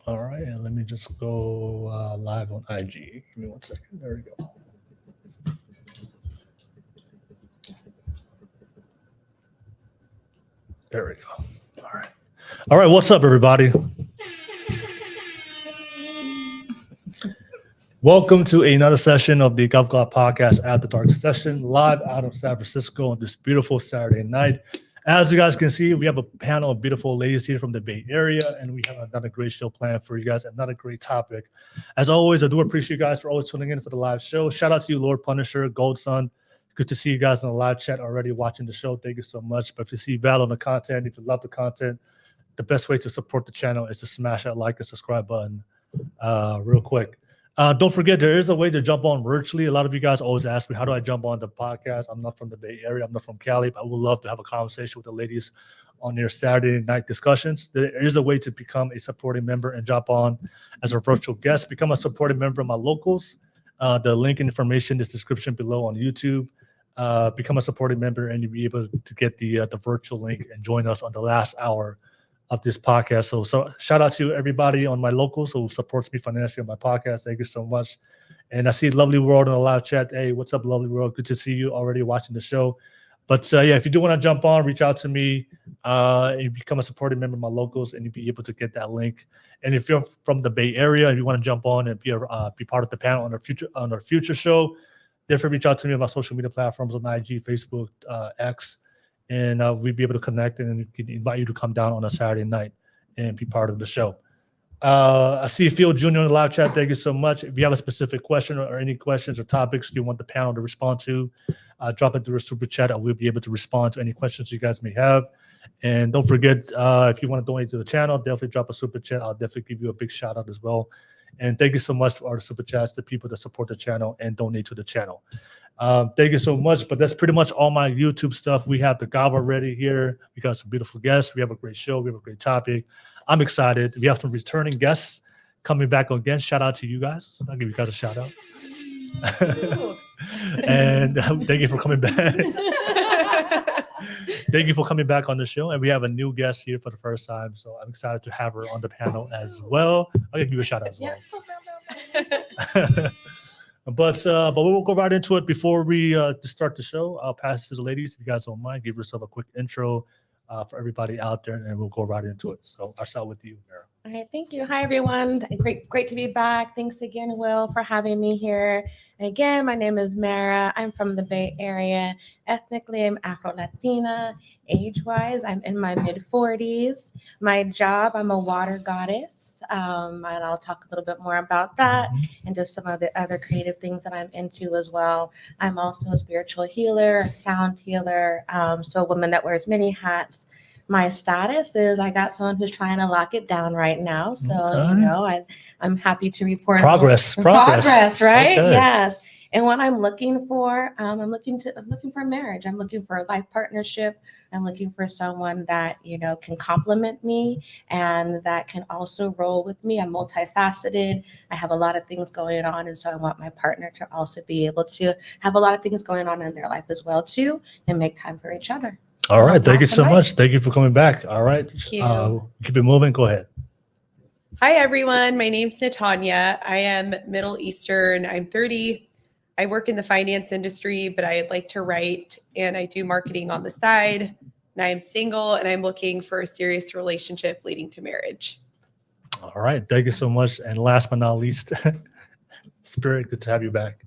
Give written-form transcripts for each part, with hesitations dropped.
All right, and let me just go live on IG. Give me 1 second. There we go. There we go. All right. All right, what's up, everybody? Welcome to another session of the Kava podcast at the Dark Session, live out of San Francisco on this beautiful Saturday night. As you guys can see, we have a panel of beautiful ladies here from the Bay Area, and we have another great show planned for you guys, another great topic. As always, I do appreciate you guys for always tuning in for the live show. Shout out to you, Lord Punisher, Gold Sun. Good to see you guys in the live chat already watching the show. Thank you so much. But if you see value on the content, if you love the content, the best way to support the channel is to smash that like and subscribe button real quick. Don't forget, there is a way to jump on virtually. A lot of you guys always ask me, how do I jump on the podcast? I'm not from the Bay Area. I'm not from Cali. But I would love to have a conversation with the ladies on their Saturday night discussions. There is a way to become a supporting member and jump on as a virtual guest. Become a supporting member of my locals. The link and information is description below on YouTube. Become a supporting member and you'll be able to get the virtual link and join us on the last hour of this podcast. So shout out to everybody on my locals who supports me financially on my podcast. Thank you so much. And I see Lovely World in the live chat. Hey, what's up, Lovely World? Good to see you already watching the show. But yeah, if you do want to jump on, reach out to me. You become a supporting member of my locals and you'll be able to get that link. And if you're from the Bay Area, if you want to jump on and be part of the panel on our future show, definitely reach out to me on my social media platforms on IG, Facebook, X. And we'll be able to connect and we can invite you to come down on a Saturday night and be part of the show. I see Phil Jr. in the live chat. Thank you so much. If you have a specific question or any questions or topics you want the panel to respond to, drop it through a super chat and we'll be able to respond to any questions you guys may have. And don't forget, if you want to donate to the channel, definitely drop a super chat. I'll definitely give you a big shout out as well. And thank you so much for our super chats, the people that support the channel and donate to the channel. Thank you so much. But that's pretty much all my YouTube stuff. We have the Kava ready here. We got some beautiful guests. We have a great show. We have a great topic. I'm excited. We have some returning guests coming back again. Shout out to you guys. I'll give you guys a shout out. And thank you for coming back. Thank you for coming back on the show. And we have a new guest here for the first time. So I'm excited to have her on the panel as well. I'll give you a shout out as well. But we'll go right into it. Before we start the show, I'll pass it to the ladies. If you guys don't mind, give yourself a quick intro for everybody out there, and we'll go right into it. So I'll start with you, Mara. All right, thank you. Hi, everyone. Great to be back. Thanks again, Will, for having me here. Again, my name is Mara. I'm from the Bay Area. Ethnically, I'm Afro-Latina. Age-wise, I'm in my mid-40s. My job, I'm a water goddess. And I'll talk a little bit more about that and just some of the other creative things that I'm into as well. I'm also a spiritual healer, a sound healer, so a woman that wears many hats. My status is I got someone who's trying to lock it down right now. So, I'm happy to report Progress, right? Okay. Yes. And what I'm looking for, I'm looking for marriage. I'm looking for a life partnership. I'm looking for someone that, can complement me and that can also roll with me. I'm multifaceted. I have a lot of things going on. And so I want my partner to also be able to have a lot of things going on in their life as well, too, and make time for each other. All right. Thank you so much. Thank you for coming back. All right. Thank you. Keep it moving. Go ahead. Hi, everyone. My name's Natanya. I am Middle Eastern. I'm 30. I work in the finance industry, but I like to write and I do marketing on the side. And I am single and I'm looking for a serious relationship leading to marriage. All right. Thank you so much. And last but not least, Spirit, good to have you back.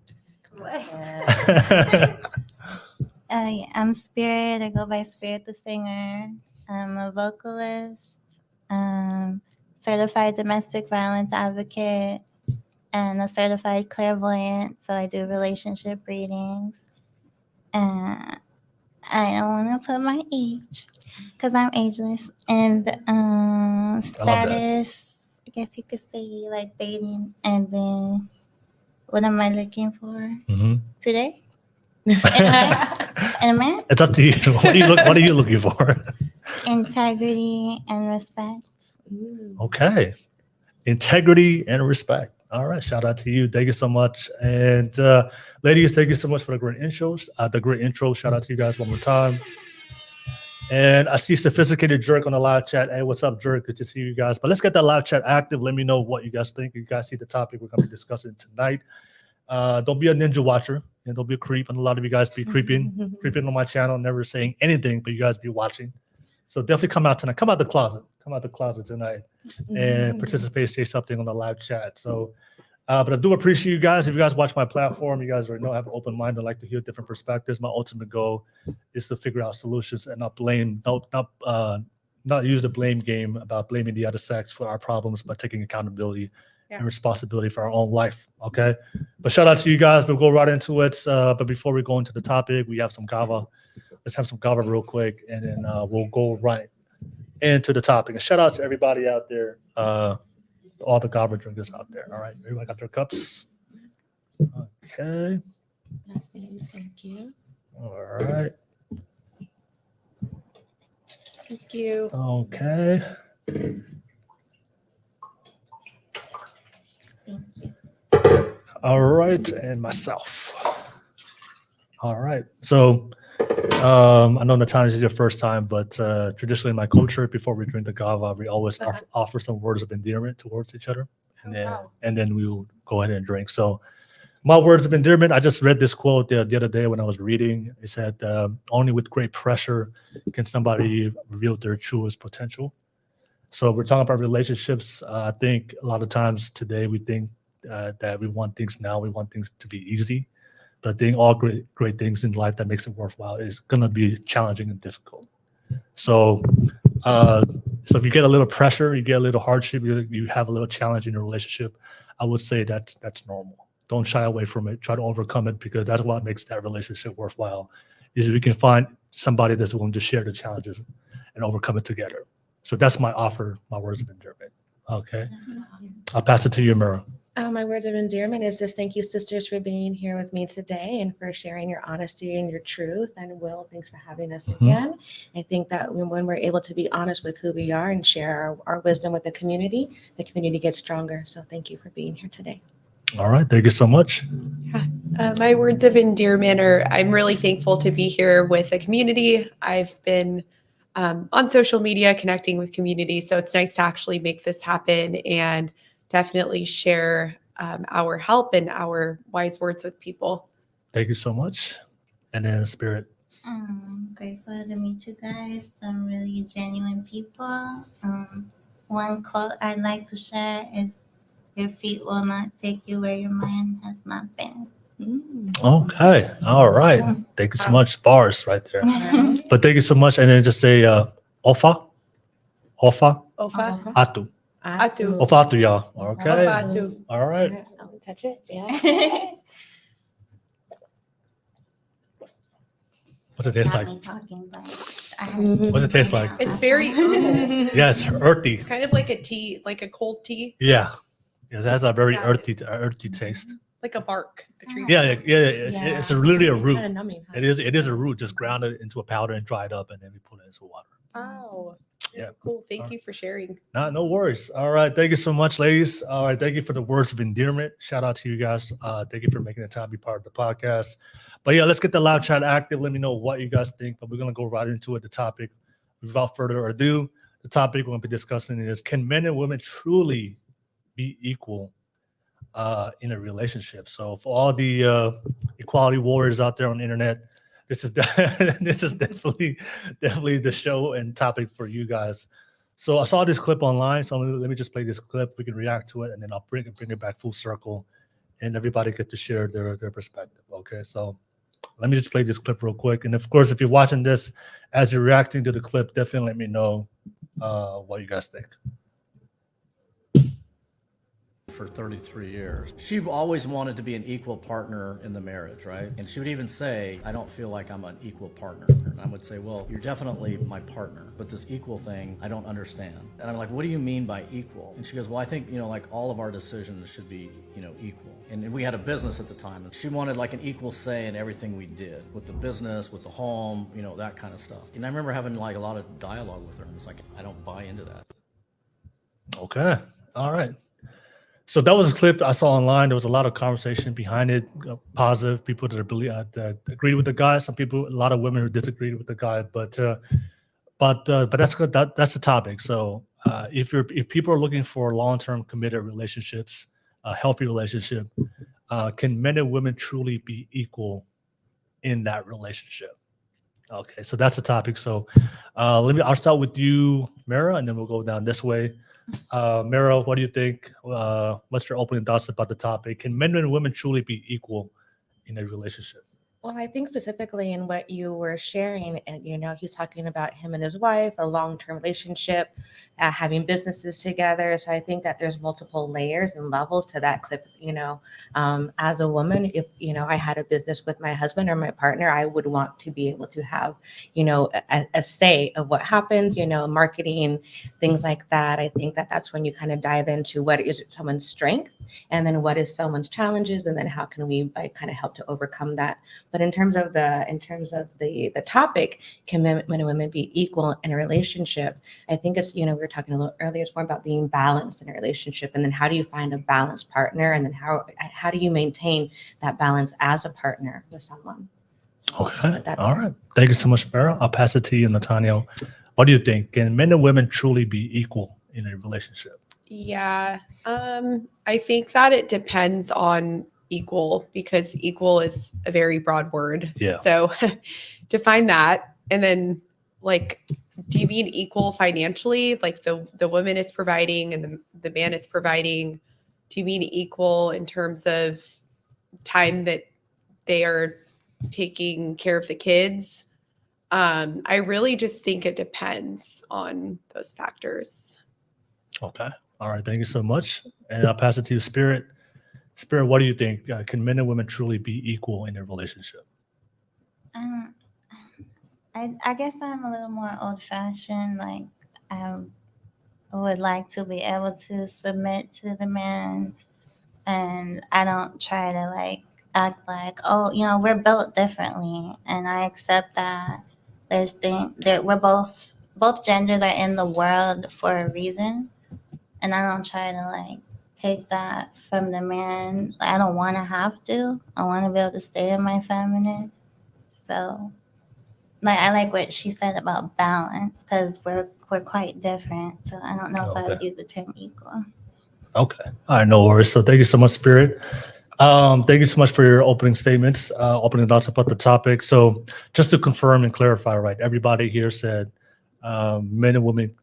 I'm Spirit. I go by Spirit the Singer. I'm a vocalist, certified domestic violence advocate, and a certified clairvoyant. So I do relationship readings. I don't want to put my age because I'm ageless. And status, I guess you could say like dating. And then what am I looking for today? And a man? It's up to you. What are you looking for? Integrity and respect. Okay. Integrity and respect. All right. Shout out to you. Thank you so much. And ladies, thank you so much for the great intros. Shout out to you guys one more time. And I see Sophisticated Jerk on the live chat. Hey, what's up, Jerk? Good to see you guys. But let's get that live chat active. Let me know what you guys think. You guys see the topic we're going to be discussing tonight. Don't be a ninja watcher and don't be a creep. And a lot of you guys be creeping on my channel, never saying anything, but you guys be watching. So definitely come out tonight. Come out the closet. Come out the closet tonight and participate. Say something on the live chat. So, but I do appreciate you guys. If you guys watch my platform, you guys already know I have an open mind. I like to hear different perspectives. My ultimate goal is to figure out solutions and not blame, not use the blame game about blaming the other sex for our problems, but taking accountability and responsibility for our own life. Okay. But shout out to you guys. We'll go right into it. But before we go into the topic, we have some Kava. Let's have some Kava real quick, and then we'll go right into the topic. And shout out to everybody out there, all the Kava drinkers out there. All right. Everybody got their cups? Okay. Blessings. Thank you. All right. Thank you. Okay. All right, and myself. All right. So I know Natanya, this is your first time, but traditionally in my culture, before we drink the kava, we always offer some words of endearment towards each other, and then we will go ahead and drink. So my words of endearment, I just read this quote the other day when I was reading. It said, only with great pressure can somebody reveal their truest potential. So we're talking about relationships. I think a lot of times today we think that we want things now, we want things to be easy. But I think all great things in life that makes it worthwhile is going to be challenging and difficult. So so if you get a little pressure, you get a little hardship, you have a little challenge in your relationship, I would say that's normal. Don't shy away from it. Try to overcome it, because that's what makes that relationship worthwhile, is if you can find somebody that's willing to share the challenges and overcome it together. So that's my offer, my words of endearment. Okay. I'll pass it to you, Mira. My word of endearment is just thank you, sisters, for being here with me today and for sharing your honesty and your truth. And Will, thanks for having us again. I think that when we're able to be honest with who we are and share our wisdom with the community gets stronger. So thank you for being here today. All right. Thank you so much. My words of endearment are, I'm really thankful to be here with the community. I've been on social media connecting with community. So it's nice to actually make this happen and definitely share our help and our wise words with people. Thank you so much. And then Spirit. Grateful to meet you guys. Some really genuine people. One quote I'd like to share is, your feet will not take you where your mind has not been. Okay. All right. Thank you so much. Bars right there. But thank you so much. And then just say Ofa. Ofa. Atu. Atu. Ofa atu, y'all. Okay. Ofa atu. All right. Touch it. Yeah. What's it taste like? What's it taste like? It's very herbal. Yeah, it's earthy. Kind of like a tea, like a cold tea, Yeah. It has a very earthy taste. like a bark, a tree. Yeah. It's literally a root. Kind of numbing, huh? It is a root, just grounded into a powder and dried up, and then we put it into water. Oh, Yeah. cool. Thank you for sharing. No worries. All right. Thank you so much, ladies. All right. Thank you for the words of endearment. Shout out to you guys. Thank you for making the time to be part of the podcast. But yeah, let's get the live chat active. Let me know what you guys think. But we're going to go right into it. The topic, without further ado, the topic we're going to be discussing is, can men and women truly be equal in a relationship? So for all the equality warriors out there on the internet, this is definitely the show and topic for you guys. So I saw this clip online, so let me just play this clip. We can react to it, and then I'll bring it back full circle, and everybody get to share their perspective. Okay, so let me just play this clip real quick. And of course, if you're watching this as you're reacting to the clip, definitely let me know what you guys think. For 33 years. She always wanted to be an equal partner in the marriage, right? And she would even say, I don't feel like I'm an equal partner. And I would say, well, you're definitely my partner, but this equal thing, I don't understand. And I'm like, what do you mean by equal? And she goes, well, I think, like all of our decisions should be, equal. And we had a business at the time, and she wanted like an equal say in everything we did, with the business, with the home, that kind of stuff. And I remember having like a lot of dialogue with her, and it's like, I don't buy into that. Okay. All right. So that was a clip I saw online. There was a lot of conversation behind it, positive people that agreed with the guy. Some people, a lot of women who disagreed with the guy. But that's good. That's the topic. So if people are looking for long-term committed relationships, a healthy relationship, can men and women truly be equal in that relationship? Okay, so that's the topic. So I'll start with you, Mara, and then we'll go down this way. Mara, what do you think? What's your opening thoughts about the topic? Can men and women truly be equal in a relationship? Well, I think specifically in what you were sharing, and he's talking about him and his wife, a long-term relationship, having businesses together. So I think that there's multiple layers and levels to that clip. As a woman, if I had a business with my husband or my partner, I would want to be able to have a say of what happens. Marketing, things like that. I think that that's when you kind of dive into what is someone's strength, and then what is someone's challenges, and then how can we kind of help to overcome that. But in terms of the topic, can men and women be equal in a relationship? I think it's, we were talking a little earlier, it's more about being balanced in a relationship. And then how do you find a balanced partner? And then how do you maintain that balance as a partner with someone? Okay. All right. Thank you so much, Mara. I'll pass it to you, Nathaniel. What do you think? Can men and women truly be equal in a relationship? Yeah, I think that it depends on equal, because equal is a very broad word. Yeah. So define that. And then, like, do you mean equal financially? Like the woman is providing and the man is providing. Do you mean equal in terms of time that they are taking care of the kids? I really just think it depends on those factors. Okay. All right. Thank you so much. And I'll pass it to you, Spirit. Spirit, what do you think? Can men and women truly be equal in a relationship? I guess I'm a little more old-fashioned. Like, I would like to be able to submit to the man, and I don't try to like act like, oh, we're built differently, and I accept that. There's things that we're both genders are in the world for a reason, and I don't try to like take that from the man. I don't want to have to. I want to be able to stay in my feminine. So, like, I like what she said about balance, because we're quite different. So I don't know if I would use the term equal. Okay. All right. No worries. So thank you so much, Spirit. Thank you so much for your opening statements, opening thoughts about the topic. So just to confirm and clarify, right, everybody here said men and women,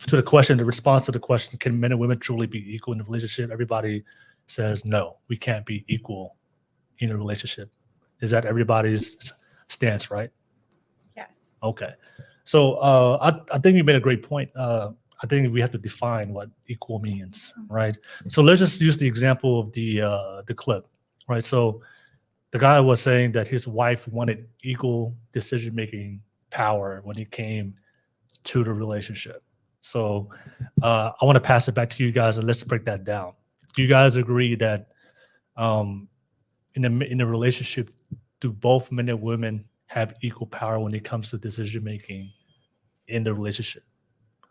to the question, the response to the question, can men and women truly be equal in a relationship? Everybody says, no, we can't be equal in a relationship. Is that everybody's stance, right? Yes. Okay. So I think you made a great point. I think we have to define what equal means, right? So let's just use the example of the clip, right? So the guy was saying that his wife wanted equal decision-making power when it came to the relationship. So I want to pass it back to you guys, and let's break that down. Do you guys agree that in a relationship, do both men and women have equal power when it comes to decision-making in the relationship?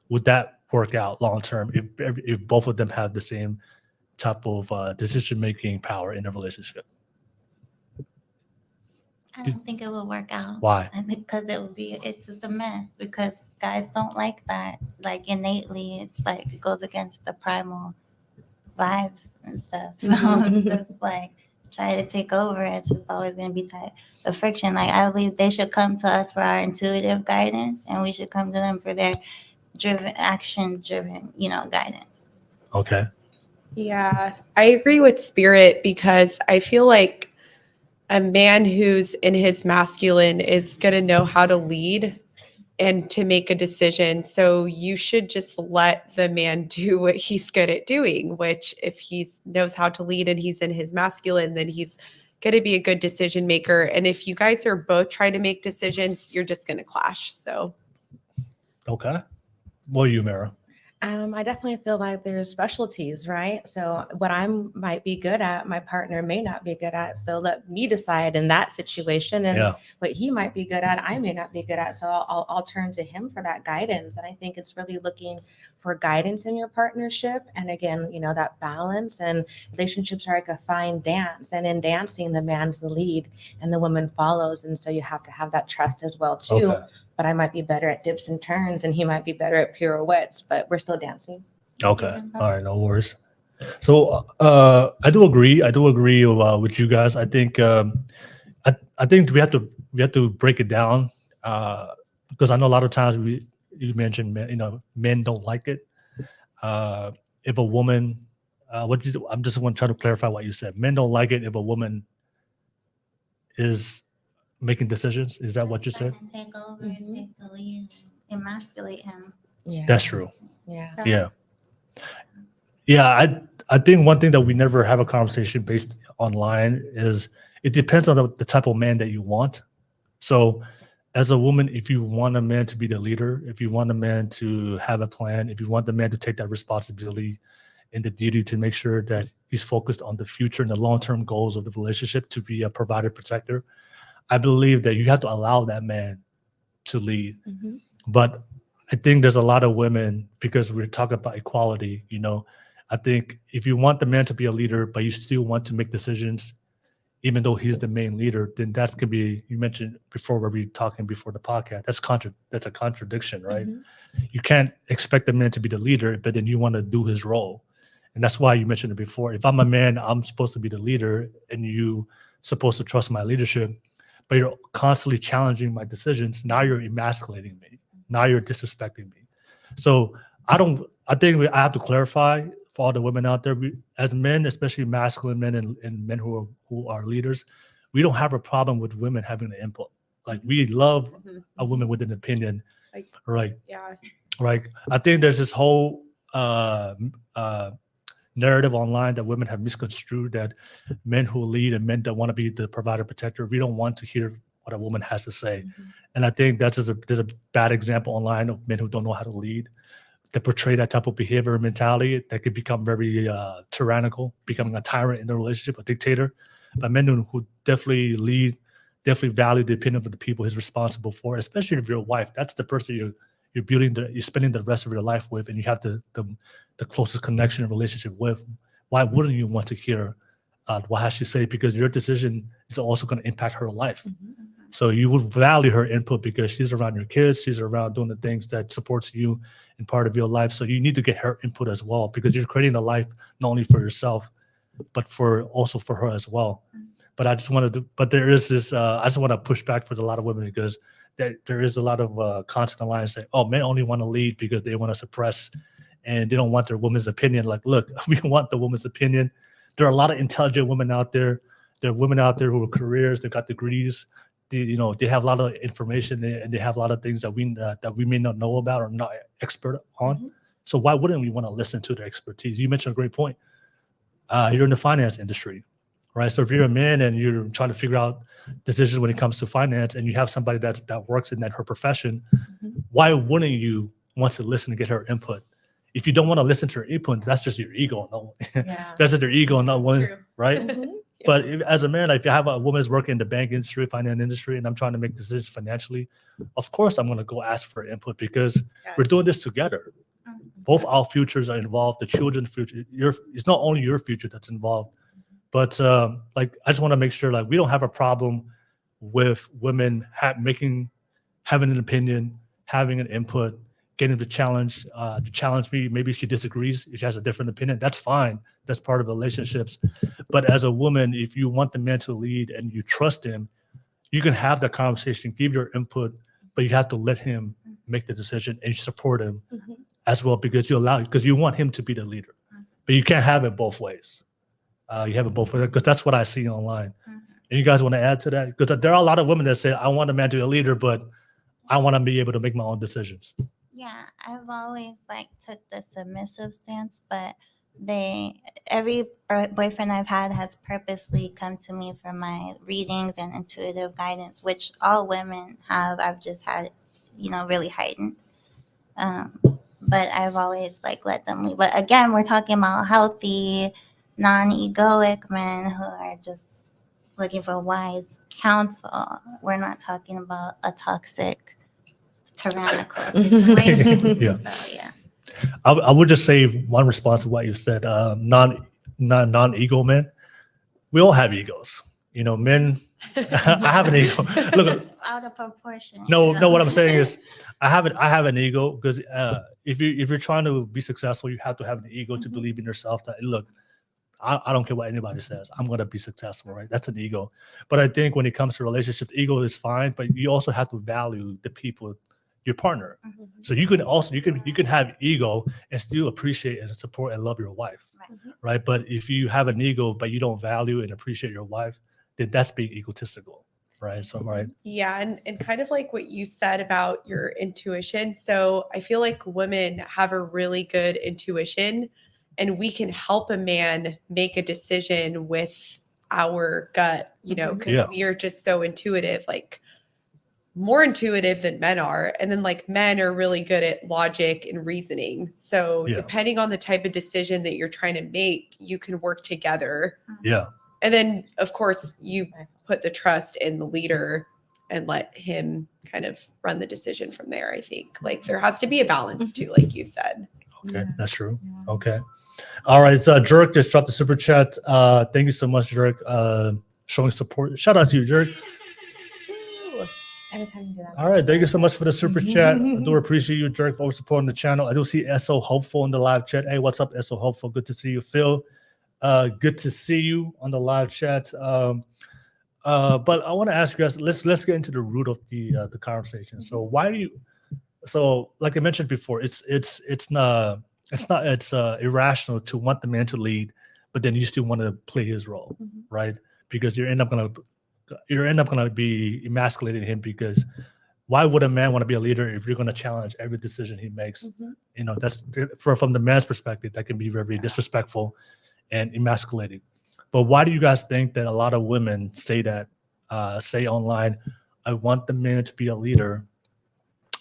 Would that work out long term if both of them have the same type of decision-making power in a relationship? I don't think it will work out. Why? I think because it's just a mess, because guys don't like that. Like, innately, it's like it goes against the primal vibes and stuff. So it's just like try to take over. It's just always going to be type of friction. Like, I believe they should come to us for our intuitive guidance, and we should come to them for their action-driven, guidance. Okay. Yeah, I agree with Spirit, because I feel like a man who's in his masculine is going to know how to lead and to make a decision. So you should just let the man do what he's good at doing, which if he knows how to lead and he's in his masculine, then he's going to be a good decision maker. And if you guys are both trying to make decisions, you're just going to clash. So. Okay. What are you, Mara? I definitely feel like there's specialties, right? So what I might be good at, my partner may not be good at. So let me decide in that situation, and what he might be good at, I may not be good at. So I'll turn to him for that guidance. And I think it's really looking for guidance in your partnership. And again, that balance, and relationships are like a fine dance. And in dancing, the man's the lead and the woman follows. And so you have to have that trust as well too. but I might be better at dips and turns, and he might be better at pirouettes, but we're still dancing. Okay. All right. No worries. So I do agree. With you guys. I think I think we have to break it down because I know a lot of times you mentioned men don't like it. If a woman, I'm just want to try to clarify what you said. Men don't like it if a woman is making decisions. Is that what you said? Take over and take the lead, and emasculate him. Yeah. That's true. Yeah. Yeah. I think one thing that we never have a conversation based online is it depends on the type of man that you want. So as a woman, if you want a man to be the leader, if you want a man to have a plan, if you want the man to take that responsibility and the duty to make sure that he's focused on the future and the long-term goals of the relationship to be a provider, protector, I believe that you have to allow that man to lead. Mm-hmm. But I think there's a lot of women, because we're talking about equality, I think if you want the man to be a leader, but you still want to make decisions, even though he's the main leader, then that could be, you mentioned before where we were talking before the podcast, that's a contradiction, right? Mm-hmm. You can't expect the man to be the leader, but then you want to do his role. And that's why you mentioned it before. If I'm a man, I'm supposed to be the leader and you supposed to trust my leadership, but you're constantly challenging my decisions. Now you're emasculating me. Now you're disrespecting me. So I think I have to clarify for all the women out there, as men, especially masculine men and men who are leaders, we don't have a problem with women having an input. Like we love a woman with an opinion, right? Yeah. Right. I think there's this whole narrative online that women have misconstrued that men who lead and men that want to be the provider protector, we don't want to hear what a woman has to say. And I think there's a bad example online of men who don't know how to lead, that portray that type of behavior and mentality that could become very tyrannical, becoming a tyrant in the relationship, a dictator. But men who definitely lead, definitely value the opinion of the people he's responsible for, especially if you're a wife. That's the person you're spending the rest of your life with, and you have the closest connection and relationship with. Why wouldn't you want to hear what has she say? Because your decision is also going to impact her life. So you would value her input because she's around your kids, she's around doing the things that supports you in part of your life. So you need to get her input as well, because you're creating a life not only for yourself, but also for her as well. But I just there is this, I just want to push back for a lot of women, because there is a lot of content online saying, oh, men only want to lead because they want to suppress and they don't want their woman's opinion. Like, look, we want the woman's opinion. There are a lot of intelligent women out there. There are women out there who have careers, they've got degrees. They have a lot of information and they have a lot of things that we may not know about or not expert on. So why wouldn't we want to listen to their expertise? You mentioned a great point. You're in the finance industry, right? So if you're a man and you're trying to figure out decisions when it comes to finance, and you have somebody that works in her profession, why wouldn't you want to listen and get her input? If you don't want to listen to her input, that's just your ego. That's just your ego, not one, right? But as a man, if you have a woman who's working in the bank industry, finance industry, and I'm trying to make decisions financially, of course I'm going to go ask for input, because we're doing this together. Both our futures are involved, the children's future. It's not only your future that's involved, but I just want to make sure we don't have a problem with women having an opinion, having an input, getting to challenge me. Maybe she disagrees, if she has a different opinion, that's fine. That's part of relationships. But as a woman, if you want the man to lead and you trust him, you can have that conversation, give your input, but you have to let him make the decision and support him as well, because you want him to be the leader. But you can't have it both ways. You have it both ways, because that's what I see online. And you guys want to add to that? Because there are a lot of women that say, I want a man to be a leader, but I want to be able to make my own decisions. Yeah, I've always took the submissive stance, but every boyfriend I've had has purposely come to me for my readings and intuitive guidance, which all women have. I've just had, really heightened. But I've always let them lead. But again, we're talking about healthy, non-egoic men who are just looking for wise counsel. We're not talking about a toxic, tyrannical situation. Yeah. So, yeah. I would just say one response to what you said. Non-ego men, we all have egos. Men I have an ego. Look, Out of proportion. no, you no. What know? I'm saying is, I have an ego because if you're trying to be successful, you have to have an ego to Mhm. believe in yourself. That look, I don't care what anybody says. I'm gonna be successful, right? That's an ego. But I think when it comes to relationships, ego is fine, but you also have to value the people, your partner. Mhm. So you can also you can have ego and still appreciate and support and love your wife, Mhm. right? But if you have an ego but you don't value and appreciate your wife, then that's being egotistical, right? So right, Yeah, and kind of like what you said about your intuition. So I feel like women have a really good intuition, and we can help a man make a decision with our gut, Mhm. because Yeah. we are just so intuitive, like more intuitive than men are. And then like men are really good at logic and reasoning. So Yeah. depending on the type of decision that you're trying to make, you can work together. yeah, And then, of course, you put the trust in the leader and let him kind of run the decision from there. I think like there has to be a balance too, like you said. okay, Yeah. that's true. Yeah. Okay, all right. So Jerk just dropped the super chat. Thank you so much, Jerk. Showing support. Shout out to you, Jerk. Every time you do that. All right, thank you so much for the super chat. I do appreciate you, Jerk, for supporting the channel. I do see SO Hopeful in the live chat. Hey, what's up, SO Hopeful? Good to see you, Phil. Good to see you on the live chat. But I want to ask you guys. Let's get into the root of the conversation. So why do you? So like I mentioned before, it's irrational to want the man to lead, but then you still want to play his role, Mhm. right? Because you end up gonna be emasculating him because why would a man want to be a leader if you're going to challenge every decision he makes? Mhm. You know, that's from the man's perspective, that can be very disrespectful and emasculating. But why do you guys think that a lot of women say that, say online, I want the man to be a leader,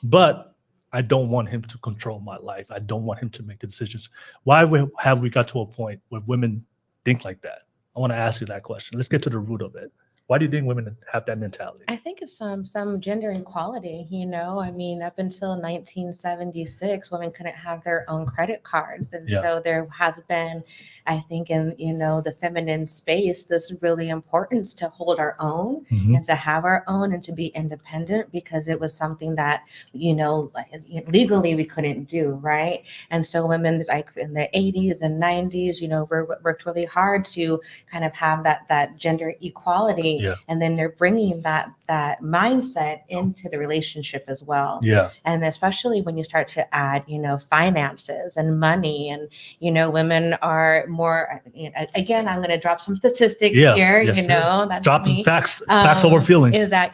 but I don't want him to control my life. I don't want him to make the decisions. Why have we got to a point where women think like that? I want to ask you that question. Let's get to the root of it. Why do you think women have that mentality? I think it's some gender equality, I mean, up until 1976, women couldn't have their own credit cards. And Yeah. so there has been, I think, in, the feminine space, this really importance to hold our own Mhm. and to have our own and to be independent because it was something that, legally we couldn't do, right? And so women like in the 80s and 90s, worked really hard to kind of have that gender equality. Yeah. And then they're bringing that mindset into the relationship as well. Yeah. And especially when you start to add, finances and money and, women are more, again, I'm going to drop some statistics Yeah. here, Yes, sir. that's Dropping me. facts over feelings. Is that,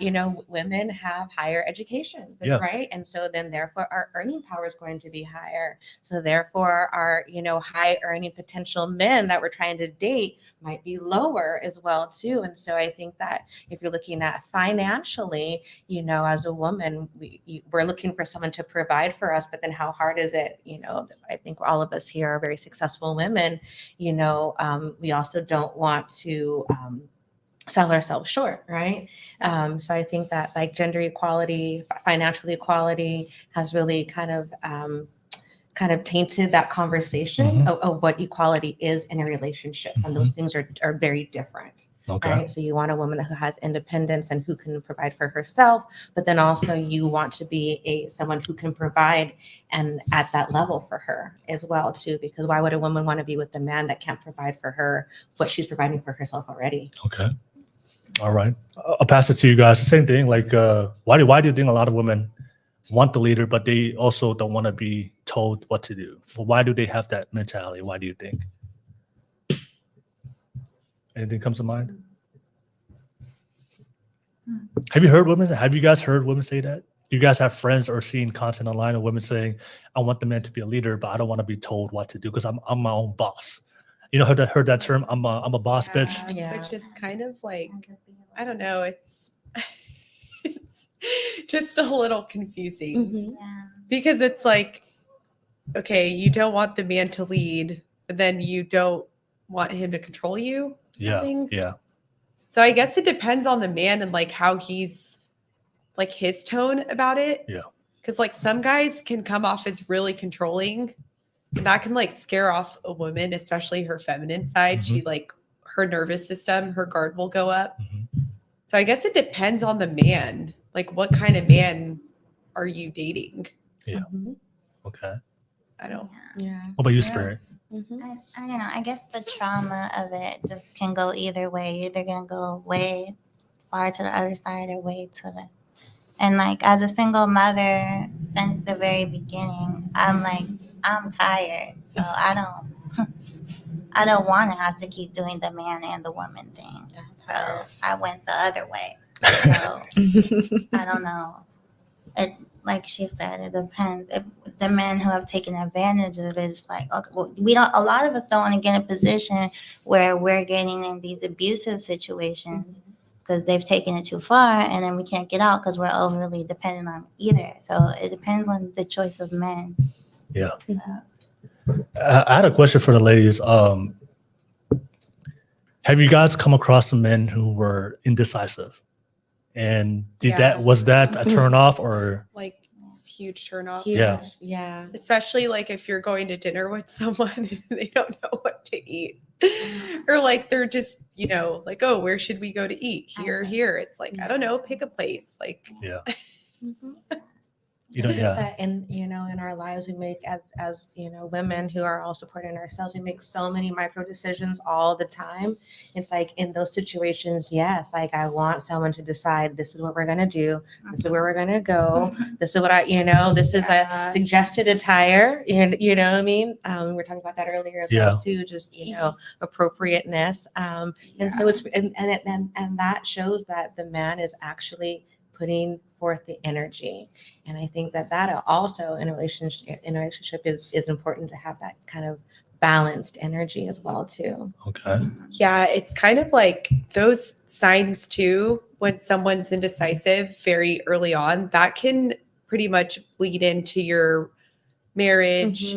women have higher educations, Yeah. right? And so then therefore our earning power is going to be higher. So therefore our, high earning potential men that we're trying to date might be lower as well too. And so I think that if you're looking at financially, as a woman, we're looking for someone to provide for us, but then how hard is it? I think all of us here are very successful women. We also don't want to sell ourselves short, right? So I think that like gender equality, financial equality has really kind of tainted that conversation of what equality is in a relationship. And those things are very different. Okay. Right. So you want a woman who has independence and who can provide for herself, but then also you want to be someone who can provide and at that level for her as well too. Because why would a woman want to be with a man that can't provide for her what she's providing for herself already? Okay. All right. I'll pass it to you guys. The same thing. Like, why do you think a lot of women want the leader, but they also don't want to be told what to do? So why do they have that mentality? Why do you think? Anything comes to mind? Have you guys heard women say that? Do you guys have friends or seen content online of women saying, I want the man to be a leader, but I don't want to be told what to do because I'm my own boss. Heard that term? I'm a boss bitch. Yeah. Which is kind of like, I don't know, it's just a little confusing Mhm. Yeah. because it's like, okay, you don't want the man to lead, but then you don't want him to control you or something. Yeah. So I guess it depends on the man and like how he's like his tone about it. Yeah. Because like some guys can come off as really controlling and that can like scare off a woman, especially her feminine side. Mhm. She like her nervous system, her guard will go up. Mhm. So I guess it depends on the man. Like, what kind of man are you dating? Yeah. Mhm. Okay. I don't. Yeah. What about you, Yeah. Spirit? Mhm. I don't know. I guess the trauma of it just can go either way. You're either gonna go way far to the other side or way to the. And like as a single mother, since the very beginning, I'm tired. So I don't want to have to keep doing the man and the woman thing. So I went the other way. So I don't know. It, like she said, it depends. If the men who have taken advantage of it, it's like, okay, well, we don't. A lot of us don't want to get in a position where we're getting in these abusive situations because they've taken it too far, and then we can't get out because we're overly dependent on either. So it depends on the choice of men. Yeah. So, I had a question for the ladies. Have you guys come across some men who were indecisive? And was that a turn off or? Like, it's huge turn off. Yeah. Yeah. Especially like if you're going to dinner with someone and they don't know what to eat. Or like they're just, like, oh, where should we go to eat? Here. It's like, I don't know, pick a place. Like, Yeah. Mhm. You know, yeah. But in our lives, we make as women who are all supporting ourselves, we make so many micro decisions all the time. It's like in those situations, yes, like I want someone to decide this is what we're gonna do, this is where we're gonna go, this is what this is a suggested attire. You know what I mean? We were talking about that earlier as well too, just appropriateness. And so it's and that shows that the man is actually putting forth the energy. And I think that also in a relationship is important to have that kind of balanced energy as well too. Okay. Yeah, it's kind of like those signs too, when someone's indecisive very early on, that can pretty much bleed into your marriage,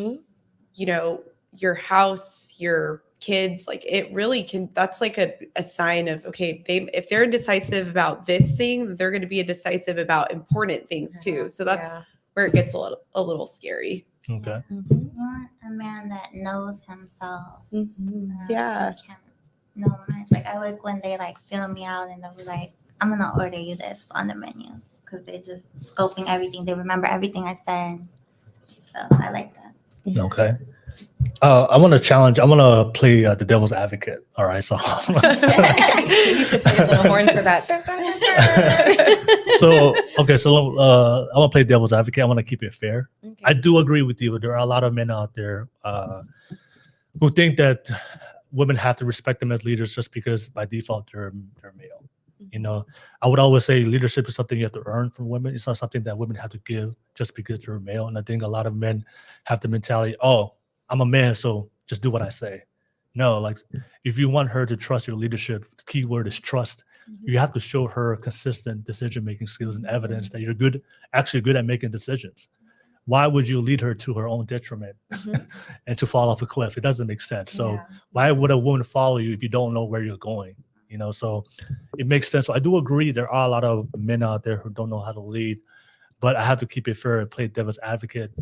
your house, your kids. Like it really can, that's like a sign of, okay, if they're indecisive about this thing, they're going to be indecisive about important things too. So that's where it gets a little scary. Okay. you want a man that knows himself. Yeah. He can't know much. Like I like when they like fill me out and they'll be like, I'm gonna order you this on the menu because they just scoping everything. They remember everything I said. So I like that. Okay. I want to challenge. I want to play the devil's advocate. All right. So, You should play a little horn for that. so I want to play devil's advocate. I want to keep it fair. Okay. I do agree with you. There are a lot of men out there who think that women have to respect them as leaders just because by default they're male. I would always say leadership is something you have to earn from women. It's not something that women have to give just because they're male. And I think a lot of men have the mentality, oh, I'm a man, so just do what I say. No, like if you want her to trust your leadership, the key word is trust. You have to show her consistent decision-making skills and evidence that you're actually good at making decisions. Why would you lead her to her own detriment and to fall off a cliff? It doesn't make sense. So why would a woman follow you if you don't know where you're going? So it makes sense. So I do agree there are a lot of men out there who don't know how to lead, but I have to keep it fair and play devil's advocate.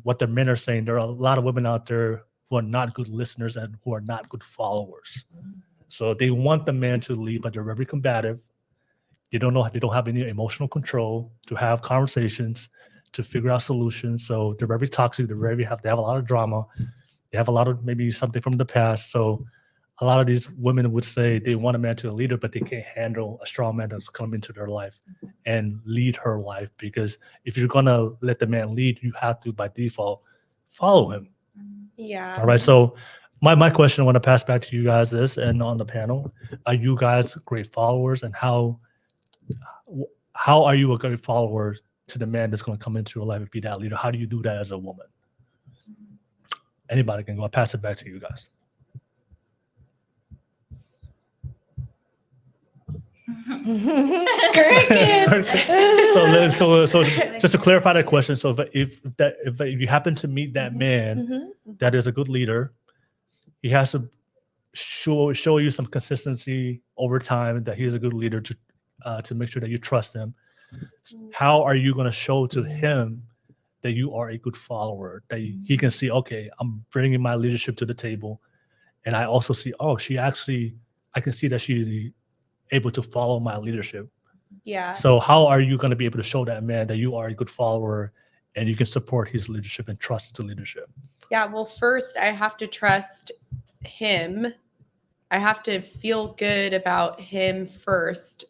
What the men are saying, there are a lot of women out there who are not good listeners and who are not good followers. So they want the man to lead, but they're very combative. They don't have any emotional control to have conversations, to figure out solutions. So they're very toxic. They have a lot of drama. They have a lot of maybe something from the past. So a lot of these women would say they want a man to be a leader, but they can't handle a strong man that's come into their life and lead her life. Because if you're going to let the man lead, you have to, by default, follow him. Yeah. All right. So my question I want to pass back to you guys is, and on the panel, are you guys great followers? And how are you a great follower to the man that's going to come into your life and be that leader? How do you do that as a woman? Anybody can go. I'll pass it back to you guys. So just to clarify that question, so if you happen to meet that man that is a good leader, he has to show you some consistency over time that he is a good leader to make sure that you trust him. How are you going to show to him that you are a good follower, that he can see, okay, I'm bringing my leadership to the table, and I also see, oh, I can see that she able to follow my leadership. Yeah. So how are you going to be able to show that man that you are a good follower and you can support his leadership and trust his leadership? Yeah. Well, first, I have to trust him. I have to feel good about him first.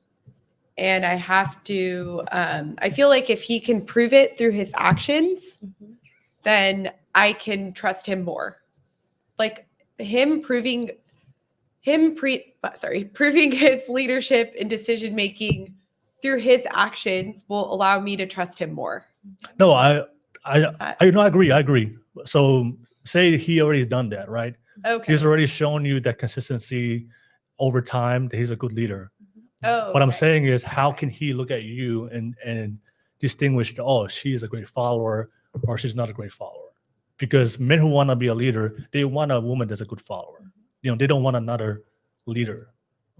And I have to, I feel like if he can prove it through his actions, then I can trust him more. Like proving his leadership and decision making through his actions will allow me to trust him more. No, I agree. So say he already done that, right? Okay. He's already shown you that consistency over time that he's a good leader. Oh, What I'm okay. saying is, how can he look at you and distinguish, oh, she's a great follower or she's not a great follower? Because men who want to be a leader, they want a woman that's a good follower. They don't want another leader.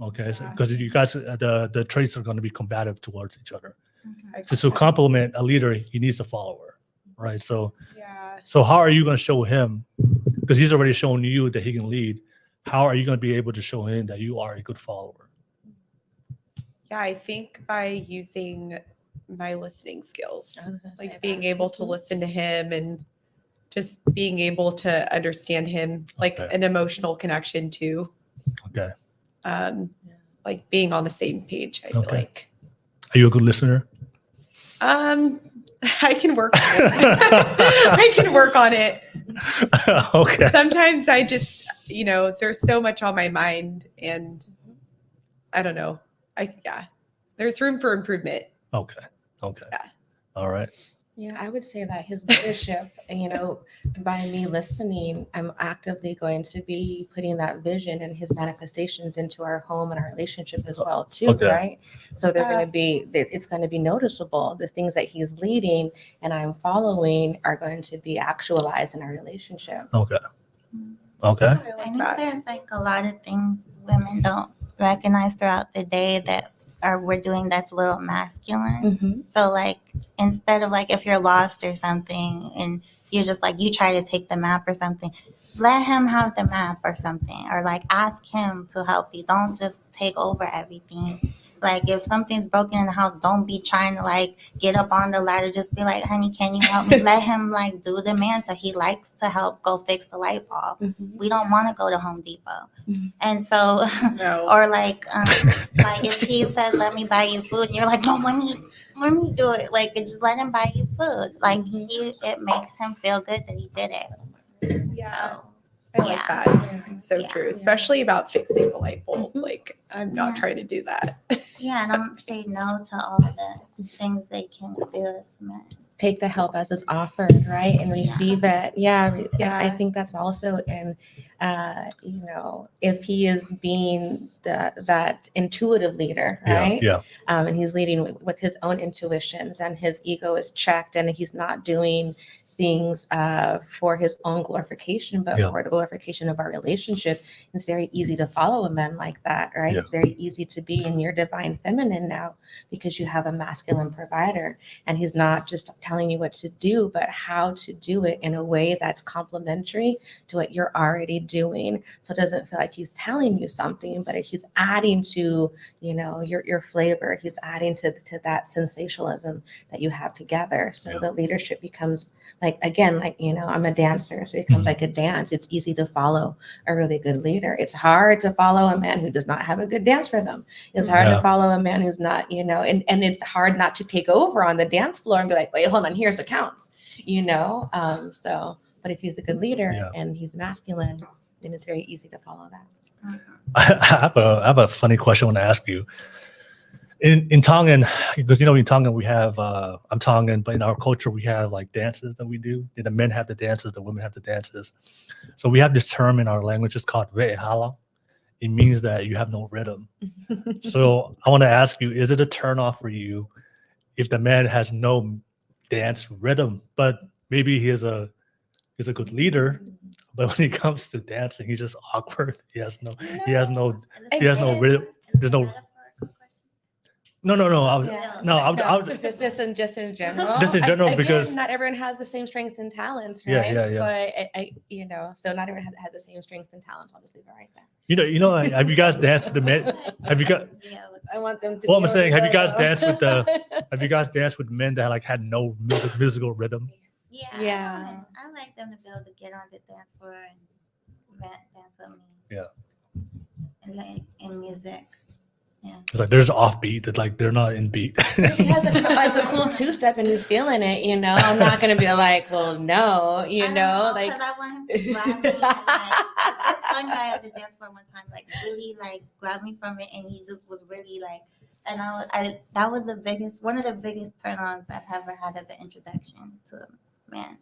Okay, because you guys, the traits are going to be combative towards each other. So to complement a leader, he needs a follower, right? So how are you going to show him? Because he's already shown you that he can lead. How are you going to be able to show him that you are a good follower? Yeah, I think by using my listening skills, I was gonna say like that. being able to listen to him and just being able to understand him, like Okay. an emotional connection too. Okay. Like being on the same page, I feel Okay. like. Are you a good listener? I can work on it. I can work on it. Okay. Sometimes I just, there's so much on my mind and I don't know. There's room for improvement. Okay. Yeah. All right. Yeah, I would say that his leadership, by me listening, I'm actively going to be putting that vision and his manifestations into our home and our relationship as well, too, Okay. right? So it's going to be noticeable. The things that he's leading and I'm following are going to be actualized in our relationship. Okay. Okay. I I like think that. there's like a lot of things women don't recognize throughout the day that we're doing that's a little masculine. Mm-hmm. So like instead of like if you're lost or something and you just like you try to take the map or something, let him have the map or something, or like ask him to help you. Don't just take over everything. Like if something's broken in the house, don't be trying to like get up on the ladder. Just be like, honey, can you help me? Let him like do the man stuff. He likes to help go fix the light bulb. Mm-hmm. We don't want to go to Home Depot. Mhm. And so, No. or like if he says, let me buy you food, and you're like, no, let me do it. Like, just let him buy you food. Like, it makes him feel good that he did it. Yeah. So, I like Yeah. that. It's so Yeah. true, especially about fixing the light bulb. Mhm. Like, I'm not Yeah. trying to do that. yeah, don't say no to all the things they can do as men. Take the help as it's offered, right? And receive it. Yeah. I think that's also if he is being that intuitive leader, right? Yeah. And he's leading with his own intuitions and his ego is checked and he's not doing things for his own glorification, but Yeah. for the glorification of our relationship. It's very easy to follow a man like that, right? Yeah. It's very easy to be in your divine feminine now because you have a masculine provider and he's not just telling you what to do, but how to do it in a way that's complementary to what you're already doing. So it doesn't feel like he's telling you something, but he's adding to, your flavor. He's adding to that sensationalism that you have together. So Yeah. the leadership becomes I'm a dancer, so it becomes like a dance. It's easy to follow a really good leader. It's hard to follow a man who does not have a good dance for them. It's hard Yeah. to follow a man who's not, and it's hard not to take over on the dance floor and be like, wait, hold on, here's the counts, but if he's a good leader Yeah. and he's masculine, then it's very easy to follow that. I have a funny question I want to ask you. In Tongan, because in Tongan we have I'm Tongan, but in our culture we have like dances that we do. The men have the dances, the women have the dances. So we have this term in our language. It's called re'ehala. It means that you have no rhythm. So I want to ask you: is it a turnoff for you if the man has no dance rhythm, but maybe he's a good leader, but when it comes to dancing, he's just awkward. He has no rhythm. There's no No. Yeah. I'll Just in general. Just in general, Again, because- not everyone has the same strengths and talents, Yeah, right? yeah. But so not everyone has the same strengths and talents. I'll just leave it right there. Have you guys danced with the men? Have you got? Yeah, I want them to. Well, be I'm saying, able have you to guys know. danced with have you guys danced with men that had no musical rhythm? yeah. Yeah. I like them to be able to get on the dance floor and dance with me. Yeah. And like in music. It's like there's offbeat that like they're not in beat. If he has a cool two-step and he's feeling it, I'm not gonna be like, well, no, like. Because I want him to grab me. And, like, this one guy at the dance floor one time, like really like grabbed me from it, and he just was really like, and that was one of the biggest turn-ons I've ever had as an introduction to a man.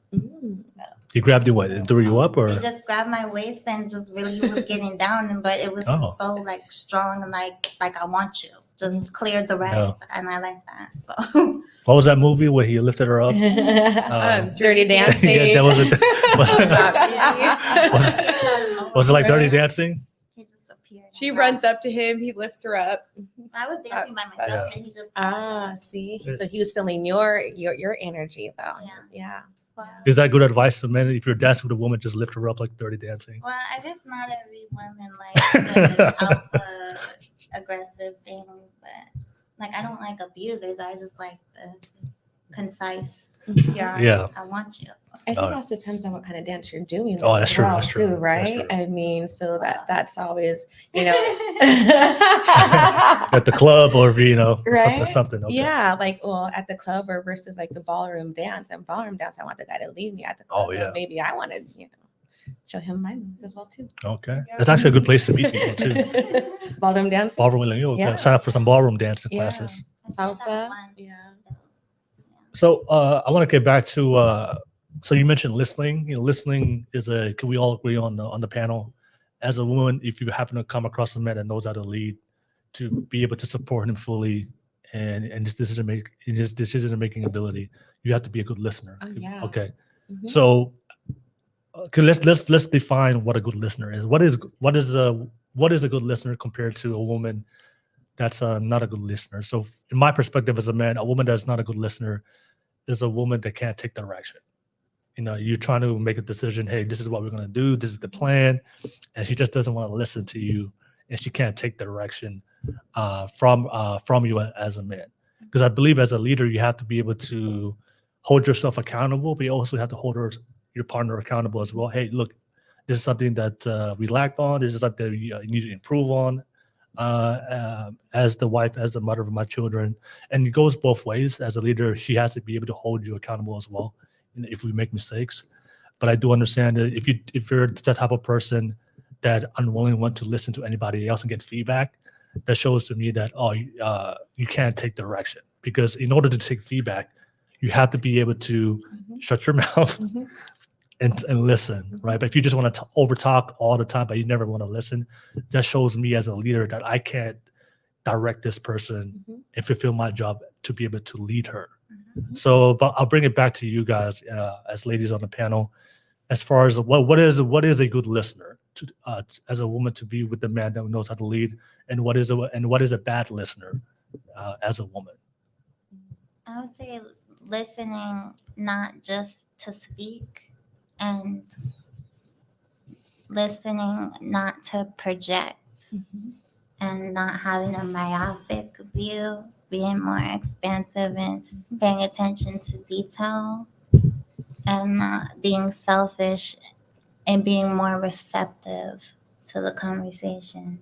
He grabbed you what and threw you up, or He just grabbed my waist and just really was getting down, but it was Oh. so like strong and like I want you. Just cleared the rest, Yeah. and I like that. So what was that movie where he lifted her up? Dirty Dancing. Yeah, that was it. That Was it like Dirty Dancing? he just appeared. She and runs up to him, he lifts her up. I was dancing by myself, Yeah. and he just See, so he was feeling your energy though. Yeah. Wow. Is that good advice to men? If you're dancing with a woman, just lift her up like Dirty Dancing. Well, I guess not every woman like the alpha aggressive thing, but like I don't like abusers. I just like the concise. Yeah. Yeah. I want you. I think Oh. it also depends on what kind of dance you're doing. Oh, that's as true, well, that's true, too, that's right? true. I mean, so that's always, At the club, or Right? something. Okay. Yeah, like at the club or versus like the ballroom dance. And ballroom dance, I want the guy to lead me. At the club, Oh, yeah. maybe I want to, show him my moves as well too. Okay. That's actually a good place to meet people too. Ballroom dance, Ballroom, you Yeah. sign up for some ballroom dancing Yeah. classes. I think that's salsa. fun. Yeah. So I want to get back to so you mentioned listening. Listening is can we all agree on the panel, as a woman, if you happen to come across a man that knows how to lead, to be able to support him fully and his decision making ability, you have to be a good listener. Oh, yeah. Okay. Mhm. So okay, let's define what a good listener is. What is a good listener compared to a woman that's not a good listener? So in my perspective as a man, a woman that's not a good listener is a woman that can't take direction. You're trying to make a decision. Hey, this is what we're going to do. This is the plan. And she just doesn't want to listen to you. And she can't take direction from you as a man. Because I believe as a leader, you have to be able to hold yourself accountable, but you also have to hold your partner accountable as well. Hey, look, this is something that we lacked on. This is something you need to improve on. As the wife, as the mother of my children, and it goes both ways. As a leader, she has to be able to hold you accountable as well, if we make mistakes. But I do understand that if you're the type of person that unwillingly want to listen to anybody else and get feedback, that shows to me that you can't take direction. Because in order to take feedback, you have to be able to shut your mouth Mhm. and listen, right? But if you just want to over talk all the time, but you never want to listen, that shows me as a leader that I can't direct this person Mhm. and fulfill my job to be able to lead her. Mhm. So, but I'll bring it back to you guys as ladies on the panel. As far as what is a good listener to as a woman to be with the man that knows how to lead, and what is a bad listener as a woman? I would say listening not just to speak, and listening not to project, Mhm. and not having a myopic view, being more expansive and paying attention to detail, and not being selfish and being more receptive to the conversation.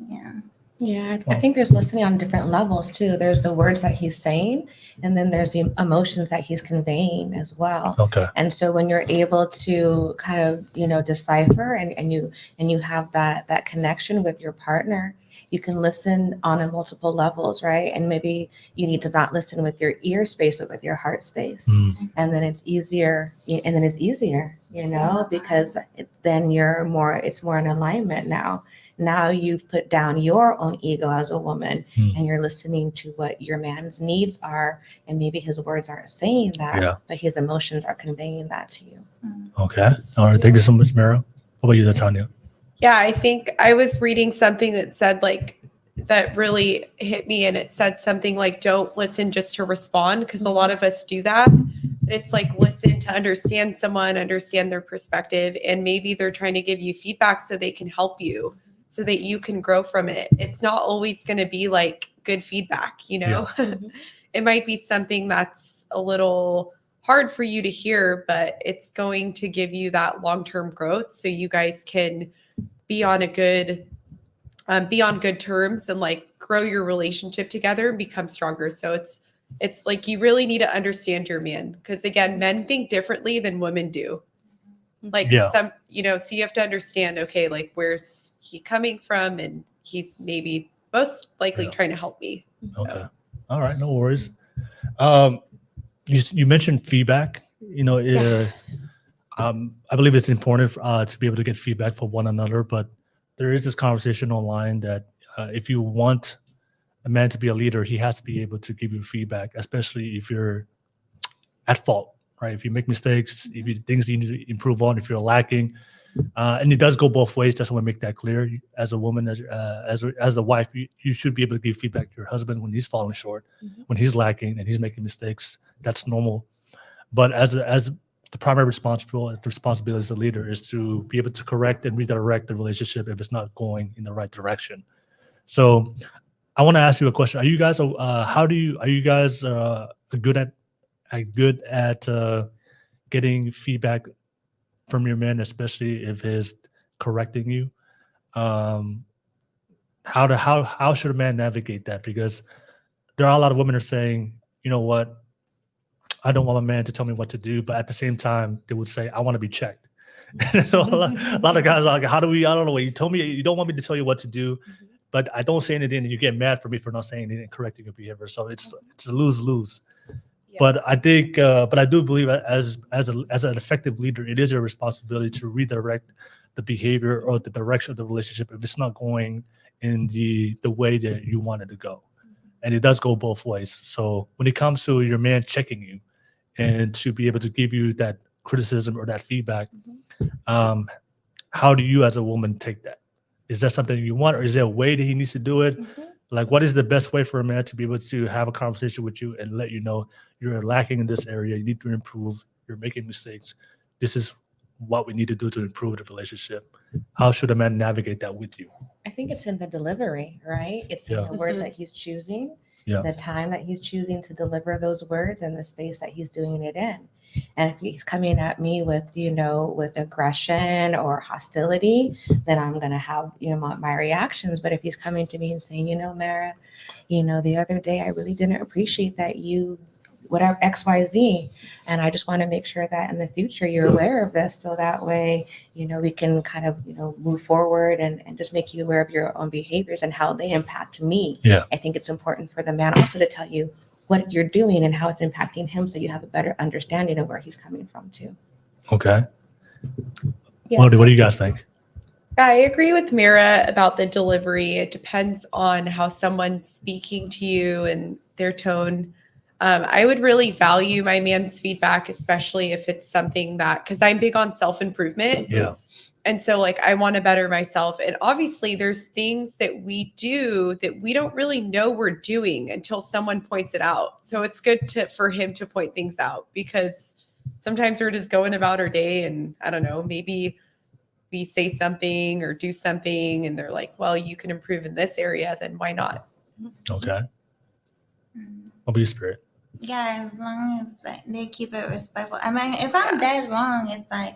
Yeah. Yeah, I think there's listening on different levels too. There's the words that he's saying, and then there's the emotions that he's conveying as well. Okay. And so when you're able to kind of, decipher and you have that connection with your partner, you can listen on a multiple levels, right? And maybe you need to not listen with your ear space, but with your heart space. Mm. And then it's easier, because it's more in alignment now. Now you've put down your own ego as a woman, and you're listening to what your man's needs are, and maybe his words aren't saying that, Yeah. but his emotions are conveying that to you. Okay. All right. Thank you so much, Mara. What about you, Tanya? Yeah, I think I was reading something that said like that really hit me, and it said something like, don't listen just to respond, because a lot of us do that. It's like, listen to understand someone, understand their perspective, and maybe they're trying to give you feedback so they can help you, so that you can grow from it. It's not always going to be like good feedback, you know. It might be something that's a little hard for you to hear, but it's going to give you that long-term growth, so you guys can be on a good be on good terms and like grow your relationship together and become stronger. So it's like, you really need to understand your man, because again, men think differently than women do. Like some, you know, so you have to understand, okay, like, where's he coming from, and he's maybe most likely trying to help me. So. Okay. All right, no worries. You mentioned feedback. You know, I believe it's important to be able to get feedback from one another, but there is this conversation online that if you want a man to be a leader, he has to be able to give you feedback, especially if you're at fault, right? If you make mistakes, if you things you need to improve on, if you're lacking, and it does go both ways. Just want to make that clear. As a woman, as the wife, you should be able to give feedback to your husband when he's falling short, when he's lacking and he's making mistakes. That's normal. But as the primary responsibility as a leader is to be able to correct and redirect the relationship if it's not going in the right direction. So I want to ask you a question. Are you guys good at getting feedback from your man, especially if he's correcting you? How should a man navigate that? Because there are a lot of women who are saying, you know what, I don't want a man to tell me what to do, but at the same time, they would say, I want to be checked. So a lot of guys are like, I don't know, you told me you don't want me to tell you what to do, but I don't say anything and you get mad for me for not saying anything and correcting your behavior. So it's a lose-lose. Yeah. But I think, but I do believe as an effective leader, it is your responsibility to redirect the behavior or the direction of the relationship if it's not going in the way that you want it to go. And it does go both ways. So when it comes to your man checking you and to be able to give you that criticism or that feedback, how do you as a woman take that? Is that something you want, or is there a way that he needs to do it? Like, what is the best way for a man to be able to have a conversation with you and let you know you're lacking in this area, you need to improve, you're making mistakes, this is what we need to do to improve the relationship? How should a man navigate that with you? I think it's in the delivery, right? It's in the words that he's choosing, the time that he's choosing to deliver those words, and the space that he's doing it in. And if he's coming at me with, with aggression or hostility, then I'm going to have, my reactions. But if he's coming to me and saying, Mara, the other day I really didn't appreciate that you, whatever, XYZ. And I just want to make sure that in the future you're aware of this. So that way, we can kind of, move forward and just make you aware of your own behaviors and how they impact me. Yeah. I think it's important for the man also to tell you what you're doing and how it's impacting him, so you have a better understanding of where he's coming from too. Okay. Yeah. What do you guys think? I agree with Mira about the delivery. It depends on how someone's speaking to you and their tone. I would really value my man's feedback, especially if it's something that, because I'm big on self-improvement. Yeah. And so I want to better myself. And obviously there's things that we do that we don't really know we're doing until someone points it out. So it's good for him to point things out, because sometimes we're just going about our day and I don't know, maybe we say something or do something and they're like, well, you can improve in this area, then why not? Okay. What be your spirit? Yeah, as long as they keep it respectful. I mean, if I'm dead wrong, it's like,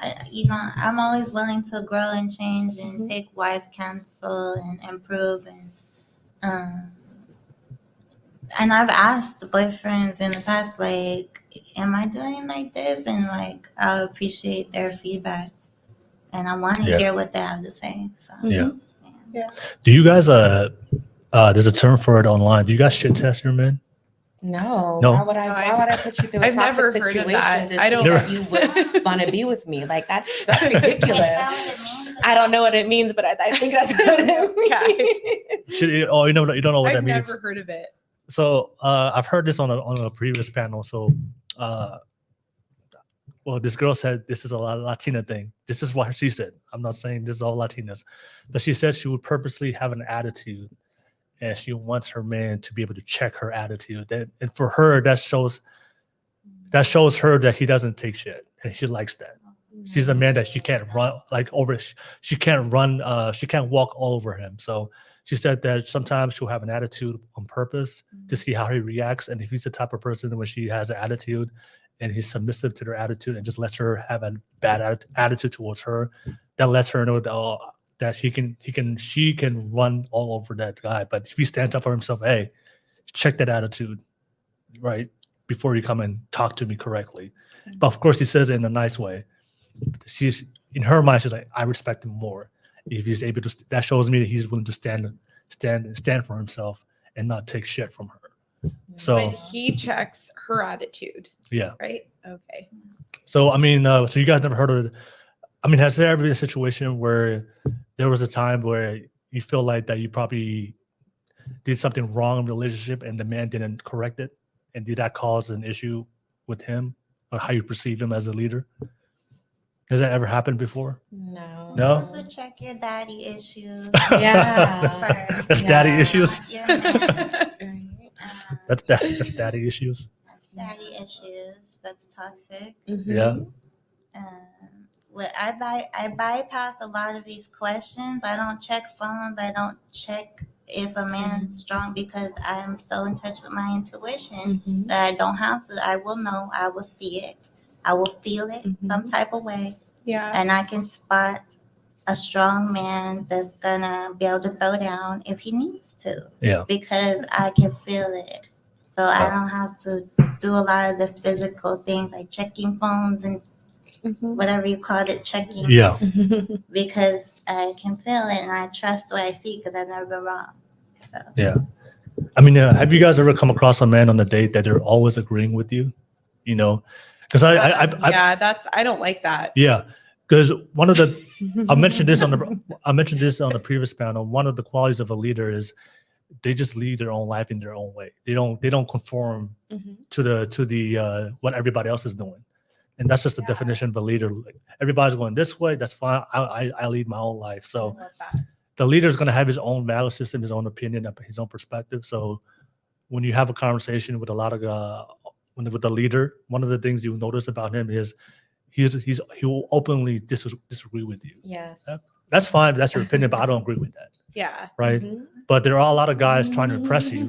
I'm always willing to grow and change and take wise counsel and improve. And I've asked boyfriends in the past, like, am I doing like this? And I'll appreciate their feedback. And I want to hear what they have to say. So Yeah. Do you guys, there's a term for it online. Do you guys shit test your men? No. No. Why would I put you through a I've toxic never heard of that. situation to see that you would want to be with me? Like, that's ridiculous. I don't know what it means, but I think that's what it means. You don't know what that means? I've never heard of it. So I've heard this on a previous panel. So, this girl said this is a Latina thing. This is what she said. I'm not saying this is all Latinas, but she said she would purposely have an attitude and she wants her man to be able to check her attitude. And for her, that shows her that he doesn't take shit, and she likes that. She's a man that she can't run she can't run, she can't walk all over him. So she said that sometimes she'll have an attitude on purpose to see how he reacts. And if he's the type of person when she has an attitude and he's submissive to their attitude and just lets her have a bad attitude towards her, that lets her know that, that she can run all over that guy. But if he stands up for himself, hey, check that attitude, right? Before you come and talk to me correctly. But of course, he says it in a nice way. She's in her mind, she's like, I respect him more. If he's able to, that shows me that he's willing to stand for himself and not take shit from her. So But he checks her attitude, yeah. right? Okay. So I mean, so you guys never heard of it? I mean, has there ever been a situation where there was a time where you feel like that you probably did something wrong in the relationship and the man didn't correct it? And did that cause an issue with him or how you perceive him as a leader? Has that ever happened before? No. No? To check your daddy issues. Yeah. First. That's daddy issues. Your man, That's daddy issues. that's daddy issues. That's toxic. Yeah. I bypass a lot of these questions. I don't check phones. I don't check if a man's strong because I'm so in touch with my intuition that I don't have to. I will know. I will see it. I will feel it some type of way. Yeah. And I can spot a strong man that's gonna be able to throw down if he needs to. Yeah. Because I can feel it. So I don't have to do a lot of the physical things like checking phones and whatever you call it, checking. Yeah. Because I can feel it and I trust what I see because I've never been wrong. So Yeah. I mean, have you guys ever come across a man on a date that they're always agreeing with you? You know, because I don't like that. yeah, because one of the I mentioned this on the previous panel. One of the qualities of a leader is they just lead their own life in their own way. They don't conform to the what everybody else is doing, and that's just the definition of a leader. Everybody's going this way. That's fine. I lead my own life. So I love that. the leader is going to have his own value system, his own opinion, his own perspective. So when you have a conversation with a lot of with the leader, one of the things you notice about him is he will openly disagree with you. Yes. That's fine. That's your opinion, but I don't agree with that. Yeah. Right. But there are a lot of guys trying to impress you.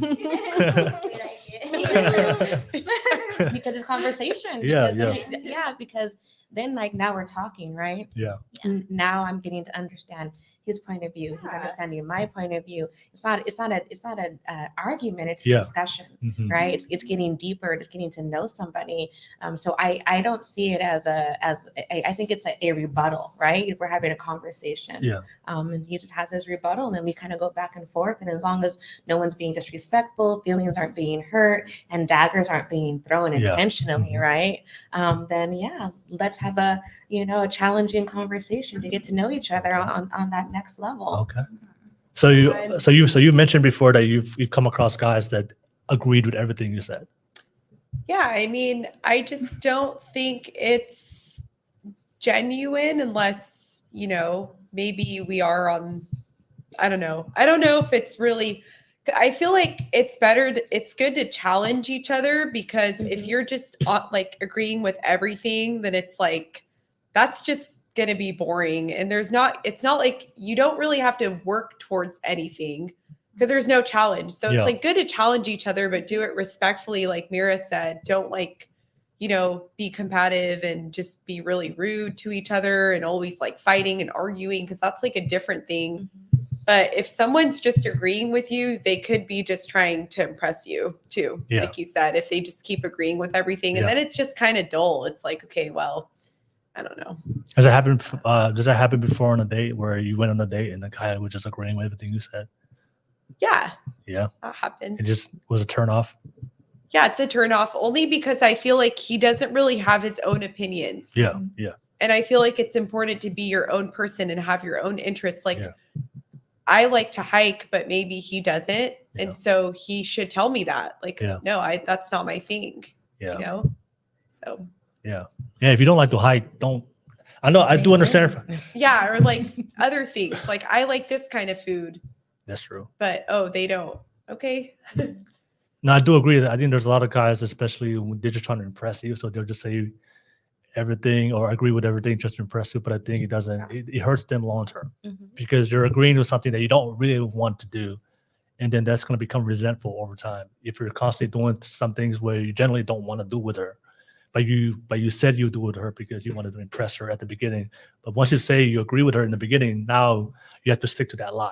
Because it's conversation. Yeah, Because then now we're talking, right? Yeah. And now I'm getting to understand his point of view. He's understanding my point of view. It's not an argument. It's a discussion, right? It's getting deeper. It's getting to know somebody. So I don't see it as I think it's a rebuttal, right? We're having a conversation. Yeah. And he just has his rebuttal, and then we kind of go back and forth. And as long as no one's being disrespectful, feelings aren't being hurt, and daggers aren't being thrown intentionally, right? Then let's have a challenging conversation to get to know each other on that next level. Okay. So you mentioned before that you've come across guys that agreed with everything you said. Yeah, I mean, I just don't think it's genuine unless, maybe we are on, I don't know. I don't know if it's really, I feel like it's good to challenge each other because if you're just agreeing with everything, then it's like, that's just going to be boring. And it's not like you don't really have to work towards anything because there's no challenge. So it's good to challenge each other, but do it respectfully. Like Mira said, don't be combative and just be really rude to each other and always fighting and arguing because that's a different thing. But if someone's just agreeing with you, they could be just trying to impress you too. Yeah. Like you said, if they just keep agreeing with everything and then it's just kind of dull. It's like, okay, well, I don't know. Does that happen before on a date where you went on a date and the guy was just agreeing with everything you said? Yeah. Yeah. That happened. It just was a turn off. Yeah, it's a turn off only because I feel like he doesn't really have his own opinions. Yeah. Yeah. And I feel like it's important to be your own person and have your own interests. I like to hike, but maybe he doesn't. Yeah. And so he should tell me that. No, that's not my thing. Yeah. So. Yeah. Yeah. If you don't like to hike, I do understand. Yeah. Or other things. I like this kind of food. That's true. But they don't. Okay. No, I do agree that I think there's a lot of guys, especially when they're just trying to impress you. So they'll just say everything or agree with everything just to impress you. But I think it doesn't, it hurts them long term because you're agreeing with something that you don't really want to do. And then that's going to become resentful over time. If you're constantly doing some things where you generally don't want to do with her, but you said you do with her because you wanted to impress her at the beginning. But once you say you agree with her in the beginning, now you have to stick to that lie.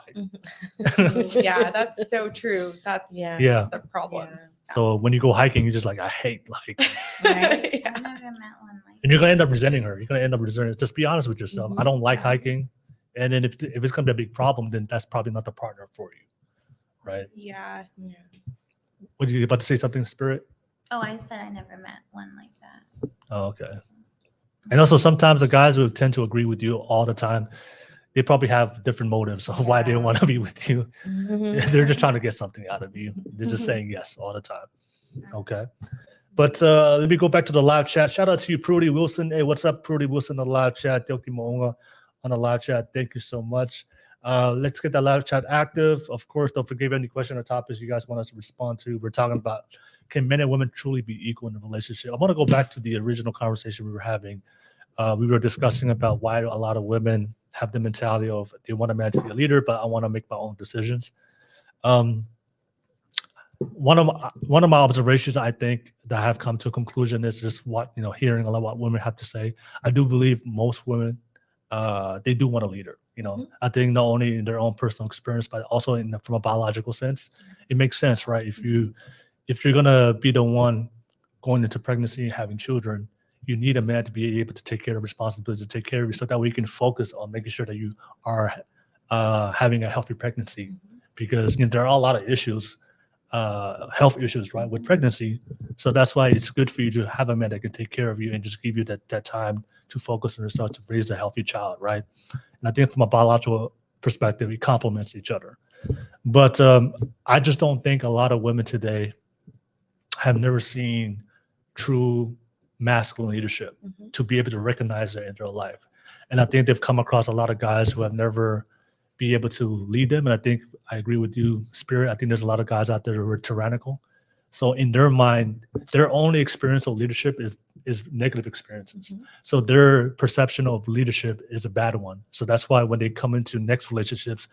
Yeah, that's so true. That's Yeah. the problem. So when you go hiking, you're just like, I hate hiking. Right? Yeah. I never met one like And you're gonna end up resenting her. You're gonna end up resenting her. Just be honest with yourself. I don't like hiking. And then if it's gonna be a big problem, then that's probably not the partner for you. Right? Yeah. What you about to say something, Spirit? Oh, I said I never met one like that. Oh, okay. And also sometimes the guys who tend to agree with you all the time, they probably have different motives of why they want to be with you. They're just trying to get something out of you. They're just saying yes all the time. Okay. But let me go back to the live chat. Shout out to you, Prudy Wilson. Hey, what's up, Prudy Wilson on the live chat? Teoki Moonga on the live chat. Thank you so much. Let's get that live chat active. Of course, don't forget any question or topics you guys want us to respond to. We're talking about, can men and women truly be equal in a relationship? I want to go back to the original conversation we were having. We were discussing about why a lot of women have the mentality of they want a man to be a leader, but I want to make my own decisions. One of my observations, I think, that I have come to a conclusion is just what, hearing a lot what women have to say. I do believe most women, they do want a leader. I think not only in their own personal experience, but also from a biological sense, it makes sense, right? If you're gonna be the one going into pregnancy and having children, you need a man to be able to take care of responsibilities, to take care of you, so that way you can focus on making sure that you are having a healthy pregnancy, because there are a lot of issues, health issues, right, with pregnancy. So that's why it's good for you to have a man that can take care of you and just give you that time to focus on yourself to raise a healthy child, right? And I think from a biological perspective, it complements each other. But I just don't think a lot of women today have never seen true masculine leadership to be able to recognize it in their life. And I think they've come across a lot of guys who have never be able to lead them. And I think I agree with you, Spirit. I think there's a lot of guys out there who are tyrannical. So in their mind, their only experience of leadership is negative experiences. So their perception of leadership is a bad one. So that's why when they come into next relationships,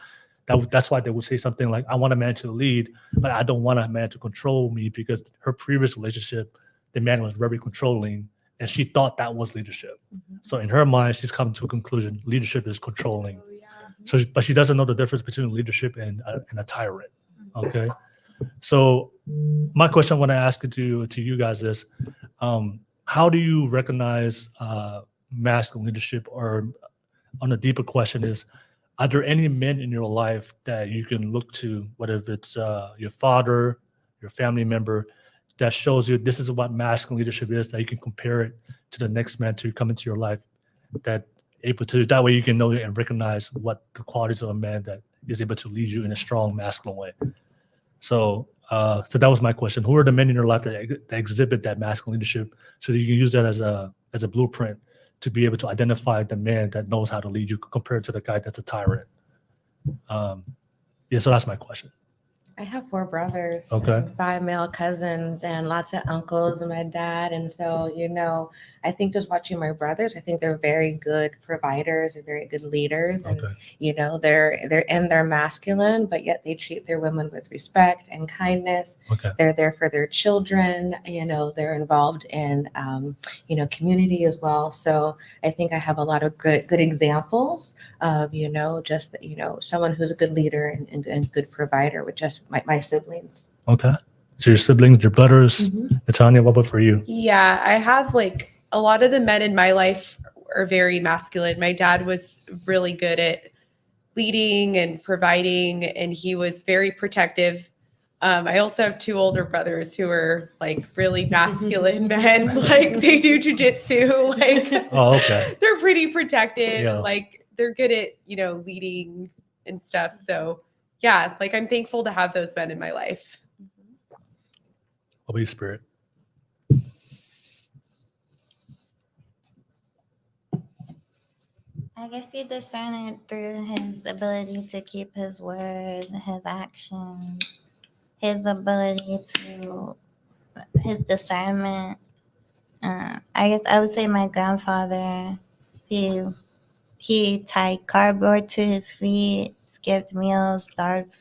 that's why they would say something like, I want a man to lead, but I don't want a man to control me, because her previous relationship, the man was very controlling and she thought that was leadership. So in her mind, she's come to a conclusion, leadership is controlling. So, but she doesn't know the difference between leadership and a tyrant. Okay. So my question I want to ask to you guys is, how do you recognize masculine leadership? Or on a deeper question is, are there any men in your life that you can look to, whether it's your father, your family member, that shows you this is what masculine leadership is, that you can compare it to the next man to come into your life, that way you can know and recognize what the qualities of a man that is able to lead you in a strong masculine way. So that was my question. Who are the men in your life that exhibit that masculine leadership, so that you can use that as a blueprint to be able to identify the man that knows how to lead you compared to the guy that's a tyrant? So that's my question. I have 4 brothers, Okay. and 5 male cousins, and lots of uncles and my dad. And so, I think just watching my brothers, I think they're very good providers and very good leaders. And, they're in their masculine, but yet they treat their women with respect and kindness. Okay. They're there for their children. They're involved in, community as well. So I think I have a lot of good examples of, just, someone who's a good leader and good provider with just my siblings. Okay. So your siblings, your brothers. Natanya, what about for you? Yeah, I have a lot of the men in my life are very masculine. My dad was really good at leading and providing, and he was very protective. I also have 2 older brothers who are really masculine men. They do jujitsu. Oh, okay. They're pretty protective. Yeah. They're good at, leading and stuff. So yeah, I'm thankful to have those men in my life. What about you, Spirit? I guess you discern it through his ability to keep his word, his actions, his ability to, his discernment. I guess I would say my grandfather, he tied cardboard to his feet, skipped meals, starved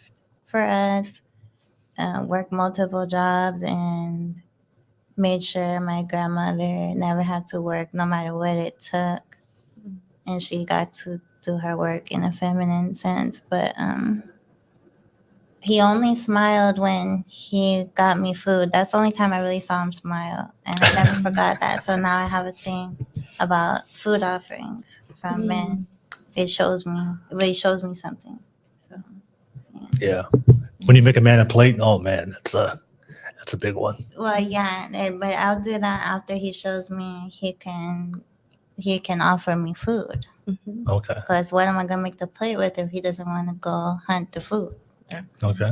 for us, worked multiple jobs, and made sure my grandmother never had to work no matter what it took. And she got to do her work in a feminine sense. But he only smiled when he got me food. That's the only time I really saw him smile. And I never forgot that. So now I have a thing about food offerings from men. It really shows me something. So, Yeah. When you make a man a plate, oh man, that's a big one. well, yeah, but I'll do that after he shows me he can offer me food. Okay. Because what am I gonna make the plate with if he doesn't want to go hunt the food? Okay.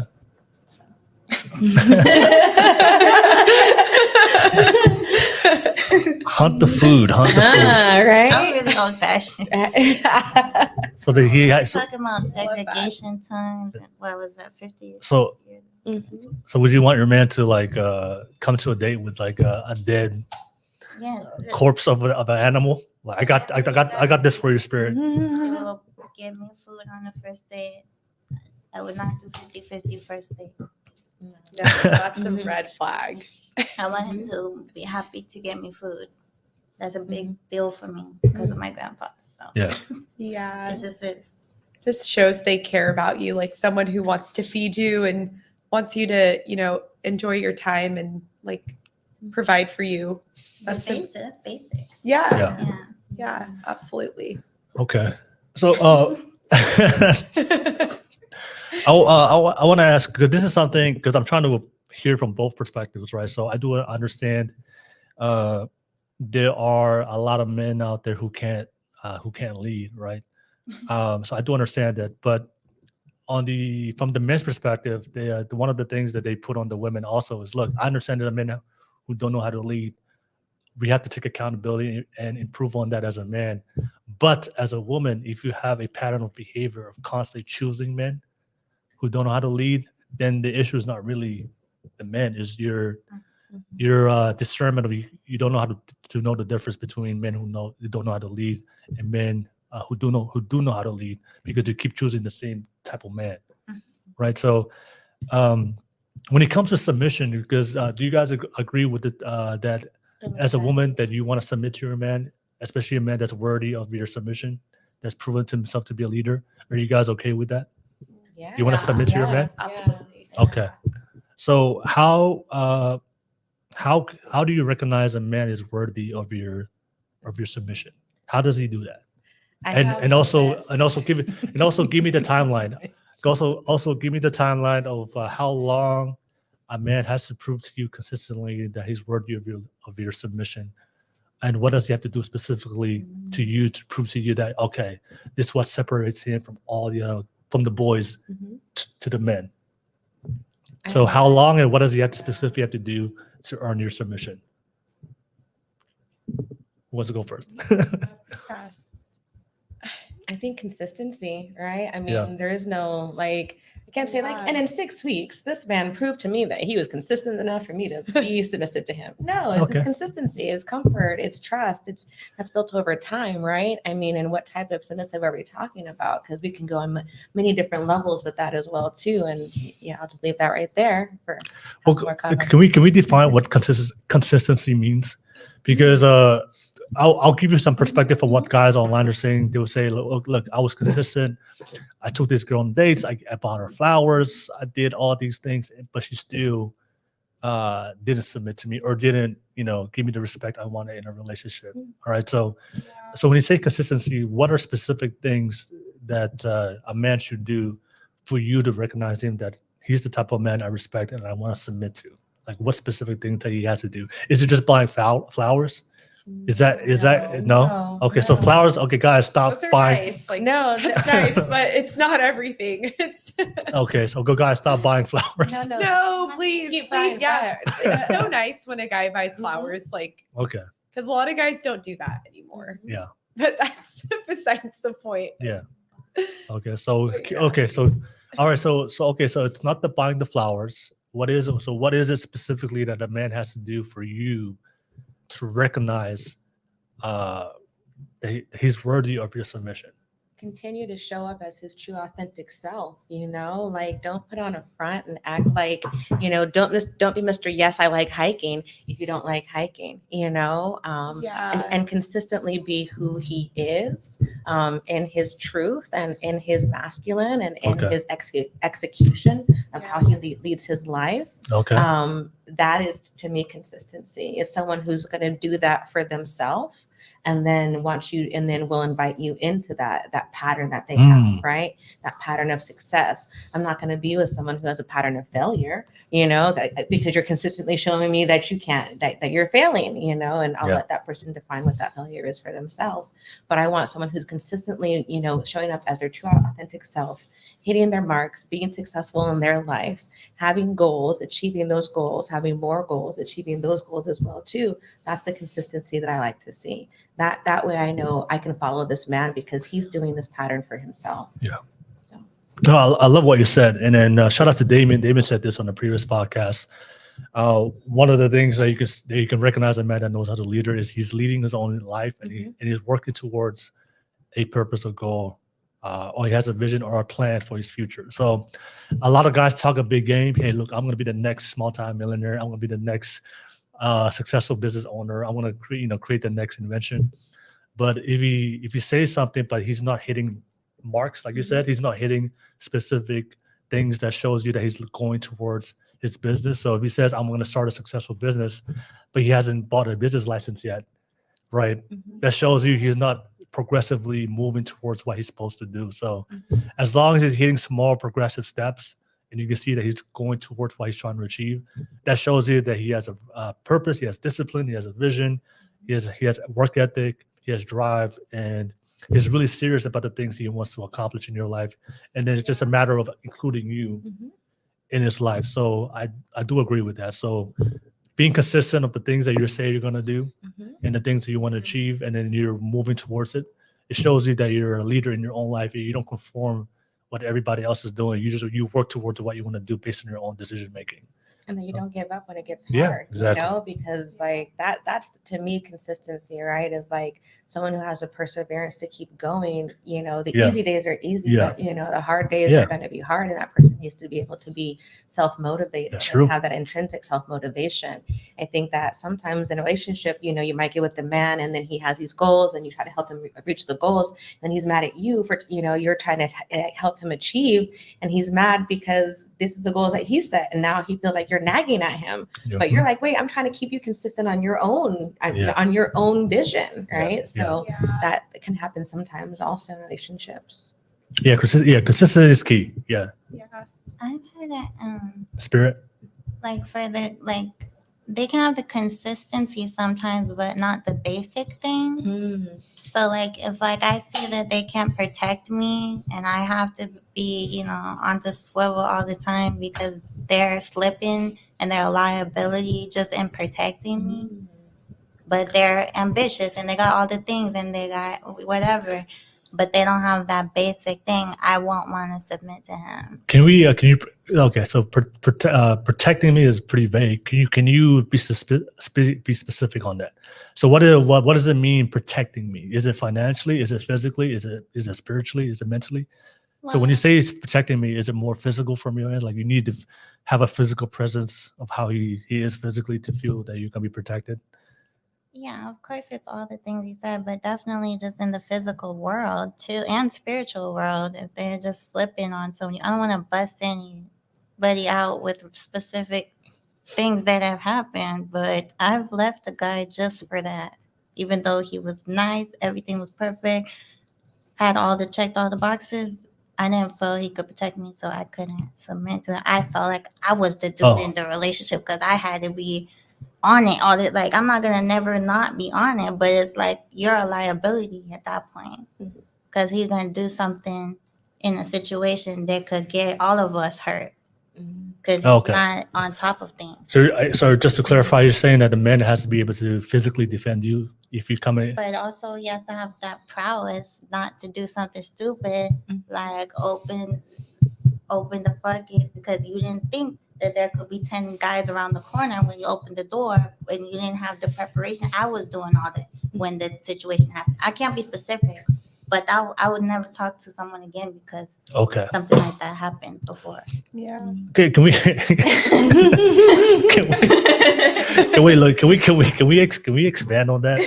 Hunt the food. I'm Right? really old fashioned. So did he? So, Talking about segregation times. What was that? 50. So- 60 years? so would you want your man to like come to a date with like a dead Yes. corpse of an animal? Like I got this for your spirit. He will give me food on the first date. I would not do 50-50 first date. No, that's a Mhm. red flag. I want him to be happy to get me food. That's a big deal for me because of my grandpa. So Yeah. Yeah. it just is. Just shows they care about you, like someone who wants to feed you and wants you to, enjoy your time and like provide for you. That's That's basic. That's basic. Yeah. Yeah. Yeah, absolutely. Okay. So I want to ask, because this is something, because I'm trying to hear from both perspectives, right? So I do understand there are a lot of men out there who can't lead, right? So I do understand that, but from the men's perspective, one of the things that they put on the women also is, look, I understand that the men who don't know how to lead, we have to take accountability and improve on that as a man. But as a woman, if you have a pattern of behavior of constantly choosing men who don't know how to lead, then the issue is not really the men, is your discernment of you don't know how to know the difference between men who don't know how to lead and men who do know how to lead, because you keep choosing the same type of man, right? So when it comes to submission, because do you guys agree with it that as a woman that you want to submit to your man, especially a man that's worthy of your submission, that's proven to himself to be a leader? Are you guys okay with that? Yeah. You want to submit to your man? Yes, Absolutely. Okay. So how do you recognize a man is worthy of your submission? How does he do that? And also give me the timeline. Also give me the timeline of how long a man has to prove to you consistently that he's worthy of your submission, and what does he have to do specifically to you to prove to you that, okay, this is what separates him from all from the boys to the men. So how long and what does he have to specifically have to do to earn your submission? Who wants to go first? I think consistency, right? I mean, Yeah. there is no I can't say and in 6 weeks, this man proved to me that he was consistent enough for me to be submissive to him. No, it's consistency, it's comfort, it's trust, that's built over time, right? I mean, and what type of submissive are we talking about? Because we can go on many different levels with that as well too. And yeah, I'll just leave that right there for more comment. Can we define what consistency means? Because I'll give you some perspective from what guys online are saying. They will say, look, I was consistent. I took this girl on dates. I bought her flowers. I did all these things, but she still didn't submit to me or didn't, give me the respect I wanted in a relationship. All right. So when you say consistency, what are specific things that a man should do for you to recognize him that he's the type of man I respect and I want to submit to? Like, what specific things that he has to do? Is it just buying flowers? Is that no? Okay, so flowers. Okay, guys, stop Those are buying. nice. Like, No, it's nice, but it's not everything. It's Okay, so go, guys, stop buying flowers. no, please, Keep buying yeah. flowers. It's so nice when a guy buys flowers, like, Okay. because a lot of guys don't do that anymore. Yeah. but that's besides the point. Yeah. Okay. So Yeah. okay. So all right. So okay. So it's not the buying the flowers. What is it? So what is it specifically that a man has to do for you to recognize that he's worthy of your submission? Continue to show up as his true authentic self, like don't put on a front and act like, don't be Mr. Yes, I like hiking if you don't like hiking, and consistently be who he is, in his truth and in his masculine and in Okay. his execution of Yeah. how he leads his life. Okay. That is, to me, consistency is someone who's going to do that for themselves. And then will invite you into that pattern that they have, right? That pattern of success. I'm not going to be with someone who has a pattern of failure, because you're consistently showing me that you can't, that you're failing, and I'll let that person define what that failure is for themselves. But I want someone who's consistently, showing up as their true authentic self, hitting their marks, being successful in their life, having goals, achieving those goals, having more goals, achieving those goals as well too. That's the consistency that I like to see. That way I know I can follow this man because he's doing this pattern for himself. Yeah. No, I love what you said. And then shout out to Damien. Damien said this on the previous podcast. One of the things that you can recognize a man that knows how to lead is he's leading his own life and he's working towards a purpose or goal. Or he has a vision or a plan for his future. So a lot of guys talk a big game. Hey, look, I'm going to be the next multi-millionaire. I'm going to be the next successful business owner. I'm going to create the next invention. But if he says something, but he's not hitting marks, like you said, he's not hitting specific things that shows you that he's going towards his business. So if he says, I'm going to start a successful business, but he hasn't bought a business license yet, right? That shows you he's not progressively moving towards what he's supposed to do. So as long as he's hitting small progressive steps and you can see that he's going towards what he's trying to achieve, that shows you that he has a purpose, he has discipline, he has a vision, he has work ethic, he has drive, and he's really serious about the things he wants to accomplish in your life. And then it's just a matter of including you in his life. So I do agree with that. So being consistent of the things that you say you're going to do and the things that you want to achieve, and then you're moving towards it, it shows you that you're a leader in your own life. You don't conform what everybody else is doing. You work towards what you want to do based on your own decision making. And then you don't give up when it gets Yeah, hard, exactly. because like that's to me consistency, right? Is like someone who has a perseverance to keep going. The easy days are easy, but the hard days are going to be hard, and that person needs to be able to be self-motivated. That's true. And have that intrinsic self-motivation. I think that sometimes in a relationship, you might get with the man, and then he has these goals, and you try to help him reach the goals, and he's mad at you for you're trying to help him achieve, and he's mad because this is the goals that he set, and now he feels like you're nagging at him, but you're like, wait, I'm trying to keep you consistent on your own, on your own vision, right? So that can happen sometimes also in relationships. Consistency is key. I heard that Spirit. They can have the consistency sometimes, but not the basic thing. So if I see that they can't protect me and I have to be, on the swivel all the time because they're slipping and they're a liability just in protecting me. But they're ambitious and they got all the things and they got whatever, but they don't have that basic thing. I won't want to submit to him. Can you? Okay, so protecting me is pretty vague. Can you be specific on that? So what does it mean protecting me? Is it financially? Is it physically? Is it spiritually? Is it mentally? So when you say he's protecting me, is it more physical from your end? Like you need to have a physical presence of how he is physically to feel that you can be protected? Yeah, of course, it's all the things he said, but definitely just in the physical world too, and spiritual world. If they're just slipping on someone, I don't want to bust anybody out with specific things that have happened, but I've left a guy just for that. Even though he was nice, everything was perfect, checked all the boxes, I didn't feel he could protect me, so I couldn't submit to it. I felt like I was the dude in the relationship because I had to be on it all the I'm not gonna never not be on it, but it's like you're a liability at that point because he's gonna do something in a situation that could get all of us hurt because he's not on top of things. So just to clarify, you're saying that the man has to be able to physically defend you if you come in. But also, he has to have that prowess not to do something stupid, like open the floodgates because you didn't think that there could be 10 guys around the corner when you opened the door and you didn't have the preparation. I was doing all that when the situation happened. I can't be specific, but I would never talk to someone again because Okay. something like that happened before. Yeah. Okay. Can we? Can we expand on that?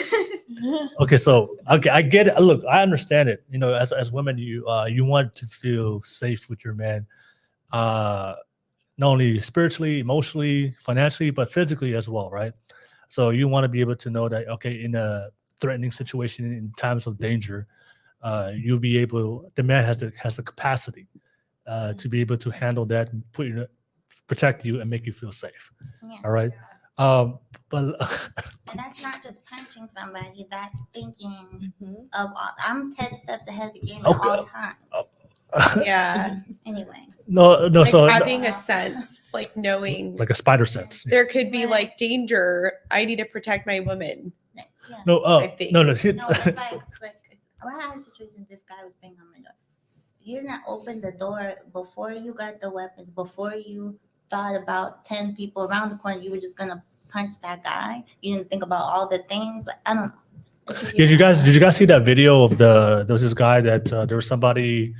Okay. So okay, I get it. Look, I understand it. You know, as women, you want to feel safe with your man, not only spiritually, emotionally, financially, but physically as well, right? So you want to be able to know that okay, in a threatening situation, in times of danger, you'll be able. The man has the capacity to be able to handle that and protect you and make you feel safe. Yeah. All right. But And that's not just punching somebody, that's thinking Mhm. of all, I'm 10 steps ahead of the game at Okay. all times. Yeah. Anyway. no, Like so having a sense, like knowing like a spider sense. there could be like danger. I need to protect my woman. Yeah. No, I think. no. No, it's like I had a situation. This guy was banging on my door. You didn't open the door before you got the weapons. Before you thought about 10 people around the corner, you were just gonna punch that guy. You didn't think about all the things. Like, I don't know. Did you guys see that video of there was this guy that there was somebody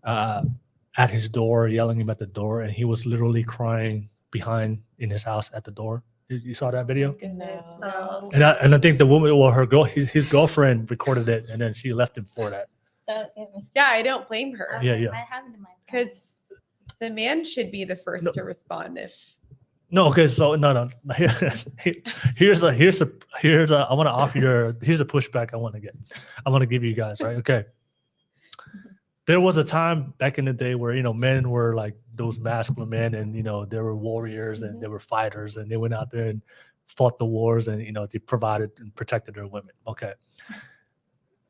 at his door yelling him at the door, and he was literally crying behind in his house at the door. You saw that video? Goodness. No. And I think the woman or his girlfriend recorded it, and then she left him for that. Yeah, I don't blame her Yeah, yeah. I have it in my phone. because the man should be the first No. to respond if No, okay, so no. Here's a I want to offer here's a pushback I want to give you guys, right? Okay. There was a time back in the day where men were like those masculine men, and they were warriors and they were fighters, and they went out there and fought the wars, and they provided and protected their women. Okay.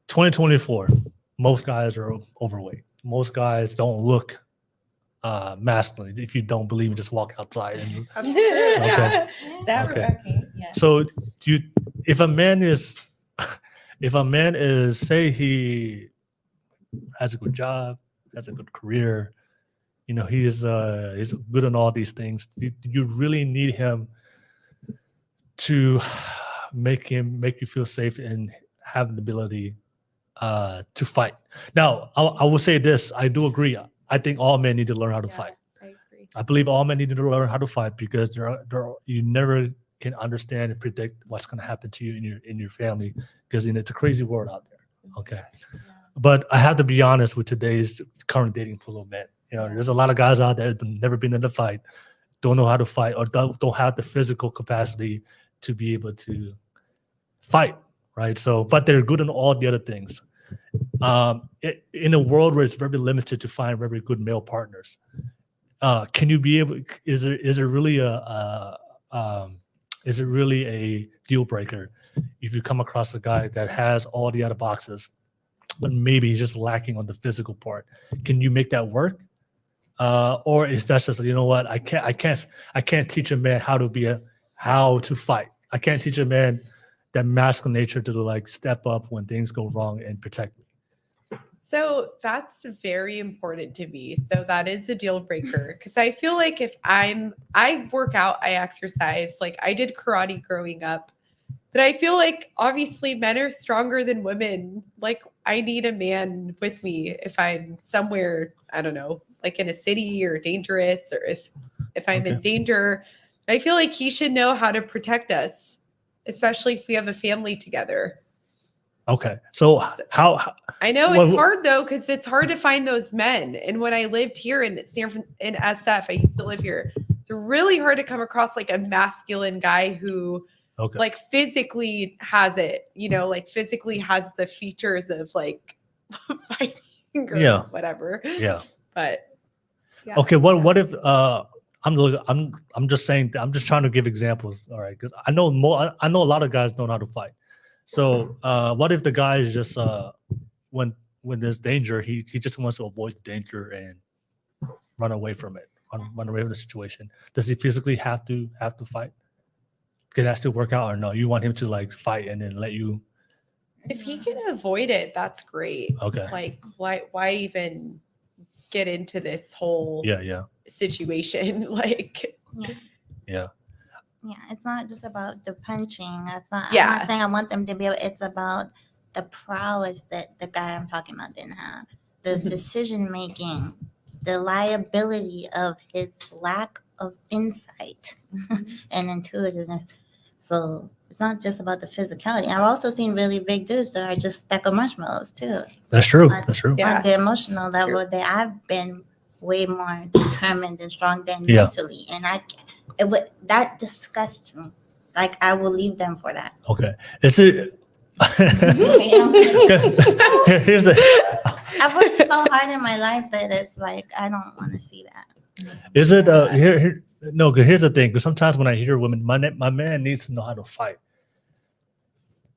2024, most guys are overweight. Most guys don't look masculine. If you don't believe me, just walk outside. And, yeah. Okay. So if a man is say he has a good job, has a good career, he's good on all these things, do you really need him to make you feel safe and have the ability to fight? Now, I will say this: I do agree. I think all men need to learn how to fight. I agree. I believe all men need to learn how to fight because you never can understand and predict what's going to happen to you in your family because it's a crazy world out there. Okay, but I have to be honest with today's current dating pool of men. There's a lot of guys out there that have never been in a fight, don't know how to fight, or don't have the physical capacity to be able to fight. Right. So, but they're good in all the other things. In a world where it's very limited to find very good male partners, can you be able? Is it really a deal breaker if you come across a guy that has all the other boxes, but maybe he's just lacking on the physical part? Can you make that work, or is that just what I can't teach a man how to fight? I can't teach a man that masculine nature to step up when things go wrong and protect me. So that's very important to me. So that is a deal breaker because I feel like if I work out, I exercise, like I did karate growing up, but I feel like obviously men are stronger than women. Like I need a man with me if I'm somewhere, I don't know, like in a city or dangerous, or if I'm in danger. I feel like he should know how to protect us, especially if we have a family together. Okay. So how I know it's hard though, because it's hard to find those men. And when I lived here in SF, I used to live here. It's really hard to come across like a masculine guy who like physically has it, like physically has the features of like fighting or whatever. Yeah. But yeah. Okay. What if I'm just saying, I'm just trying to give examples. All right. Because I know a lot of guys know how to fight. So what if the guy is just when there's danger, he just wants to avoid the danger and run away from it, run away from the situation? Does he physically have to fight? Can that still work out or no? You want him to fight and then let you If he can avoid it, that's great. Okay. Like, why even get into this whole Yeah. situation? Like, Yeah, it's not just about the punching. That's not. I'm Yeah. not saying I want them to be able. It's about the prowess that the guy I'm talking about didn't have. The Mhm. decision making, the liability of his lack of insight and intuitiveness. So it's not just about the physicality. I've also seen really big dudes that are just a stack of marshmallows too. That's true. But- That's true. Yeah. On the emotional That's level, that I've been way more determined and strong than Yeah. mentally, and that disgusts me. Like I will leave them for that. Okay. Is it? Here's the. I've worked so hard in my life that it's like I don't want to see that. Is it? No. 'Cause here's the thing. Because sometimes when I hear women, my man needs to know how to fight.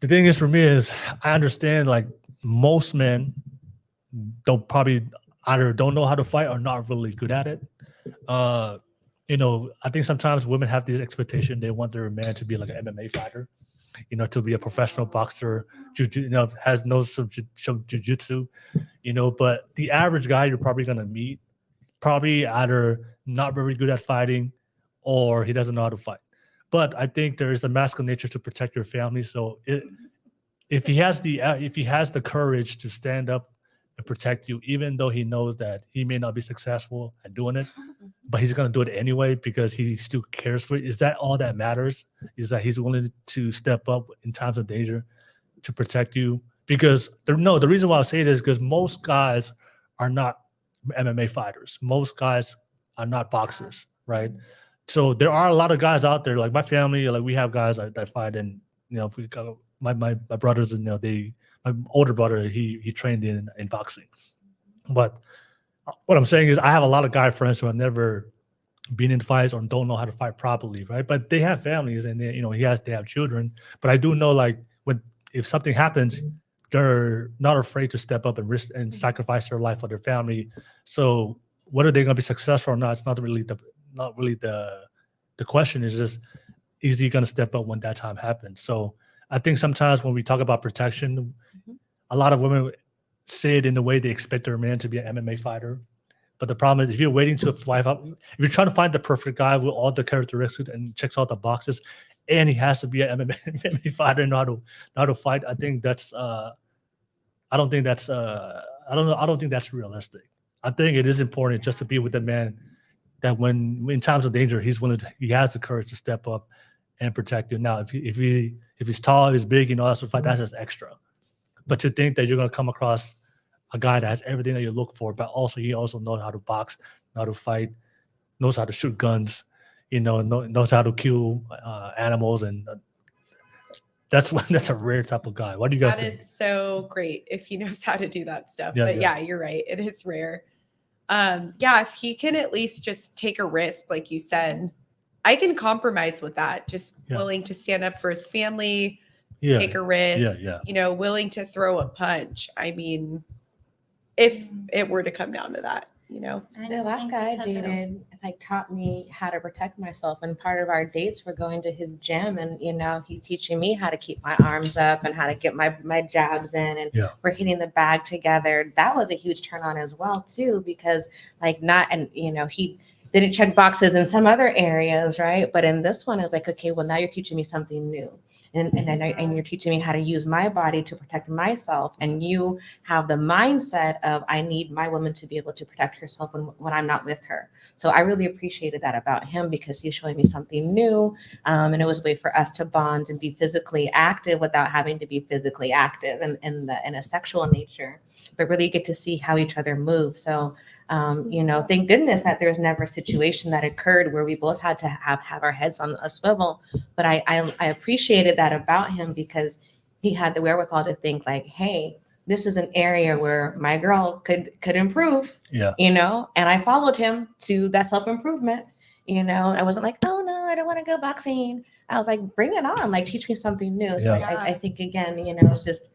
The thing is, for me, is I understand like most men don't probably either don't know how to fight or not really good at it. I think sometimes women have these expectations. They want their man to be like an MMA fighter, to be a professional boxer, has no some jujitsu, but the average guy you're probably going to meet probably either not very good at fighting or he doesn't know how to fight. But I think there is a masculine nature to protect your family. So if he has the courage to stand up and protect you, even though he knows that he may not be successful at doing it, but he's going to do it anyway because he still cares for it. Is that all that matters? Is that he's willing to step up in times of danger to protect you? Because the reason why I say this is because most guys are not MMA fighters. Most guys are not boxers, right? So there are a lot of guys out there, like my family, like we have guys that fight, and if we got my brothers, and my older brother, he trained in boxing. But what I'm saying is I have a lot of guy friends who have never been in fights or don't know how to fight properly, right? But they have families and they have children. But I do know like if something happens, they're not afraid to step up and risk and sacrifice their life for their family. So whether they're gonna be successful or not, it's not really the question. Is just, is he gonna step up when that time happens? So I think sometimes when we talk about protection, a lot of women say it in the way they expect their man to be an MMA fighter. But the problem is, if you're waiting to wife up, if you're trying to find the perfect guy with all the characteristics and checks all the boxes, and he has to be an MMA fighter and know how to fight, I think that's I don't think that's I don't think that's realistic. I think it is important just to be with a man that when in times of danger, he has the courage to step up and protect you. Now, if he's tall, he's big, that sort of fight, that's just extra. But to think that you're gonna come across a guy that has everything that you look for, but he also knows how to box, know how to fight, knows how to shoot guns, knows how to kill animals, and that's a rare type of guy. What do you guys think? That is so great if he knows how to do that stuff. Yeah, But yeah. you're right. It is rare. If he can at least just take a risk, like you said, I can compromise with that. Just Yeah. willing to stand up for his family, Yeah, take a risk, yeah. Willing to throw a punch. I mean, if it were to come down to that, The last guy I dated taught me how to protect myself, and part of our dates were going to his gym, and he's teaching me how to keep my arms up and how to get my jabs in, and we're hitting the bag together. That was a huge turn on as well too, because he didn't check boxes in some other areas, right? But in this one, it was like, okay, well now you're teaching me something new. And you're teaching me how to use my body to protect myself. And you have the mindset of, I need my woman to be able to protect herself when I'm not with her. So I really appreciated that about him, because he's showing me something new. And it was a way for us to bond and be physically active without having to be physically active in a sexual nature, but really get to see how each other move. So thank goodness that there's never a situation that occurred where we both had to have our heads on a swivel. But I appreciated that about him, because he had the wherewithal to think like, hey, this is an area where my girl could improve, and I followed him to that self-improvement, I wasn't like, oh no, I don't want to go boxing. I was like, bring it on, like teach me something new. So I think again, it's just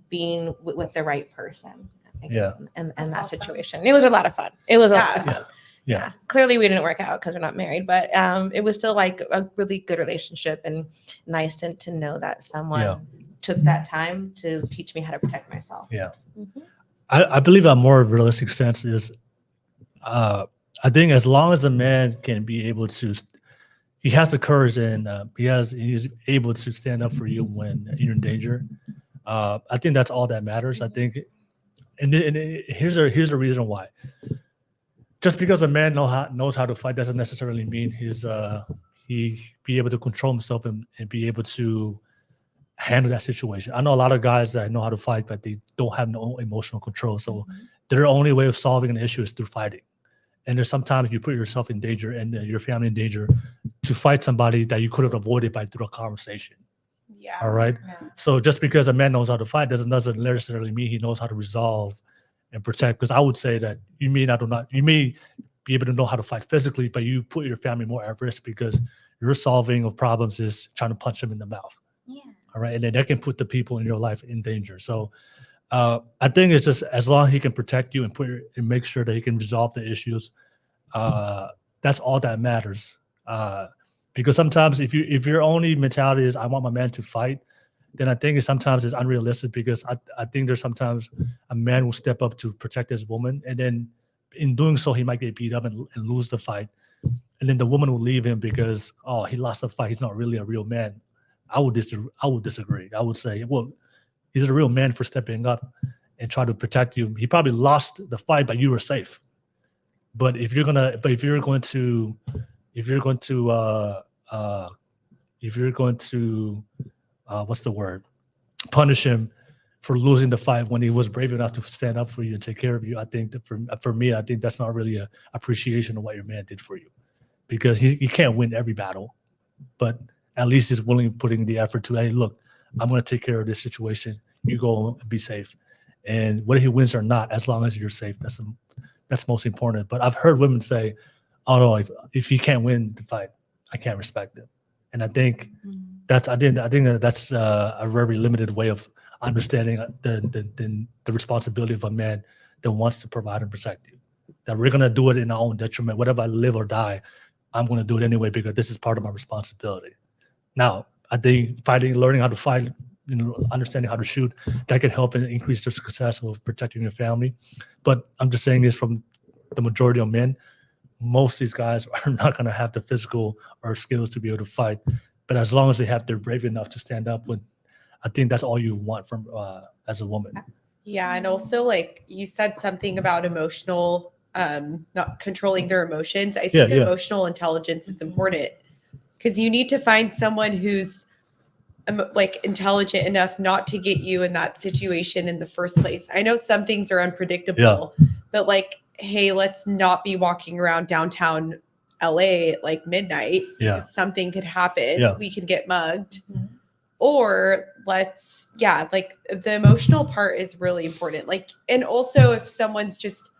being with the right person. I guess, and that awesome. Situation. It was a lot of fun. It was a lot of fun. Yeah. Clearly we didn't work out because we're not married, but it was still like a really good relationship, and nice to know that someone took that time to teach me how to protect myself. Yeah. Mhm. I believe a more realistic sense is, I think as long as a man can be able to, he has the courage and he's able to stand up for you when you're in danger. I think that's all that matters. I think, here's a reason why. Just because a man knows how to fight doesn't necessarily mean he be able to control himself and be able to handle that situation. I know a lot of guys that know how to fight, but they don't have no emotional control. So their only way of solving an issue is through fighting. And there's sometimes you put yourself in danger and your family in danger to fight somebody that you could have avoided by through a conversation. Yeah. All right. Yeah. So just because a man knows how to fight doesn't necessarily mean he knows how to resolve and protect. Because I would say that you may be able to know how to fight physically, but you put your family more at risk because your solving of problems is trying to punch them in the mouth. Yeah. All right. And then that can put the people in your life in danger. So I think it's just as long as he can protect you and make sure that he can resolve the issues, that's all that matters. Because sometimes if your only mentality is I want my man to fight, then I think sometimes it's unrealistic because I think there's sometimes a man will step up to protect his woman, and then in doing so he might get beat up and lose the fight, and then the woman will leave him because he lost the fight. He's not really a real man. I would disagree. I would say, well, he's a real man for stepping up and try to protect you. He probably lost the fight, but you were safe. But if you're going to what's the word? Punish him for losing the fight when he was brave enough to stand up for you and take care of you. I think that for me, I think that's not really a appreciation of what your man did for you, because he can't win every battle, but at least he's willing putting the effort to, hey, look, I'm going to take care of this situation. You go and be safe. And whether he wins or not, as long as you're safe, that's most important. But I've heard women say, oh no, if he can't win the fight, I can't respect him. And I think that's a very limited way of understanding the responsibility of a man that wants to provide and protect you. That we're gonna do it in our own detriment. Whatever I live or die, I'm gonna do it anyway because this is part of my responsibility. Now, I think learning how to fight, understanding how to shoot, that can help and increase the success of protecting your family. But I'm just saying this from the majority of men. Most of these guys are not going to have the physical or skills to be able to fight. But as long as they're brave enough to stand up, I think that's all you want from as a woman. Yeah. And also, like you said something about emotional, not controlling their emotions. I think emotional intelligence is important because you need to find someone who's like intelligent enough not to get you in that situation in the first place. I know some things are unpredictable, but like, hey, let's not be walking around downtown LA at like midnight. Yeah. Something could happen. Yeah. We could get mugged. Or like the emotional part is really important. Like, and also if someone's just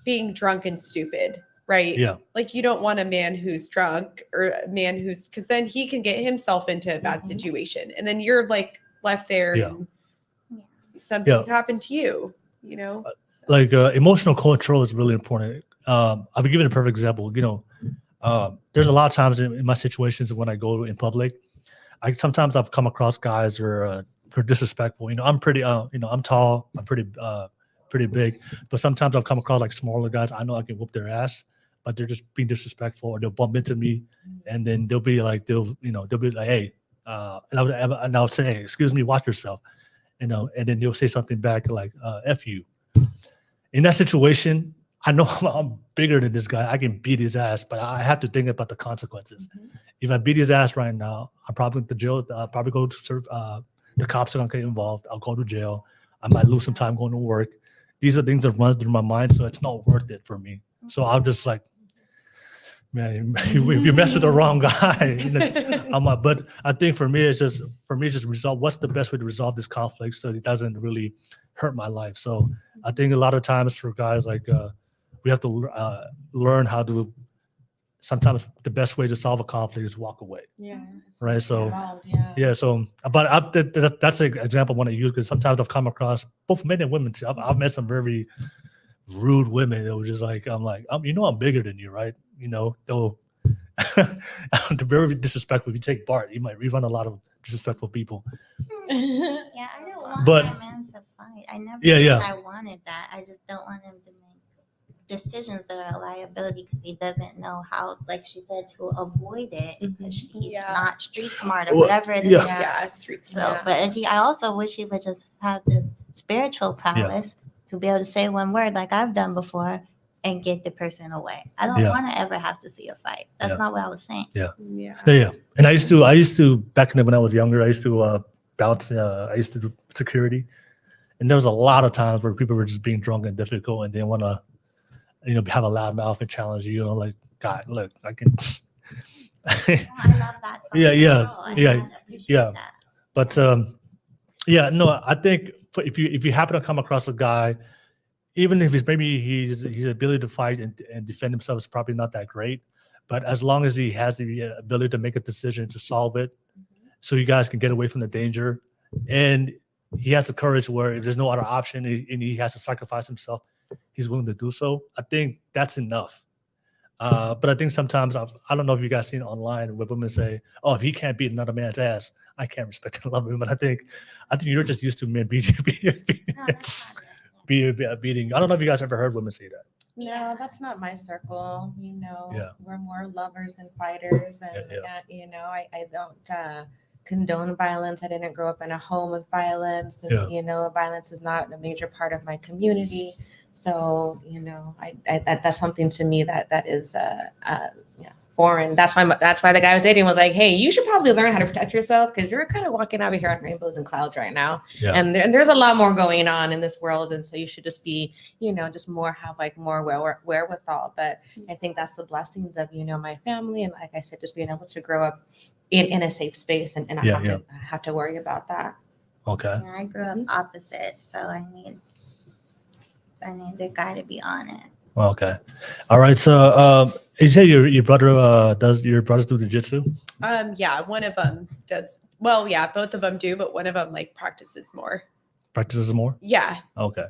being drunk and stupid, right? Yeah. Like you don't want a man who's drunk or a man because then he can get himself into a bad situation. And then you're like left there and something could happen to you, So. Like emotional control is really important. I'll be giving a perfect example. There's a lot of times in my situations when I go in public, sometimes I've come across guys who are disrespectful. I'm pretty, I'm tall, I'm pretty big, but sometimes I've come across like smaller guys. I know I can whoop their ass, but they're just being disrespectful, or they'll bump into me, and then they'll be like, hey, and I'll say, hey, excuse me, watch yourself, and then they'll say something back like, F you. In that situation, I know I'm bigger than this guy. I can beat his ass, but I have to think about the consequences. If I beat his ass right now, I'm probably going to jail. I'll probably go to serve. The cops are going to get involved. I'll go to jail. I might lose some time going to work. These are things that run through my mind, so it's not worth it for me. So I'll just like, man, if you mess with the wrong guy, but I think for me, it's just resolve. What's the best way to resolve this conflict so it doesn't really hurt my life? So I think a lot of times for guys, like we have to learn how to. Sometimes the best way to solve a conflict is walk away. Yeah. Right. So yeah. So, but that's an example I want to use because sometimes I've come across both men and women too. I've met some very rude women that were just like, I'm like, I'm bigger than you, right? They'll very disrespectful. If you take Bart, you might rerun a lot of disrespectful people. Yeah, I don't want But- my man to fight. I never Yeah, said yeah. I wanted that. I just don't want him to make decisions that are a liability because he doesn't know how, like she said, to avoid it because he's Yeah. not street smart or Well, whatever it is. yeah. Yeah, it's street So, smart. but I also wish he would just have the spiritual prowess to be able to say one word like I've done before and get the person away. I don't Yeah. want to ever have to see a fight. That's Yeah. not what I was saying. Yeah. Yeah. And I used to back when I was younger, I used to bounce. I used to do security, and there was a lot of times where people were just being drunk and difficult, and they want to, have a loud mouth and challenge you. Like, God, look, I can. I love that. So Yeah, yeah, I yeah, appreciate yeah. that. But yeah, no, I think if you happen to come across a guy, even if his ability to fight and defend himself is probably not that great, but as long as he has the ability to make a decision to solve it, so you guys can get away from the danger, and he has the courage where if there's no other option and he has to sacrifice himself, he's willing to do so. I think that's enough. But I think sometimes I don't know if you guys seen it online where women say, "Oh, if he can't beat another man's ass, I can't respect and love him." But I think you're just used to men beating. No, that's not it. Beating. I don't know if you guys ever heard women say that. No, that's not my circle. Yeah. We're more lovers than fighters, and I don't condone violence. I didn't grow up in a home with violence, and violence is not a major part of my community. So that's something to me that is foreign. That's why the guy I was dating was like, "Hey, you should probably learn how to protect yourself because you're kind of walking out here on rainbows and clouds right now, Yeah. and there's a lot more going on in this world, and so you should just be, just have more wherewithal." But I think that's the blessings of my family, and like I said, just being able to grow up in a safe space and not have to worry about that. Okay. Yeah, I grew up opposite, so I need the guy to be on it. Okay. All right. So, you say your brother does your brothers do jiu-jitsu? Yeah, one of them does. Well, yeah, both of them do, but one of them practices more. Practices more? Yeah. Okay.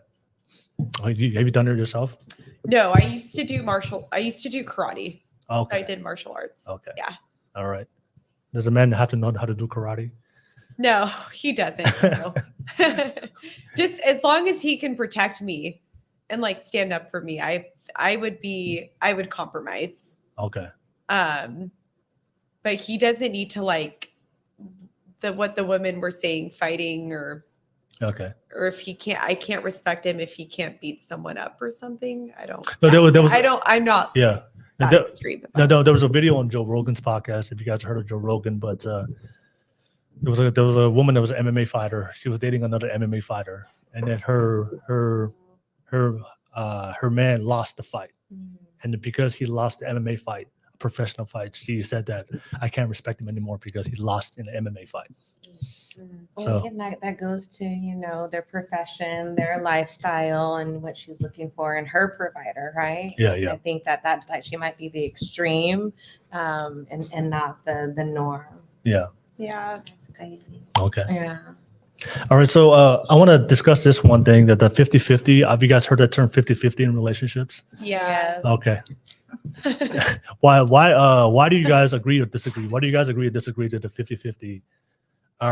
Have you done it yourself? No, I used to do karate. Okay. So I did martial arts. Okay. Yeah. All right. Does a man have to know how to do karate? No, he doesn't. No. Just as long as he can protect me and stand up for me, I would compromise. Okay. But he doesn't need to what the women were saying, fighting or if I can't respect him if he can't beat someone up or something. I don't. No, there was. I'm not. Yeah. That There, extreme. no, there was a video on Joe Rogan's podcast. If you guys heard of Joe Rogan, but there was a woman that was an MMA fighter. She was dating another MMA fighter, and then her man lost the fight, and because he lost the MMA fight, a professional fight, she said that I can't respect him anymore because he lost in an MMA fight. Well, So- again, that goes to their profession, their lifestyle, and what she's looking for in her provider, right? Yeah, yeah. I think that she might be the extreme, and not the norm. Yeah. Yeah. That's crazy. Okay. Yeah. All right. So I want to discuss this one thing that the 50-50. Have you guys heard that term 50-50 in relationships? Yeah. Okay. Why do you guys agree or disagree? Why do you guys agree or disagree to the 50-50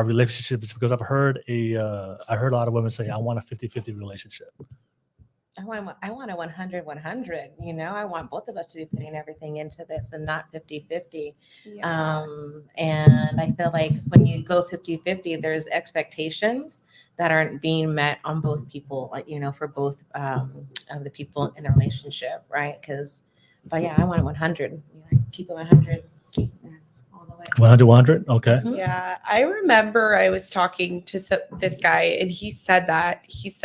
relationships? Because I heard a lot of women say, I want a 50-50 relationship. I want a 100-100. I want both of us to be putting everything into this and not 50-50. Yeah. And I feel like when you go 50-50, there's expectations that aren't being met on both people, for both of the people in the relationship, right? But yeah, I want 100. Keep it 100. Keep all the way. 100-100. Okay. Yeah, I remember I was talking to this guy, and he said that he's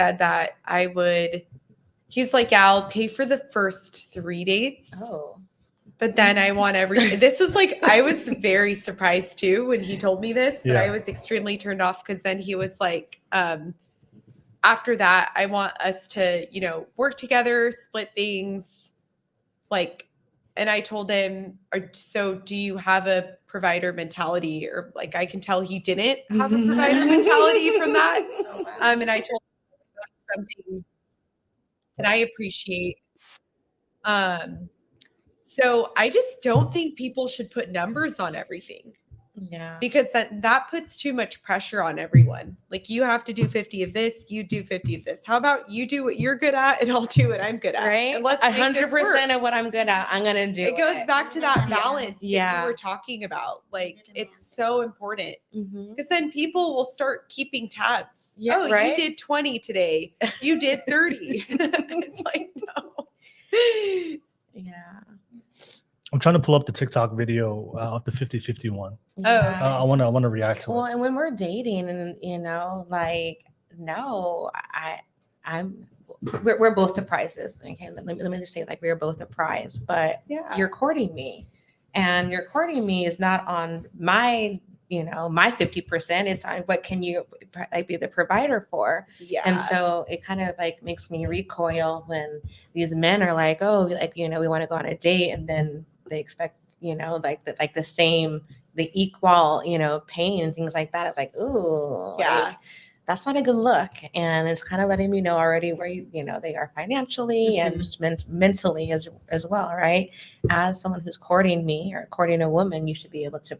like, yeah, I'll pay for the first 3 dates. Oh. But then I want this was I was very surprised too when he told me this, but Yeah. I was extremely turned off because then he was like, after that, I want us to, work together, split things. And I told him, so do you have a provider mentality? Or I can tell he didn't have a provider mentality from that. Oh, wow. And I told him that's something that I appreciate. So I just don't think people should put numbers on everything. Yeah. Because that puts too much pressure on everyone. Like you have to do 50 of this, you do 50 of this. How about you do what you're good at and I'll do what I'm good at. Right. And let's make this 100% work. of what I'm good at, I'm gonna do. It goes back to that Yeah. balance that Yeah. you were talking about. Like it's so important. Mm-hmm. Because then people will start keeping tabs. Yeah, Oh, right? you did 20 today. You did 30. It's like, no. Yeah. I'm trying to pull up the TikTok video of the 50-50 one. Yeah. I want to react to Well, it. and when we're dating, and like, no, we're both the prizes. Okay, let me just say, like, we're both the prize, but Yeah. you're courting me, and your courting me is not on my, my 50%. It's on what can you like be the provider for. Yeah. And so it kind of like makes me recoil when these men are like, oh, like, we want to go on a date, and then they expect, like the same, the equal, pain and things like that. It's like, ooh, Yeah. like, that's not a good look. And it's kind of letting me know already where, they are financially and just mentally as well, right? As someone who's courting me or courting a woman, you should be able to,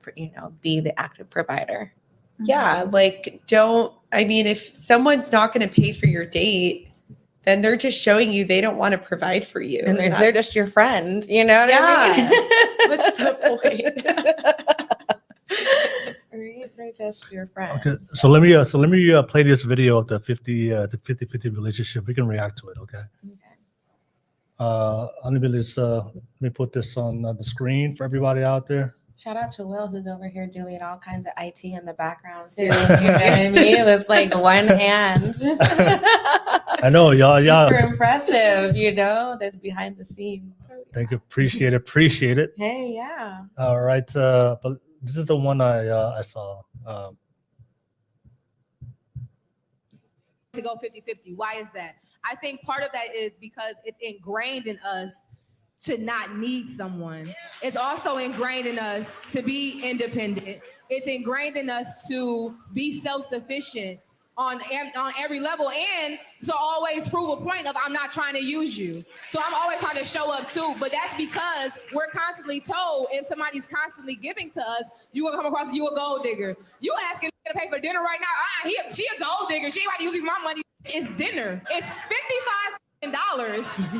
be the active provider. Yeah, like if someone's not going to pay for your date, then they're just showing you they don't want to provide for you. And they're just your friend, you know what I mean? What's the point? Right? They're just your friend. Okay, so let me play this video of the 50-50 relationship. We can react to it. Okay. Let me put this on the screen for everybody out there. Shout out to Will, who's over here doing all kinds of IT in the background too. You know what I mean? With like one hand. I know y'all. Super impressive, that's behind the scenes. Thank you. Appreciate it. Hey, yeah. All right. But this is the one I saw. To go 50-50. Why is that? I think part of that is because it's ingrained in us to not need someone. It's also ingrained in us to be independent. It's ingrained in us to be self-sufficient on every level, and to always prove a point of I'm not trying to use you. So I'm always trying to show up too, but that's because we're constantly told if somebody's constantly giving to us, you will come across you a gold digger. You asking to pay for dinner right now? She a gold digger. She ain't about to use my money. It's dinner. It's $55.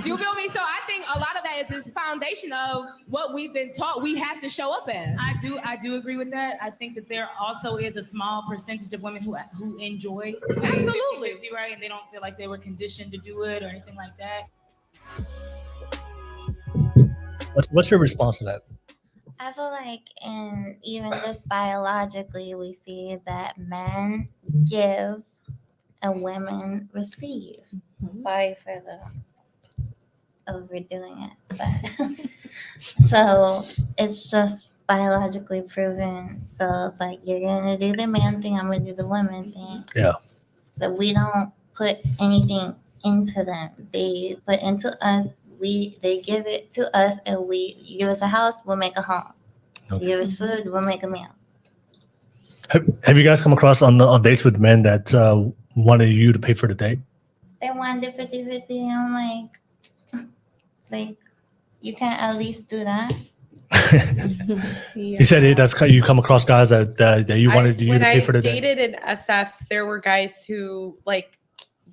You feel me? So I think a lot of that is this foundation of what we've been taught we have to show up as. I do agree with that. I think that there also is a small percentage of women who enjoy paying Absolutely. 50-50, right? And they don't feel like they were conditioned to do it or anything like that. What's your response to that? I feel like even just biologically, we see that men give and women receive. Sorry for the overdoing it, but so it's just biologically proven. So it's like you're gonna do the man thing, I'm gonna do the woman thing. Yeah. So we don't put anything into them. They put into us. They give it to us, and you give us a house, we'll make a home. Okay. You give us food, we'll make a meal. Have you guys come across on dates with men that wanted you to pay for the date? They wanted 50-50. I'm like, you can't at least do that. You said you come across guys that you wanted you to pay for the date. When I dated in SF, there were guys who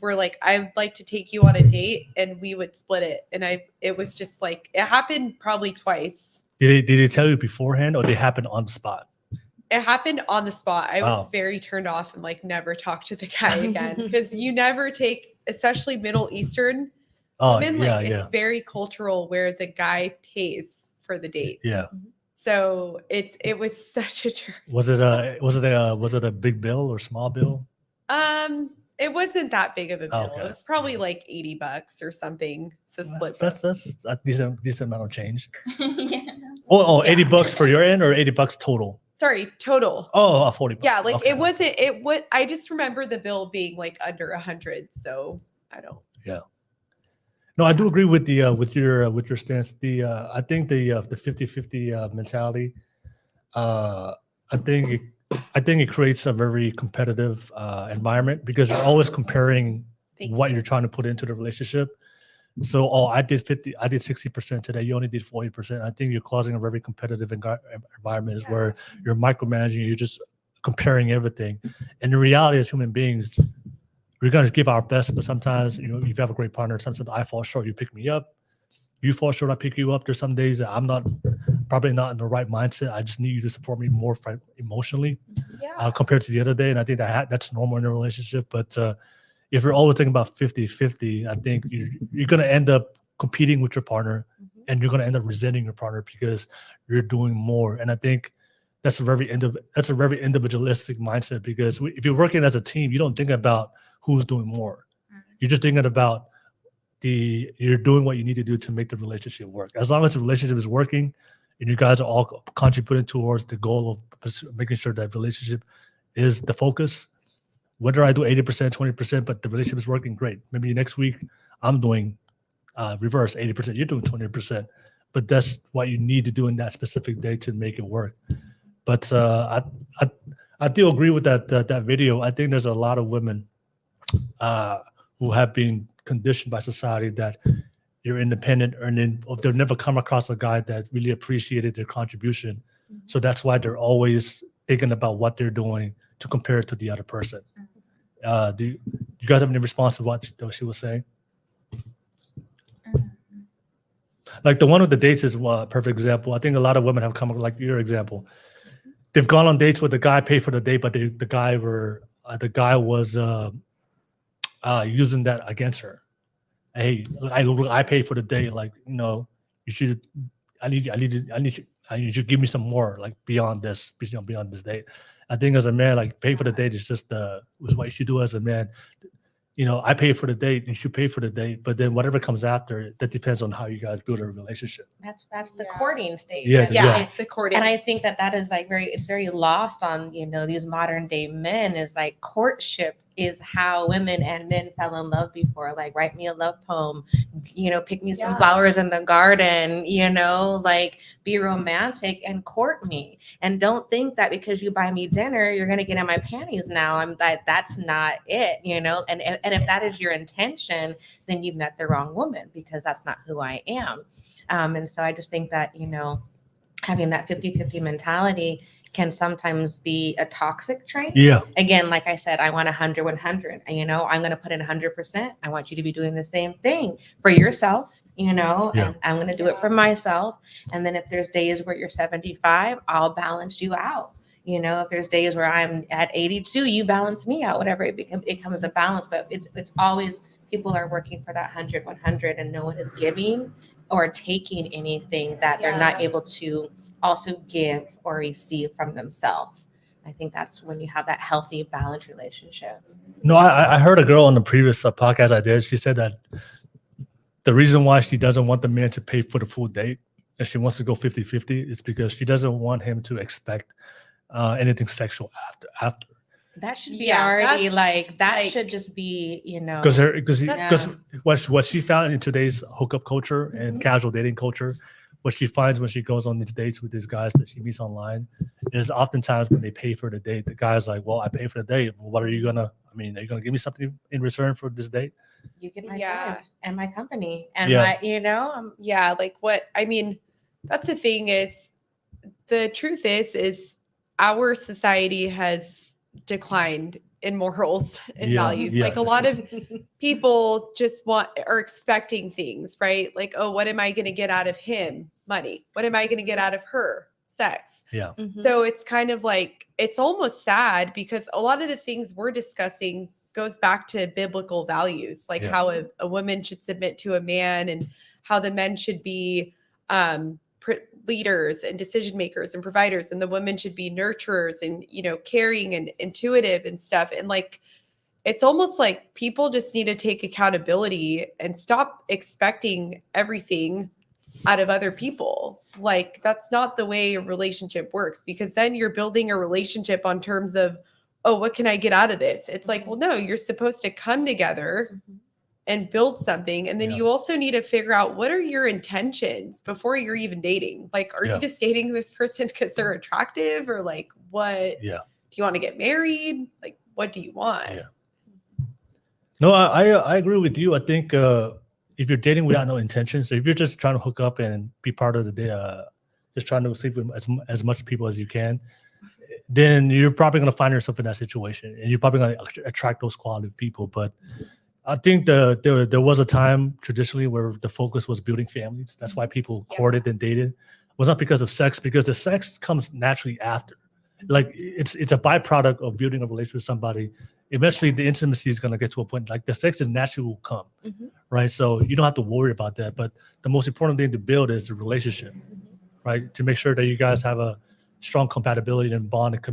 were like, I'd like to take you on a date, and we would split it. And it was just like, it happened probably twice. Did they tell you beforehand, or they happened on the spot? It happened on the spot. I was Wow. very turned off and never talked to the guy again, because you never take, especially Middle Eastern Oh, women, yeah. it's very cultural where the guy pays for the date. Yeah. So it was such a jerk. Was it a big bill or small bill? It wasn't that big of a bill. Okay. It was probably like $80 or something. So split. That's a decent amount of change. Yeah. Oh, $80 for your end or $80 total? Sorry, total. Oh, $40. Yeah, Okay. it wasn't. It would. I just remember the bill being under 100. So I don't. No, I do agree with your stance. I think the 50-50 mentality. I think it creates a very competitive environment because you're always comparing Thank what you're trying to put into the relationship. So, oh, I did 60% today. You only did 40%. I think you're causing a very competitive environment is where you're micromanaging. You're just comparing everything. And the reality as human beings, we're going to give our best, but sometimes, if you have a great partner, sometimes I fall short, you pick me up. You fall short, I pick you up. There's some days that I'm probably not in the right mindset. I just need you to support me more emotionally compared to the other day. And I think that's normal in a relationship. But if you're always thinking about 50-50, I think you're going to end up competing with your partner and you're going to end up resenting your partner because you're doing more. And I think that's a very individualistic mindset because if you're working as a team, you don't think about who's doing more. You're just thinking about you're doing what you need to do to make the relationship work. As long as the relationship is working and you guys are all contributing towards the goal of making sure that relationship is the focus, whether I do 80%, 20%, but the relationship is working, great. Maybe next week I'm doing reverse 80%, you're doing 20%, but that's what you need to do in that specific day to make it work. But I do agree with that video. I think there's a lot of women who have been conditioned by society that you're independent, or they've never come across a guy that really appreciated their contribution. So that's why they're always thinking about what they're doing to compare it to the other person. Do you guys have any response to what she was saying? Like the one with the dates is a perfect example. I think a lot of women have come, like your example. They've gone on dates with the guy, paid for the date, but the guy was using that against her. Hey, I paid for the date. Like, you should. I need you should give me some more, like beyond this date. I think as a man, like pay for the date is just was what you should do as a man. I pay for the date, you should pay for the date, but then whatever comes after, that depends on how you guys build a relationship. That's the courting stage. Yeah. The courting. And I think that is like it's very lost on, these modern day men is like courtship is how women and men fell in love before. Like write me a love poem, pick me some flowers in the garden, like be romantic and court me. And don't think that because you buy me dinner, you're going to get in my panties now. That's not it, and if that is your intention, then you've met the wrong woman because that's not who I am. And so I just think that, having that 50-50 mentality can sometimes be a toxic trait. Yeah. Again, like I said, I want 100. I'm going to put in 100%. I want you to be doing the same thing for yourself, and I'm going to do it for myself. And then if there's days where you're 75, I'll balance you out. If there's days where I'm at 82, you balance me out, whatever it becomes a balance. But it's always people are working for that 100, and no one is giving or taking anything that they're not able to also give or receive from themselves. I think that's when you have that healthy, balanced relationship. No, I heard a girl on the previous podcast I did. She said that the reason why she doesn't want the man to pay for the full date and she wants to go 50-50 is because she doesn't want him to expect anything sexual after. That should be already should just be, Because what she found in today's hookup culture and casual dating culture, what she finds when she goes on these dates with these guys that she meets online is oftentimes when they pay for the date, the guy's like, well, I pay for the date. Well, are you going to give me something in return for this date? You get my time and my company and that's the thing is the truth is our society has declined in morals and values. Like a lot of people just are expecting things, right? Like, oh, what am I going to get out of him? Money. What am I going to get out of her? Sex. Yeah. So it's kind of like, it's almost sad because a lot of the things we're discussing goes back to biblical values, like how a woman should submit to a man and how the men should be leaders and decision makers and providers, and the women should be nurturers and, caring and intuitive and stuff. And like, it's almost like people just need to take accountability and stop expecting everything out of other people. Like, that's not the way a relationship works, because then you're building a relationship on terms of, oh, what can I get out of this? It's like, well, no, you're supposed to come together and build something. And then you also need to figure out what are your intentions before you're even dating. Like, are you just dating this person because they're attractive, or like, what do you want to get married? Like, what do you want? No, I agree with you. I think if if you're dating without no intention, so if you're just trying to hook up and be part of the day, just trying to sleep with as much people as you can, then you're probably going to find yourself in that situation, and you're probably going to attract those quality people. But I think there was a time traditionally where the focus was building families. That's why people courted and dated. It was not because of sex, because the sex comes naturally after. Like it's a byproduct of building a relationship with somebody. Eventually, the intimacy is going to get to a point like the sex is naturally will come, right? So you don't have to worry about that. But the most important thing to build is the relationship, right? To make sure that you guys have a strong compatibility and bond and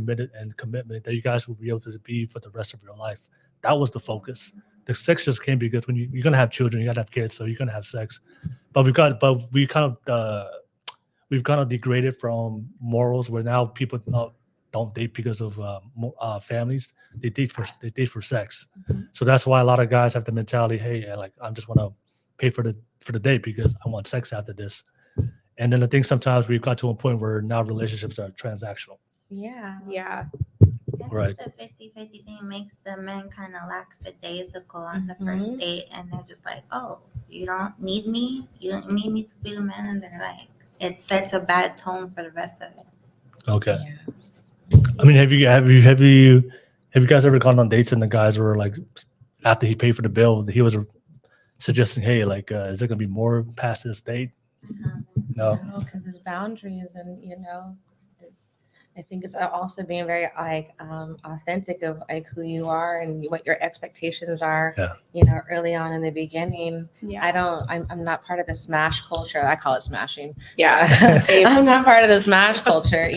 commitment that you guys will be able to be for the rest of your life. That was the focus. The sex just came because when you're gonna have children, you gotta have kids, so you're gonna have sex. But we kind of degraded from morals where now people don't date because of families. They date for sex. So that's why a lot of guys have the mentality, hey, like I just want to pay for the date because I want sex after this. And then I think sometimes we've got to a point where now relationships are transactional. Yeah. Yeah. Right. The 50-50 thing makes the men kind of lackadaisical on the first date, and they're just like, oh, you don't need me? You don't need me to be the man? And they're like, it sets a bad tone for the rest of it. Okay. Yeah. I mean, have you guys ever gone on dates and the guys were like, after he paid for the bill, he was suggesting, hey, like, is there gonna be more past this date? No. Because there's boundaries, and I think it's also being very like authentic of like who you are and what your expectations are. Yeah. Early on in the beginning. Yeah. I'm not part of the smash culture. I call it smashing. Yeah. I'm not part of the smash culture.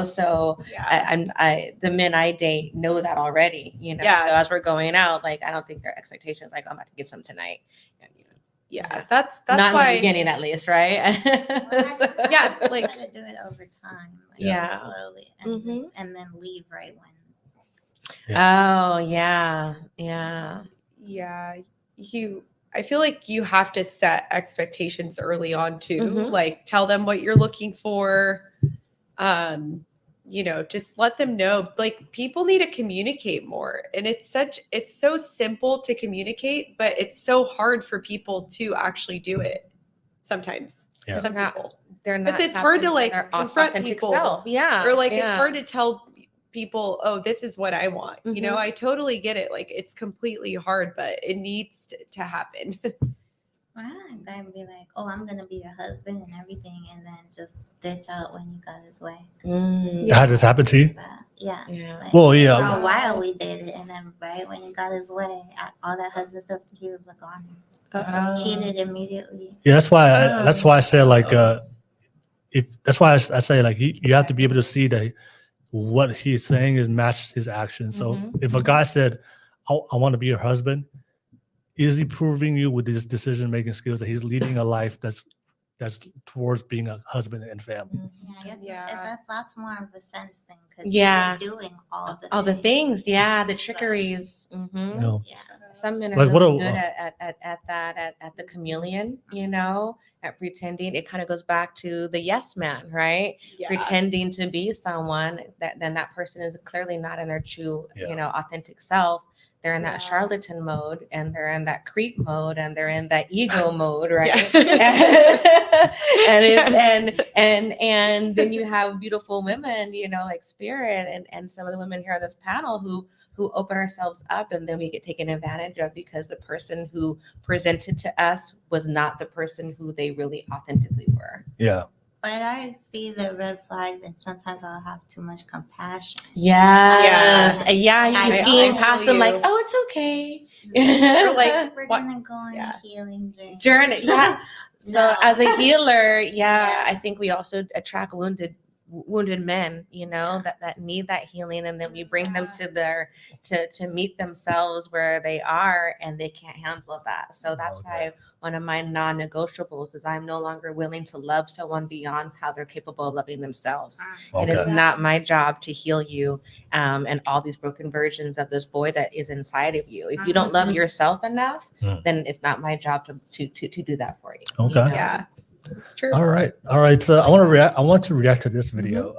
So Yeah. the men I date know that already. Yeah. So as we're going out, like I don't think their expectations like I'm about to get some tonight. Yeah. That's not why. in the beginning, at least, right? Yeah, like- try to do it over time, like Yeah. slowly, and then leave right when. Oh yeah. Yeah. I feel like you have to set expectations early on too. Like tell them what you're looking for. Just let them know. Like people need to communicate more. And it's so simple to communicate, but it's so hard for people to actually do it sometimes. Yeah. For some people. They're not. It's hard to tapped into like their confront authentic people. self. Yeah. Or like it's yeah. hard to tell people, oh, this is what I want. I totally get it. Like it's completely hard, but it needs to happen. Well, a guy would be like, oh, I'm gonna be your husband and everything, and then just ditch out when he got his way. How does this happen to you? Yeah. Yeah. Like, Well, yeah. for a while we dated, and then right when he got his way, all that husband stuff, he was like on him. Cheated immediately. Yeah, that's why I said like that's why I say like you have to be able to see that what he's saying is match his actions. So if a guy said, I want to be your husband, is he proving you with his decision making skills that he's leading a life that's towards being a husband and family? That's lots more of a sense thing because Yeah. you're doing all the things. Yeah, the trickeries. No. Some men are Like, really good at the chameleon, at pretending. It kind of goes back to the yes man, right? Yeah. Pretending to be someone that person is clearly not in their true, authentic self. They're in that charlatan mode, and they're in that creep mode, and they're in that ego mode, right? and then you have beautiful women, like Spirit, and some of the women here on this panel who open ourselves up, and then we get taken advantage of because the person who presented to us was not the person who they really authentically were. Yeah. But I see the red flags, and sometimes I'll have too much compassion. Yes. Yeah. You I can skiing past feel them you. like, oh, it's okay. Or like, We're what? gonna go on a healing Journey. Yeah. So No. as a healer, I think we also attract wounded men, that need that healing, and then we bring them to meet themselves where they are, and they can't handle that. So that's why one of my non-negotiables is I'm no longer willing to love someone beyond how they're capable of loving themselves. It is not my job to heal you and all these broken versions of this boy that is inside of you. If you don't love yourself enough, then it's not my job to do that for you. Okay. Yeah. It's true. All right. So I want to react to this video.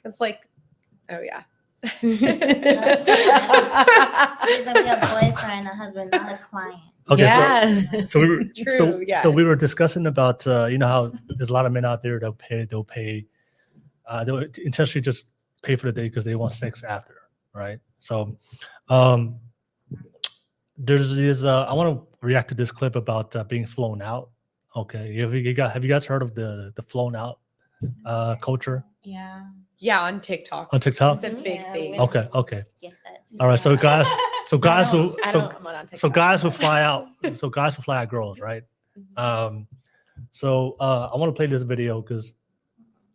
It's like, oh yeah. He's gonna be a boyfriend, a husband, not a client. Okay, Yeah. so we were True, yes. so we were discussing about you know how there's a lot of men out there they'll intentionally just pay for the day because they want sex after, right? So there's this I want to react to this clip about being flown out. Okay, have you guys heard of the flown out culture Yeah. Yeah, on TikTok. on TikTok? It's a big Yeah, thing. Okay, okay. Get that too. All right, so guys will I don't come on so TikTok. guys will fly out. So guys will fly out girls, right? So I want to play this video because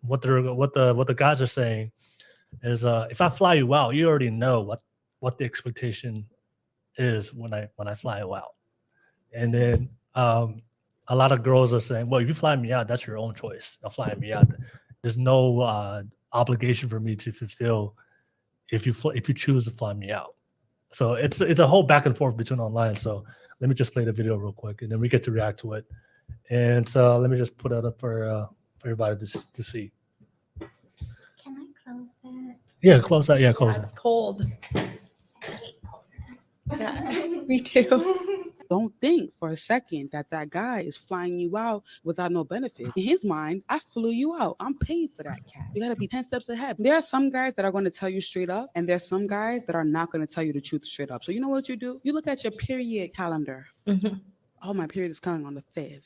what the guys are saying is if I fly you out, you already know what the expectation is when I fly you out, and then a lot of girls are saying, well, if you fly me out, that's your own choice of flying me out. There's no obligation for me to fulfill if you choose to fly me out. So it's a whole back and forth between online. So let me just play the video real quick, and then we get to react to it. And so let me just put it up for everybody to see. Can I close that? Yeah, close that. Yeah, close It's that. cold. I hate coldness. Yeah, me too. Don't think for a second that guy is flying you out without no benefit. In his mind, I flew you out. I'm paid for that cat. You got to be 10 steps ahead. There are some guys that are going to tell you straight up, and there's some guys that are not going to tell you the truth straight up. So you know what you do? You look at your period calendar. Oh, my period is coming on the 5th.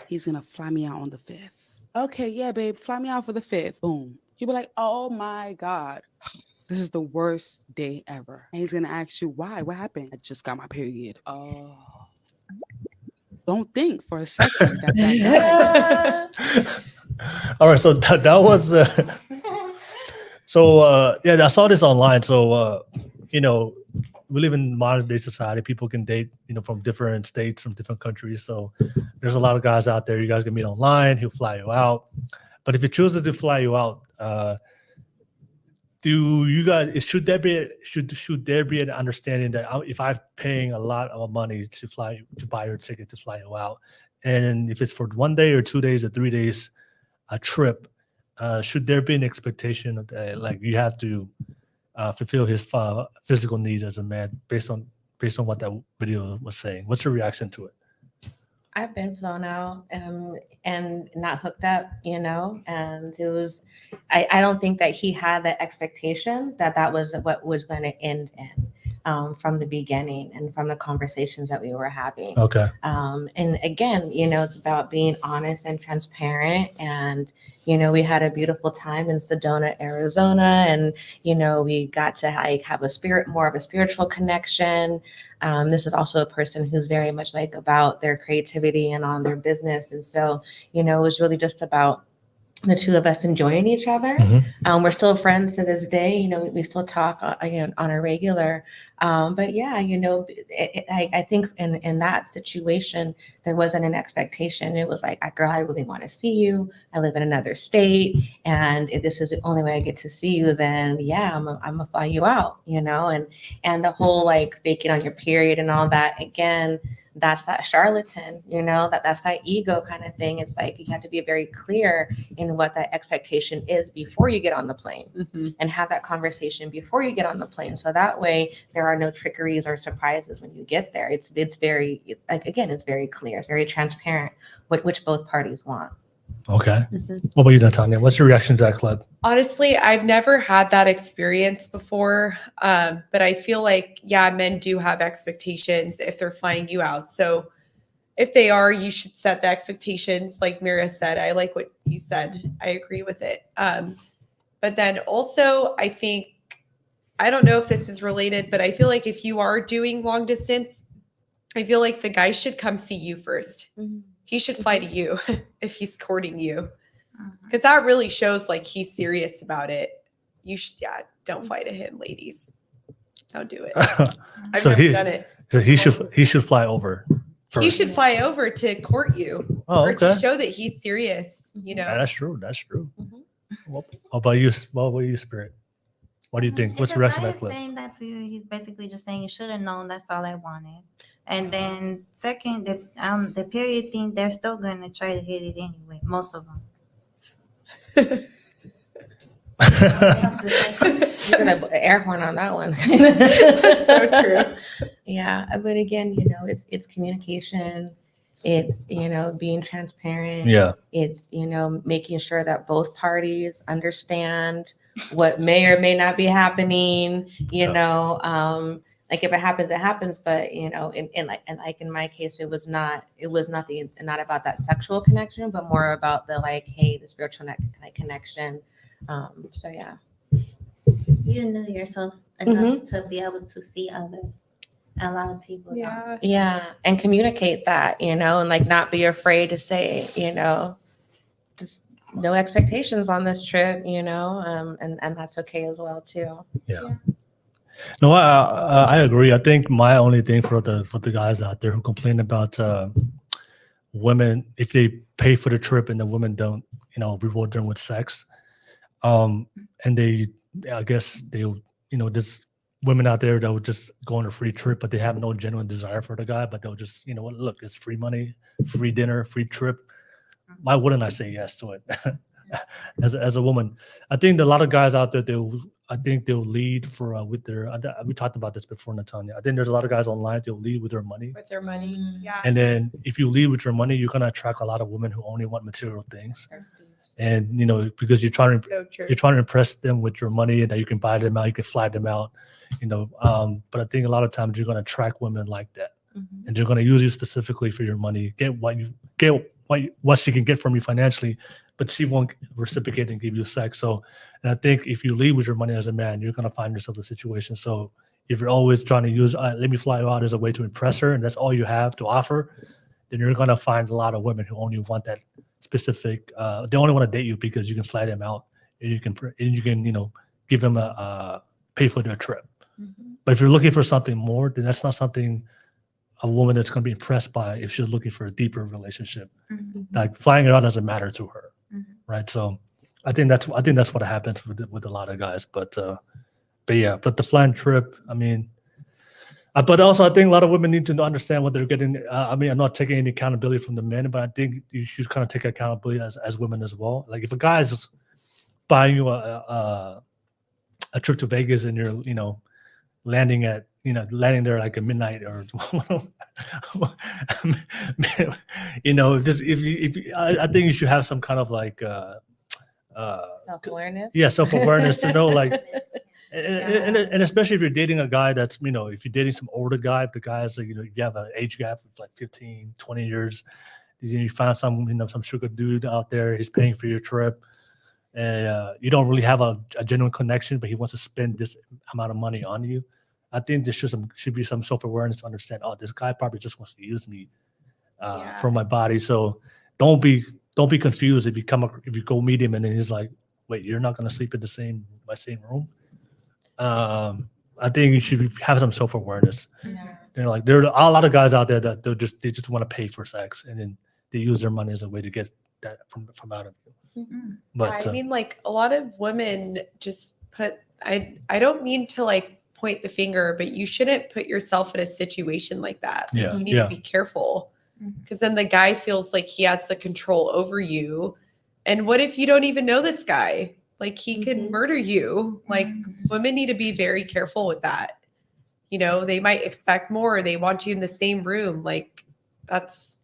He's going to fly me out on the 5th. Okay, yeah, babe, fly me out for the 5th. Boom. You'll be like, oh my God. This is the worst day ever. And he's going to ask you, why? What happened? I just got my period. Oh. Don't think for a second that guy. All right, so that was yeah, I saw this online. So you know, we live in modern day society. People can date, you know, from different states, from different countries. So there's a lot of guys out there. You guys can meet online. He'll fly you out. But if he chooses to fly you out, should there be an understanding that if I'm paying a lot of money to buy your ticket to fly you out, and if it's for 1 day or 2 days or 3 days a trip, should there be an expectation of like you have to fulfill his physical needs as a man based on what that video was saying? What's your reaction to it? I've been flown out and not hooked up, you know, and it was, I don't think that he had the expectation that was what was going to end in from the beginning and from the conversations that we were having. Okay. And again, you know, it's about being honest and transparent. And, you know, we had a beautiful time in Sedona, Arizona, and, you know, we got to have more of a spiritual connection. This is also a person who's very much like about their creativity and on their business. And so, you know, it was really just about the two of us enjoying each other. We're still friends to this day. You know, we still talk on a regular. But yeah, you know, I think in that situation, there wasn't an expectation. It was like, girl, I really want to see you. I live in another state. And if this is the only way I get to see you, then yeah, I'm gonna fly you out, you know, and the whole like faking on your period and all that, again, that's that charlatan, you know, that's that ego kind of thing. It's like you have to be very clear in what that expectation is before you get on the plane and have that conversation before you get on the plane. So that way there are no trickeries or surprises when you get there. It's very, like, again, it's very clear. It's very transparent which both parties want. Okay. What about you, Natalia? What's your reaction to that clip? Honestly, I've never had that experience before, but I feel like, yeah, men do have expectations if they're flying you out. So if they are, you should set the expectations. Like Mira said, I like what you said. I agree with it. But then also, I think, I don't know if this is related, but I feel like if you are doing long distance, I feel like the guy should come see you first. He should fly to you if he's courting you, because that really shows like he's serious about it. You should, yeah, don't fly to him, ladies. Don't do it. I've never done it. So he should fly over first. He should fly over to court you or to show that he's serious. You know, Yeah, that's true. That's true. What about you? What about you, Spirit? What do you think? What's If the a rest of guy that is clip? saying that to you, he's basically just saying you should have known. That's all I wanted. And then second, the period thing, they're still gonna try to hit it anyway. Most of them. You're gonna air horn on that one. that's so true. Yeah, but again, it's communication. It's, being transparent. Yeah. It's, making sure that both parties understand what may or may not be happening, like if it happens, it happens. But, and like in my case, it was not not about that sexual connection, but more about the like, hey, the spiritual connection. So yeah. You knew yourself enough to be able to see others. A lot of people don't. Yeah, and communicate that, and like not be afraid to say, just no expectations on this trip, and that's okay as well too. Yeah. No, I agree. I think my only thing for the guys out there who complain about women, if they pay for the trip and the women don't, reward them with sex, and I guess just women out there that would just go on a free trip, but they have no genuine desire for the guy, but they'll just, look, it's free money, free dinner, free trip. Why wouldn't I say yes to it? as a woman, I think a lot of guys out there, they'll lead for with their. We talked about this before, Natanya. I think there's a lot of guys online. They'll lead with their money. With their money. Yeah. And then if you lead with your money, you're gonna attract a lot of women who only want material things. And because you're trying to impress them with your money, and that you can buy them out, you can fly them out, But I think a lot of times you're gonna attract women like that, and they're gonna use you specifically for your money, what she can get from you financially, but she won't reciprocate and give you sex. So, and I think if you lead with your money as a man, you're gonna find yourself in a situation. So if you're always trying to use let me fly you out as a way to impress her, and that's all you have to offer, then you're gonna find a lot of women who only want that specific. They only want to date you because you can fly them out, and you can give them a pay for their trip. But if you're looking for something more, then that's not something a woman that's going to be impressed by if she's looking for a deeper relationship. Like flying her out doesn't matter to her, right? So I think that's what happens with a lot of guys. But the flying trip, I mean. But also, I think a lot of women need to understand what they're getting. I'm not taking any accountability from the men, but I think you should kind of take accountability as women as well. Like if a guy is buying you a trip to Vegas and you're landing there like at midnight or just I think you should have some kind of like self-awareness. Yeah, self-awareness to know like. And especially if you're dating a guy that's, if you're dating some older guy, if the guy's like, you have an age gap of like 15, 20 years, you find some sugar dude out there, he's paying for your trip, and you don't really have a genuine connection, but he wants to spend this amount of money on you. I think there should be some self-awareness to understand, this guy probably just wants to use me for my body. So don't be confused if you go meet him and then he's like, wait, you're not going to sleep in my same room? I think you should have some self-awareness. Like there are a lot of guys out there that they just want to pay for sex, and then they use their money as a way to get that from out of you. But I mean, like a lot of women just I don't mean to like point the finger, but you shouldn't put yourself in a situation like that. Like, you need to be careful, because then the guy feels like he has the control over you. And what if you don't even know this guy? Like he can murder you. Like women need to be very careful with that. They might expect more. They want you in the same room. Like that's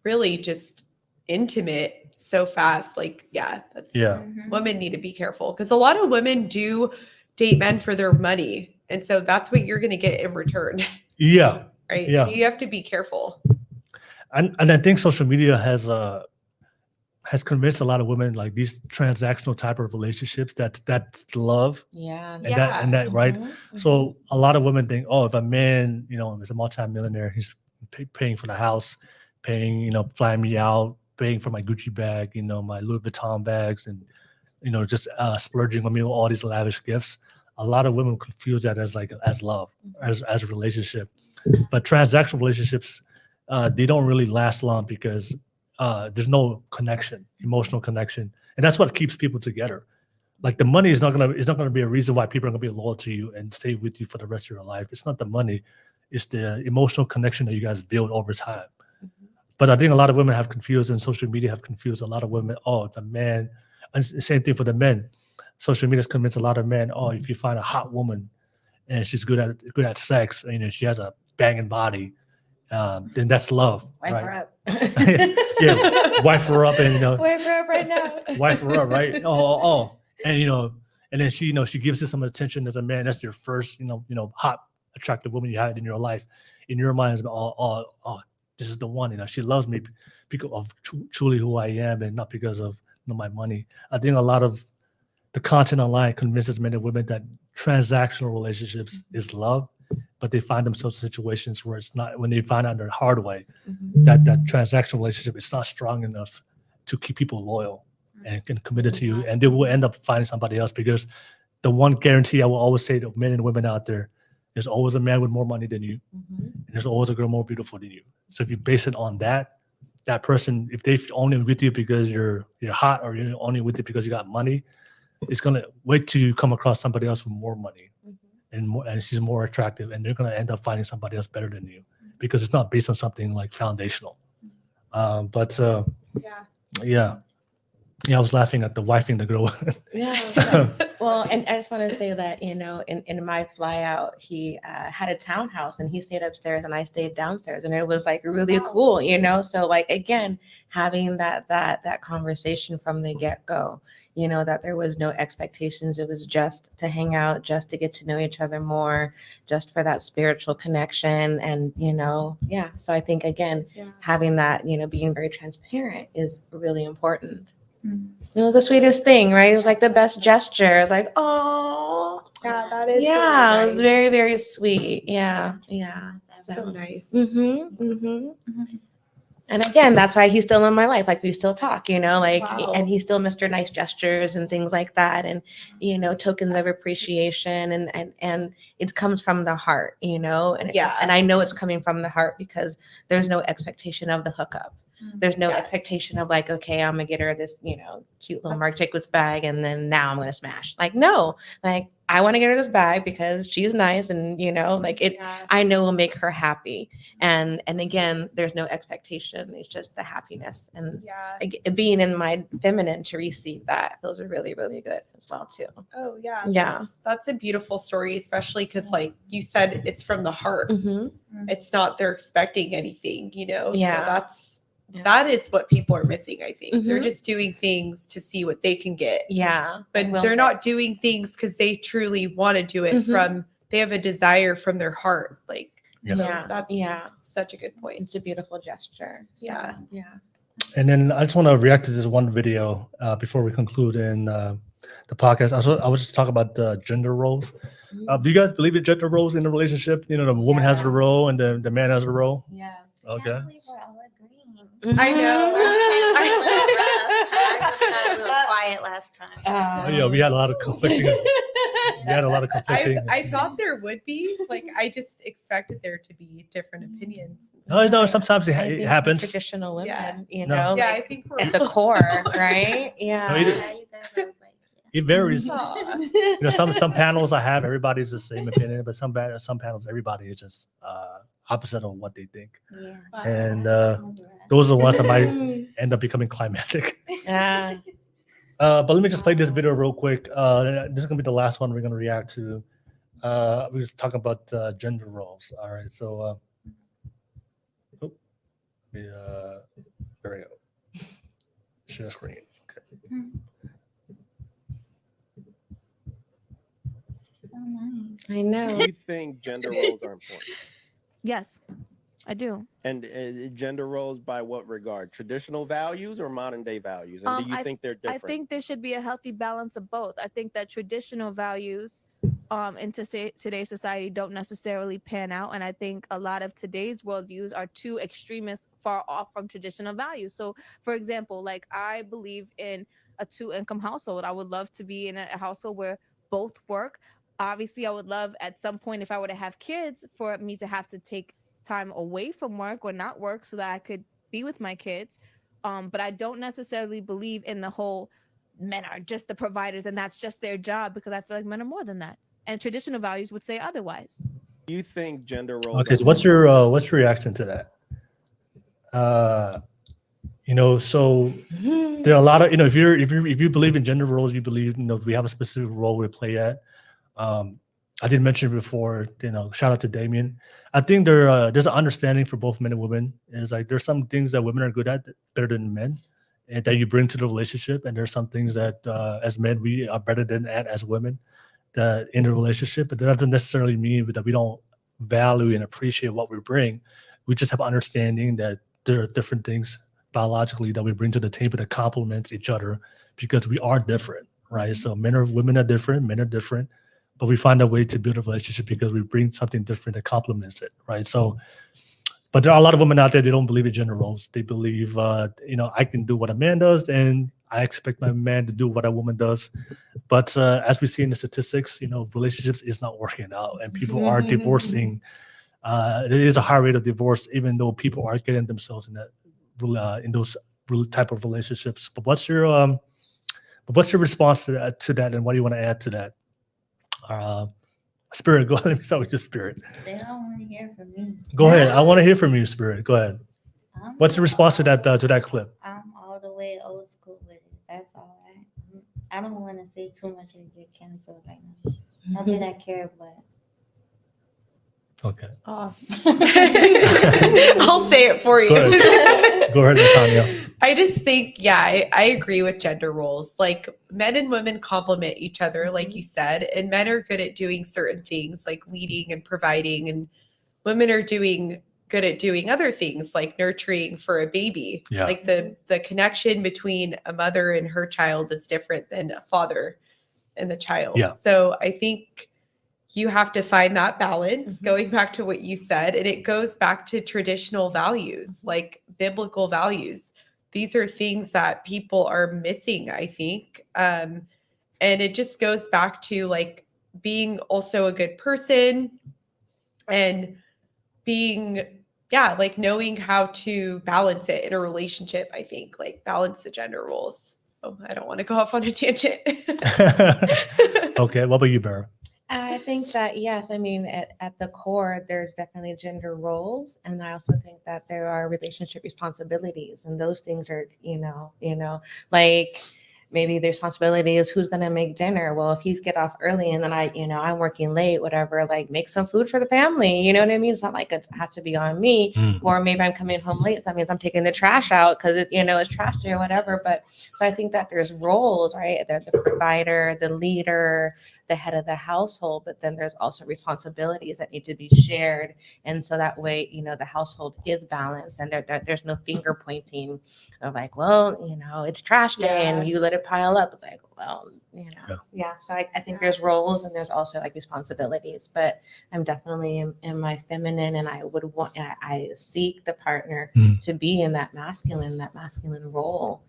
really just intimate so fast. Like, women need to be careful, because a lot of women do date men for their money. And so that's what you're going to get in return. Yeah. Right. Yeah. So you have to be careful. And I think social media has convinced a lot of women like these transactional type of relationships that's love. Yeah. And that right. So a lot of women think, if a man, is a multimillionaire, he's paying for the house, paying, flying me out, paying for my Gucci bag, my Louis Vuitton bags, and just splurging on me with all these lavish gifts. A lot of women confuse that as love, as a relationship. But transactional relationships, they don't really last long because there's no connection, emotional connection, and that's what keeps people together. Like the money is not gonna be a reason why people are gonna be loyal to you and stay with you for the rest of your life. It's not the money, it's the emotional connection that you guys build over time. But I think a lot of women have confused, and social media have confused a lot of women. The man, and same thing for the men. Social media has convinced a lot of men, if you find a hot woman and she's good at sex, and she has a banging body, then that's love, Wipe right? her up. Yeah, wife her up, and Wipe her up right now. wife her up, right? And and then she, she gives you some attention as a man. That's your first, hot, attractive woman you had in your life. In your mind, it's oh, this is the one. She loves me because of truly who I am, and not because of my money. I think a lot of the content online convinces men and women that transactional relationships is love, but they find themselves in situations where it's not. When they find out the hard way that transactional relationship is not strong enough to keep people loyal and committed to you, and they will end up finding somebody else. Because the one guarantee I will always say to men and women out there, there's always a man with more money than you, and there's always a girl more beautiful than you. So if you base it on that person, if they're only with you because you're hot, or you're only with you because you got money, it's gonna wait till you come across somebody else with more money and she's more attractive, and they're gonna end up finding somebody else better than you, because it's not based on something like foundational. Yeah, I was laughing at the wifing the girl. Yeah. Well, and I just want to say that, in my fly out, he had a townhouse and he stayed upstairs and I stayed downstairs, and it was like really cool, So like, again, having that conversation from the get-go, that there was no expectations. It was just to hang out, just to get to know each other more, just for that spiritual connection. And, so I think, again, having that, being very transparent is really important. It was the sweetest thing, right? It was like the best gesture. It was like, oh, Yeah, that is. yeah, really it was nice. very, very sweet. Yeah. So nice. And again, that's why he's still in my life. Like, we still talk, Wow. and he's still Mr. Nice Gestures and things like that. And, tokens of appreciation, and it comes from the heart, and and I know it's coming from the heart because there's no expectation of the hookup. There's no expectation of like, okay, I'm gonna get her this, cute little Marc Jacobs bag, and then now I'm gonna smash. Like, no, like, I want to get her this bag because she's nice, and I know will make her happy. And again, there's no expectation. It's just the happiness, and being in my feminine to receive that feels really, really good as well too. Oh yeah. Yeah. That's a beautiful story, especially because like you said, it's from the heart. Mm-hmm. It's not they're expecting anything, Yeah. So that is what people are missing, I think. They're Mhm. just doing things to see what they can get. Yeah. But Well they're said. not doing things because they truly want to do it they have a desire from their heart. Like, Yeah. so that's Yeah. such a good point. It's a beautiful gesture. So, Yeah. Yeah. And then I just want to react to this one video before we conclude in the podcast. I was just talking about the gender roles. Do you guys believe in gender roles in a relationship? The woman has a role and the man has a role. Yes. Okay. Can't believe we're all agreeing. I know. I just got a little quiet last time. Oh, yeah, we had a lot of conflicting. We had a lot of conflicting. I thought there would be. Like, I just expected there to be different opinions. No, sometimes I it think happens. Traditional women, Yeah. No. Yeah, like, I think we're at the core, right? Yeah. No, you Yeah, you guys are like, It varies. Aw. Some panels I have everybody's the same opinion, but some panels everybody is just opposite of what they think, yeah. and those are the ones that might end up becoming climactic. Yeah. But let me just play this video real quick. This is gonna be the last one we're gonna react to. We're just talking about gender roles. All right, so there we go. Share screen. Okay. So nice. I know. Do you think gender roles are important? Yes, I do. And gender roles by what regard? Traditional values or modern day values? And do you think they're different? I think there should be a healthy balance of both. I think that traditional values in today's society don't necessarily pan out. And I think a lot of today's worldviews are too extremist, far off from traditional values. So, for example, like I believe in a 2-income household. I would love to be in a household where both work. Obviously, I would love at some point, if I were to have kids, for me to have to take time away from work or not work so that I could be with my kids. But I don't necessarily believe in the whole men are just the providers and that's just their job, because I feel like men are more than that. And traditional values would say otherwise. Do you think gender roles? Okay, so what's your reaction to that? So there are a lot of if you believe in gender roles, you believe we have a specific role we play at. I did mention before, shout out to Damien. I think there's an understanding for both men and women. Is like there's some things that women are good at better than men, and that you bring to the relationship, and there's some things that as men we are better than at as women, that in the relationship. But that doesn't necessarily mean that we don't value and appreciate what we bring. We just have understanding that there are different things biologically that we bring to the table that complements each other because we are different, right? So women are different, men are different, but we find a way to build a relationship because we bring something different that complements it, right? So, but there are a lot of women out there, they don't believe in gender roles. They believe, I can do what a man does, and I expect my man to do what a woman does. But as we see in the statistics, relationships is not working out, and people are divorcing. It is a high rate of divorce, even though people are getting themselves in those type of relationships. But what's your response to that, and what do you want to add to that? Spirit, go ahead. Let me start with your Spirit. They don't want to hear from me. Go ahead. I want to hear from you, Spirit. Go ahead. What's your response to that clip? I'm all the way old school with it. That's all right. I don't want to say too much and get canceled right now. Not that I care, but. Okay. I'll say it for you. Go ahead, Natanya. I just think, I agree with gender roles. Like men and women complement each other, like you said, and men are good at doing certain things like leading and providing, and women are good at doing other things like nurturing for a baby. Yeah. Like the connection between a mother and her child is different than a father and the child. Yeah. So I think you have to find that balance, going back to what you said, and it goes back to traditional values, like biblical values. These are things that people are missing, I think. And it just goes back to like being also a good person and being, like knowing how to balance it in a relationship, I think, like balance the gender roles. Oh, I don't want to go off on a tangent. Okay. What about you, Barra? I think that, yes, I mean, at the core, there's definitely gender roles. And I also think that there are relationship responsibilities. And those things are, like maybe the responsibility is who's going to make dinner. Well, if he's get off early and then I'm working late, whatever, like make some food for the family. You know what I mean? It's not like it has to be on me. Or maybe I'm coming home late. So that means I'm taking the trash out because it's trash day or whatever. But so I think that there's roles, right? The provider, the leader, the head of the household, but then there's also responsibilities that need to be shared. And so that way, the household is balanced and there's no finger pointing of like, well, it's trash day and you let it pile up. It's like, well, So I think there's roles and there's also like responsibilities, but I'm definitely in my feminine, and I seek the partner to be in that masculine role.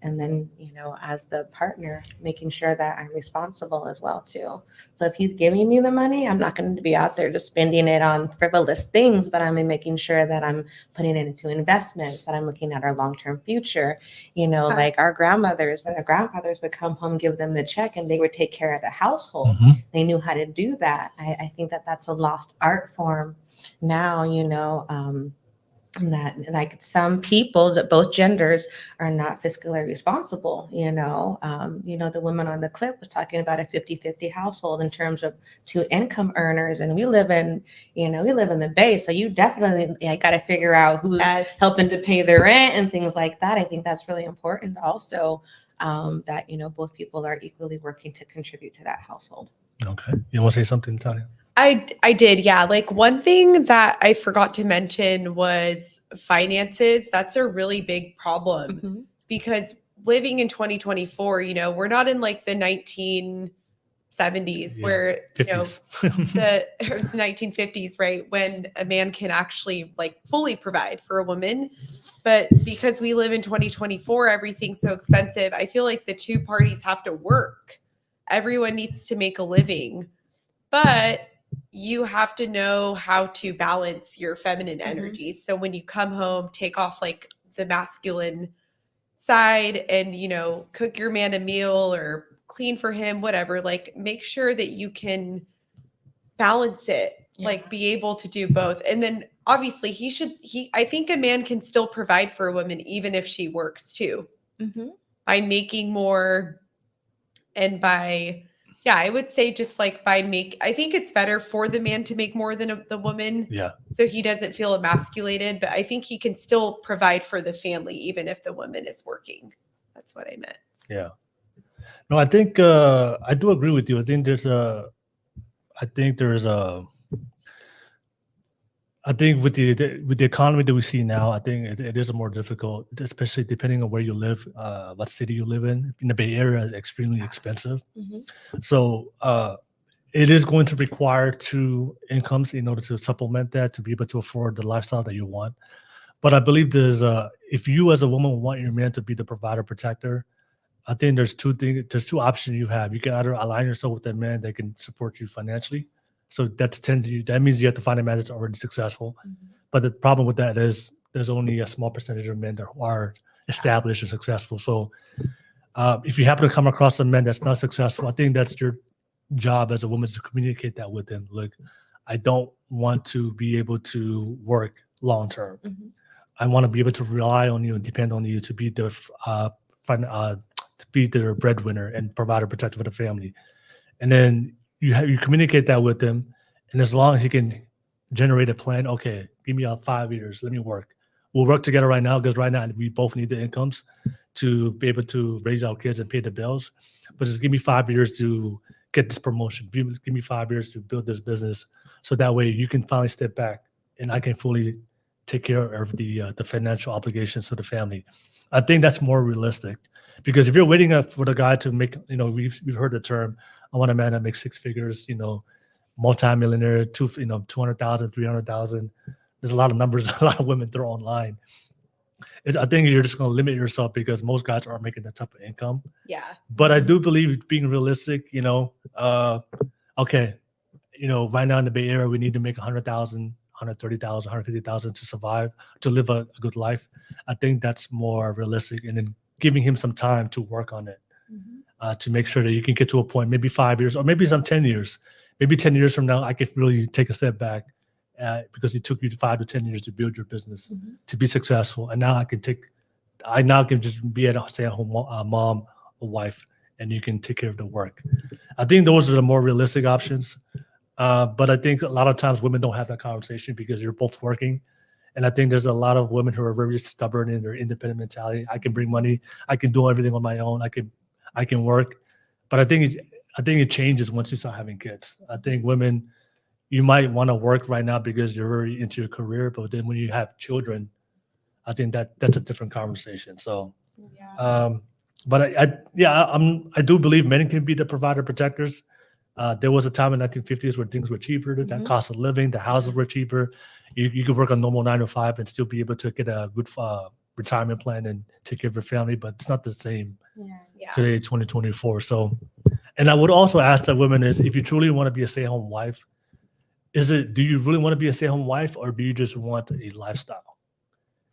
And then, as the partner, making sure that I'm responsible as well, too. So if he's giving me the money, I'm not going to be out there just spending it on frivolous things, but I'm making sure that I'm putting it into investments, that I'm looking at our long-term future. Like our grandmothers and our grandfathers would come home, give them the check, and they would take care of the household. They knew how to do that. I think that that's a lost art form now, that like some people, that both genders are not fiscally responsible. The woman on the clip was talking about a 50-50 household in terms of two income earners, and we live in the Bay, so you definitely got to figure out who's helping to pay the rent and things like that. I think that's really important also, that both people are equally working to contribute to that household. Okay, you want to say something, Tanya? I did, yeah. Like one thing that I forgot to mention was finances. That's a really big problem because living in 2024, we're not in like the 1970s where, 50s. the 1950s, right? When a man can actually like fully provide for a woman. But because we live in 2024, everything's so expensive. I feel like the two parties have to work. Everyone needs to make a living, but you have to know how to balance your feminine energies. So when you come home, take off like the masculine side and, cook your man a meal or clean for him, whatever, like make sure that you can balance it, like be able to do both. And then obviously I think a man can still provide for a woman, even if she works too, by making more and by Yeah, I would say just like I think it's better for the man to make more than the woman. Yeah. So he doesn't feel emasculated, but I think he can still provide for the family even if the woman is working. That's what I meant. Yeah. No, I think I do agree with you. I think with the economy that we see now, I think it is more difficult, especially depending on where you live, what city you live in. In the Bay Area is extremely expensive. So it is going to require two incomes in order to supplement that, to be able to afford the lifestyle that you want. But I believe if you as a woman want your man to be the provider protector, I think there's two options you have. You can either align yourself with that man that can support you financially. So that means you have to find a man that's already successful. But the problem with that is there's only a small percentage of men that are established and successful. So if you happen to come across a man that's not successful, I think that's your job as a woman to communicate that with him. Look, I don't want to be able to work long term. I want to be able to rely on you and depend on you to be the breadwinner and provider protector for the family. And then you communicate that with him, and as long as he can generate a plan, okay, give me 5 years, let me work. We'll work together right now because right now we both need the incomes to be able to raise our kids and pay the bills. But just give me 5 years to get this promotion. Give me 5 years to build this business, so that way you can finally step back and I can fully take care of the financial obligations to the family. I think that's more realistic, because if you're waiting for the guy to make, we've heard the term, I want a man that makes six figures, multi-millionaire, 200,000, 300,000. There's a lot of numbers, a lot of women throw online. I think you're just going to limit yourself because most guys aren't making that type of income. Yeah. But I do believe being realistic, okay, right now in the Bay Area, we need to make 100,000, 130,000, 150,000 to survive, to live a good life. I think that's more realistic. And then giving him some time to work on it, to make sure that you can get to a point, maybe 5 years or maybe some 10 years. Maybe 10 years from now, I could really take a step back because it took you 5 to 10 years to build your business, to be successful. And now I can just be a stay-at-home mom or wife, and you can take care of the work. I think those are the more realistic options. But I think a lot of times women don't have that conversation because you're both working. And I think there's a lot of women who are very stubborn in their independent mentality. I can bring money. I can do everything on my own. I can work. But I think it changes once you start having kids. I think women, you might want to work right now because you're very into your career. But then when you have children, I think that's a different conversation. So, but I do believe men can be the provider protectors. There was a time in the 1950s where things were cheaper, the cost of living, the houses were cheaper. You could work a normal 9 to 5 and still be able to get a good retirement plan and take care of your family, but it's not the same today, 2024. So, and I would also ask that women is, if you truly want to be a stay-at-home wife, do you really want to be a stay-at-home wife, or do you just want a lifestyle?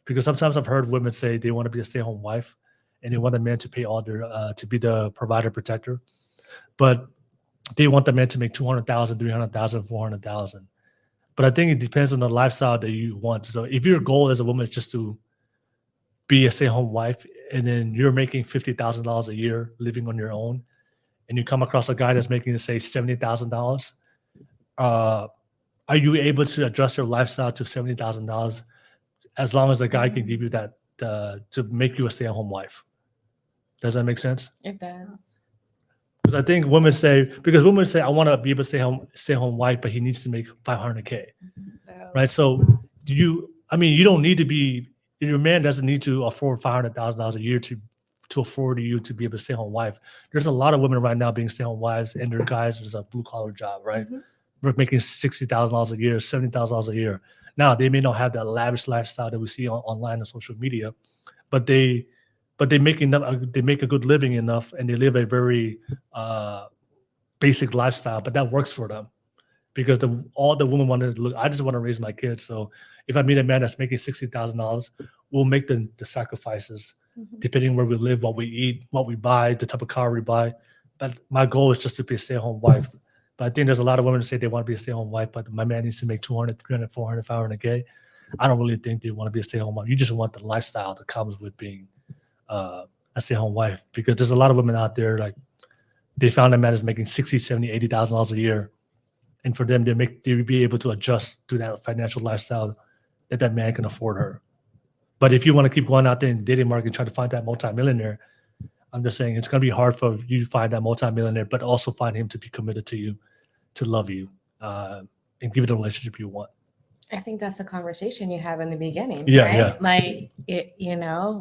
Because sometimes I've heard women say they want to be a stay-at-home wife and they want a man to pay all their, to be the provider protector, but they want the man to make 200,000, 300,000, 400,000. But I think it depends on the lifestyle that you want. So if your goal as a woman is just to be a stay-at-home wife, and then you're making $50,000 a year living on your own, and you come across a guy that's making, say, $70,000, are you able to adjust your lifestyle to $70,000 as long as the guy can give you that to make you a stay-at-home wife? Does that make sense? It does. Because I think women say, I want to be able to stay home wife, but he needs to make $500K, right? So you don't need to be, your man doesn't need to afford $500,000 a year to afford you to be able to stay home wife. There's a lot of women right now being stay home wives, and their guys is a blue collar job, right? We're making $60,000 a year, $70,000 a year. Now they may not have that lavish lifestyle that we see online on social media, but they make enough. They make a good living enough, and they live a very basic lifestyle. But that works for them because all the women wanted to look. I just want to raise my kids. So if I meet a man that's making $60,000, we'll make the sacrifices depending on where we live, what we eat, what we buy, the type of car we buy. But my goal is just to be a stay-at-home wife. But I think there's a lot of women who say they want to be a stay-at-home wife, but my man needs to make 200, 300, 400, 500K. I don't really think they want to be a stay-at-home wife. You just want the lifestyle that comes with being a stay-at-home wife, because there's a lot of women out there like they found a man is making 60, 70, $80,000 a year. And for them to be able to adjust to that financial lifestyle that man can afford her. But if you want to keep going out there in the dating market and try to find that multimillionaire, I'm just saying it's going to be hard for you to find that multimillionaire, but also find him to be committed to you, to love you, and give you the relationship you want. I think that's the conversation you have in the beginning. Yeah, right? yeah. Like,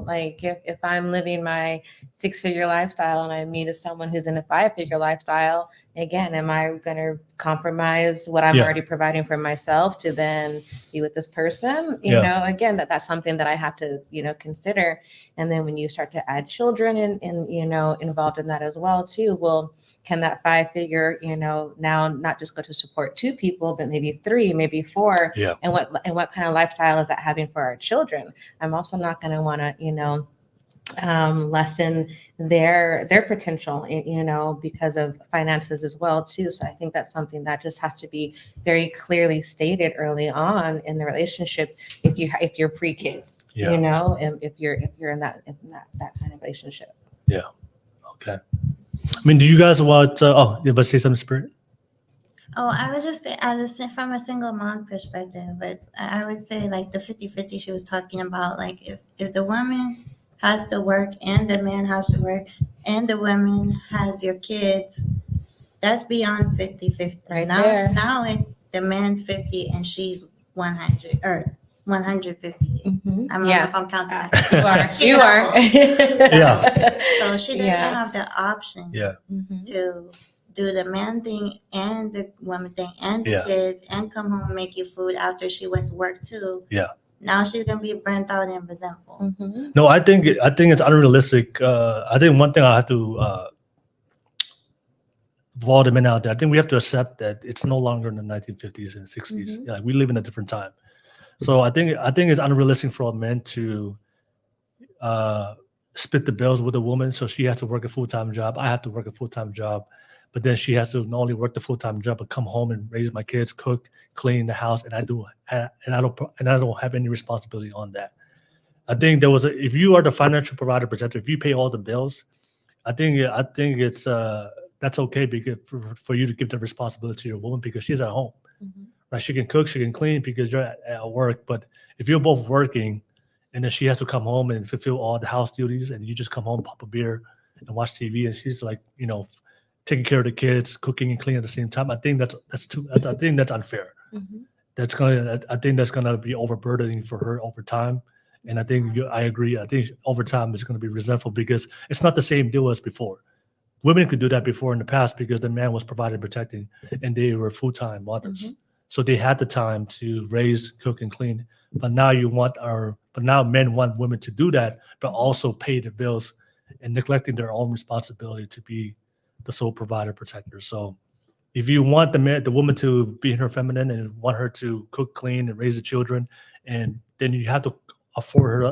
like if I'm living my 6-figure lifestyle and I meet someone who's in a 5-figure lifestyle, again, am I going to compromise what I'm already providing for myself to then be with this person? You know, again, that's something that I have to, consider. And then when you start to add children and involved in that as well too, well, can that 5-figure, now not just go to support 2 people, but maybe 3, maybe 4? Yeah. And what kind of lifestyle is that having for our children? I'm also not going to want to, lessen their potential, because of finances as well too. So I think that's something that just has to be very clearly stated early on in the relationship. If you're pre-kids, and if you're in that kind of relationship. Yeah. Okay. I mean, do you guys want? You're about to say something, Spirit? Oh, I would just say, from a single mom perspective, but I would say like the 50-50 she was talking about, like if the woman has to work and the man has to work and the woman has your kids, that's beyond 50-50. Right now, there. Now it's the man's 50 and she's 100 or 150. Mm-hmm. I don't know if I'm counting that. You are. Yeah. So she doesn't have the option Mm-hmm. to do the man thing and the woman thing and the kids and come home and make you food after she went to work too. Yeah. Now she's gonna be burnt out and resentful. Mm-hmm. No, I think it's unrealistic. I think one thing I have to vault them in out there. I think we have to accept that it's no longer in the 1950s and 60s. Mm-hmm. Yeah, we live in a different time. So I think it's unrealistic for a man to split the bills with a woman. So she has to work a full-time job. I have to work a full-time job. But then she has to not only work the full-time job, but come home and raise my kids, cook, clean the house, and I don't have any responsibility on that. I think if you are the financial provider protector, if you pay all the bills, I think it's that's okay because for you to give the responsibility to your woman because she's at home, Mm-hmm. right? She can cook, she can clean because you're at work. But if you're both working, and then she has to come home and fulfill all the house duties, and you just come home, pop a beer, and watch TV, and she's like, taking care of the kids, cooking and cleaning at the same time. I think that's unfair. Mm-hmm. I think that's gonna be overburdening for her over time. And I think I agree. I think over time it's gonna be resentful because it's not the same deal as before. Women could do that before in the past because the man was providing, protecting, and they were full-time mothers. Mm-hmm. So they had the time to raise, cook, and clean. But now men want women to do that, but also pay the bills and neglecting their own responsibility to be the sole provider protector. So if you want the woman to be in her feminine and want her to cook, clean, and raise the children, and then you have to afford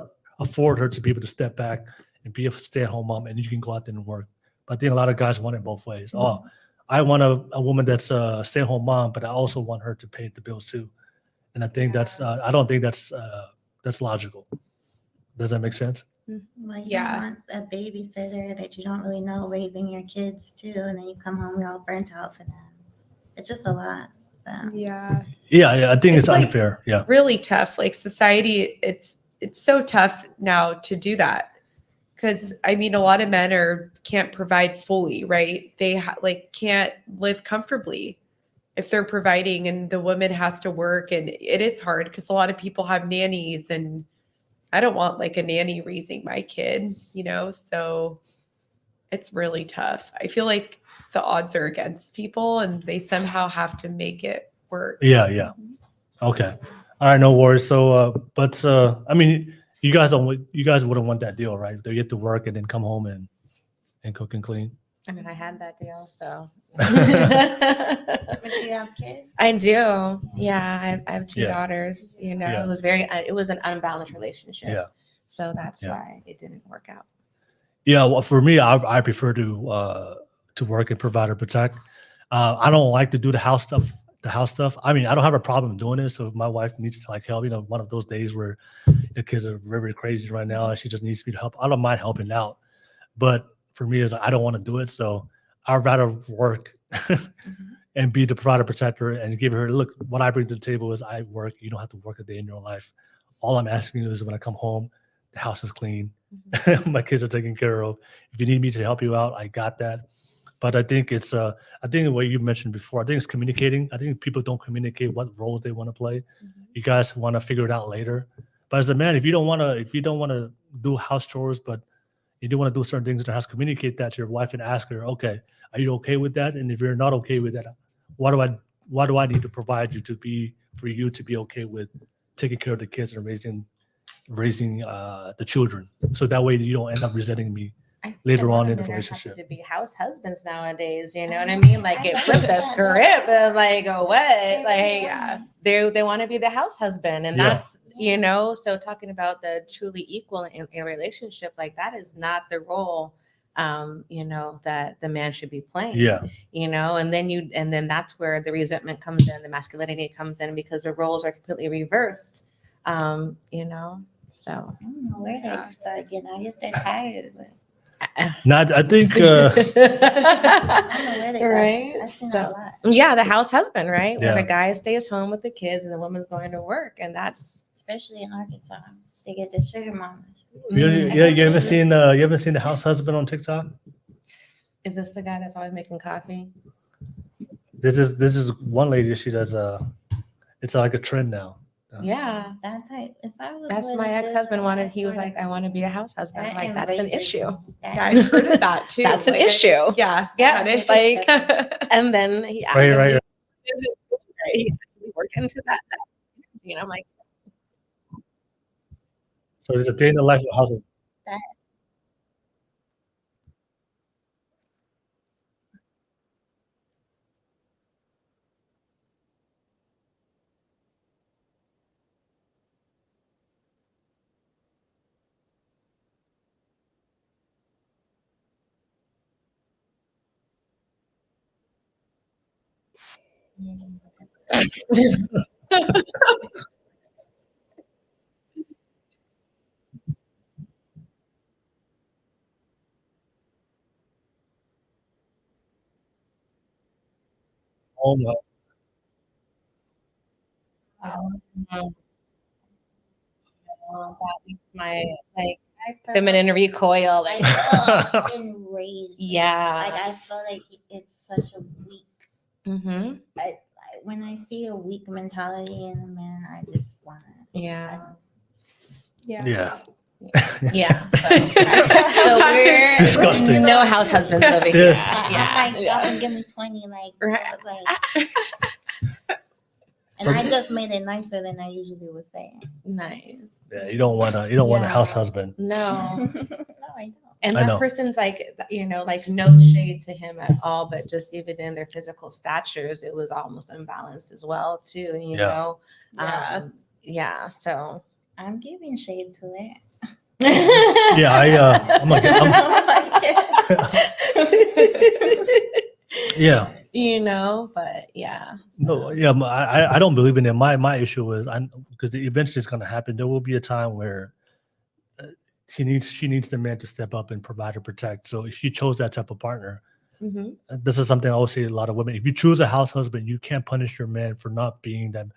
her to be able to step back and be a stay-at-home mom, and you can go out there and work. But I think a lot of guys want it both ways. Mm-hmm. Oh, I want a woman that's a stay-at-home mom, but I also want her to pay the bills too. And I think I don't think that's logical. Does that make sense? Well, you don't want a babysitter that you don't really know raising your kids too, and then you come home, you're all burnt out for them. It's just a lot. Yeah. Yeah, I think it's like unfair. Yeah. Really tough. Like society, it's so tough now to do that. Because I mean, a lot of men can't provide fully, right? They can't live comfortably if they're providing, and the woman has to work, and it is hard because a lot of people have nannies, and I don't want like a nanny raising my kid, so it's really tough. I feel like the odds are against people and they somehow have to make it work. Yeah. Okay. All right, no worries. So, I mean, you guys wouldn't want that deal, right? They get to work and then come home and cook and clean. I mean, I had that deal, so. But do you have kids? I do. Yeah, I have 2 daughters. Yeah. It was an unbalanced relationship. Yeah. So that's why it didn't work out. Yeah. Well, for me, I prefer to work and provide or protect. I don't like to do the house stuff. I mean, I don't have a problem doing it. So if my wife needs to help, one of those days where the kids are very crazy right now and she just needs me to help, I don't mind helping out. But for me, I don't want to do it. So I'd rather work and be the provider protector and give her, look, what I bring to the table is I work. You don't have to work a day in your life. All I'm asking you is when I come home, the house is clean. My kids are taken care of. If you need me to help you out, I got that. But I think it's, I think what you mentioned before, I think it's communicating. I think people don't communicate what roles they want to play. You guys want to figure it out later. But as a man, if you don't want to do house chores, but you do want to do certain things in the house, communicate that to your wife and ask her, okay, are you okay with that? And if you're not okay with that, what do I need to provide you for you to be okay with taking care of the kids and raising the children? So that way you don't end up resenting me later on in the relationship. To be house husbands nowadays, you know what I mean? Like it flipped the script. And like, oh, what? Like, yeah, they want to be the house husband, and that's, you know. So talking about the truly equal in a relationship, like that is not the role, you know, that the man should be playing. Yeah, you know, and then that's where the resentment comes in, the masculinity comes in, because the roles are completely reversed. You know, so I don't know where they start getting. I guess they're tired. But not. I think. I don't know where they Right. I've seen So- a lot. Yeah, the house husband, right? Where Yeah. the guy stays home with the kids and the woman's going to work, and that's Especially in Arkansas, they get the sugar mamas. You haven't seen the house husband on TikTok? Is this the guy that's always making coffee? This is one lady. She does it's like a trend now. Yeah, That type. If I was that's with my a good ex-husband guy, he was like, I want to be a house husband. that Like that's an enrages issue. me. That Yeah, I've heard of that too. That's an Like, issue. Yeah. Yeah, got it. like, and then he Right. he worked into that. You know, I'm like, So it's a day in the life of a husband. Oh no. that makes my like I felt feminine recoil. Like, like enraged. yeah. Like I feel like it's such a weak. Mm-hmm. When I see a weak mentality in a man, I just want to. Yeah. Yeah. Yeah. So we're Disgusting. no house husbands over here. This- I'm like, don't give me 20, like, Right. and I just made it nicer than I usually would say. Nice. Yeah, you don't want a house husband. No. No, I don't. And I that know. person's like, you know, like no shade to him at all, but just even in their physical statures, it was almost unbalanced as well, too. You Yeah. know? Yeah. Yeah. So. I'm giving shade to it. Yeah, yeah. You know, but yeah. No, yeah, I don't believe in it. My issue is because eventually it's going to happen. There will be a time where she needs the man to step up and provide or protect. So if she chose that type of partner, Mm-hmm. this is something I always say to a lot of women. If you choose a house husband, you can't punish your man for not being that,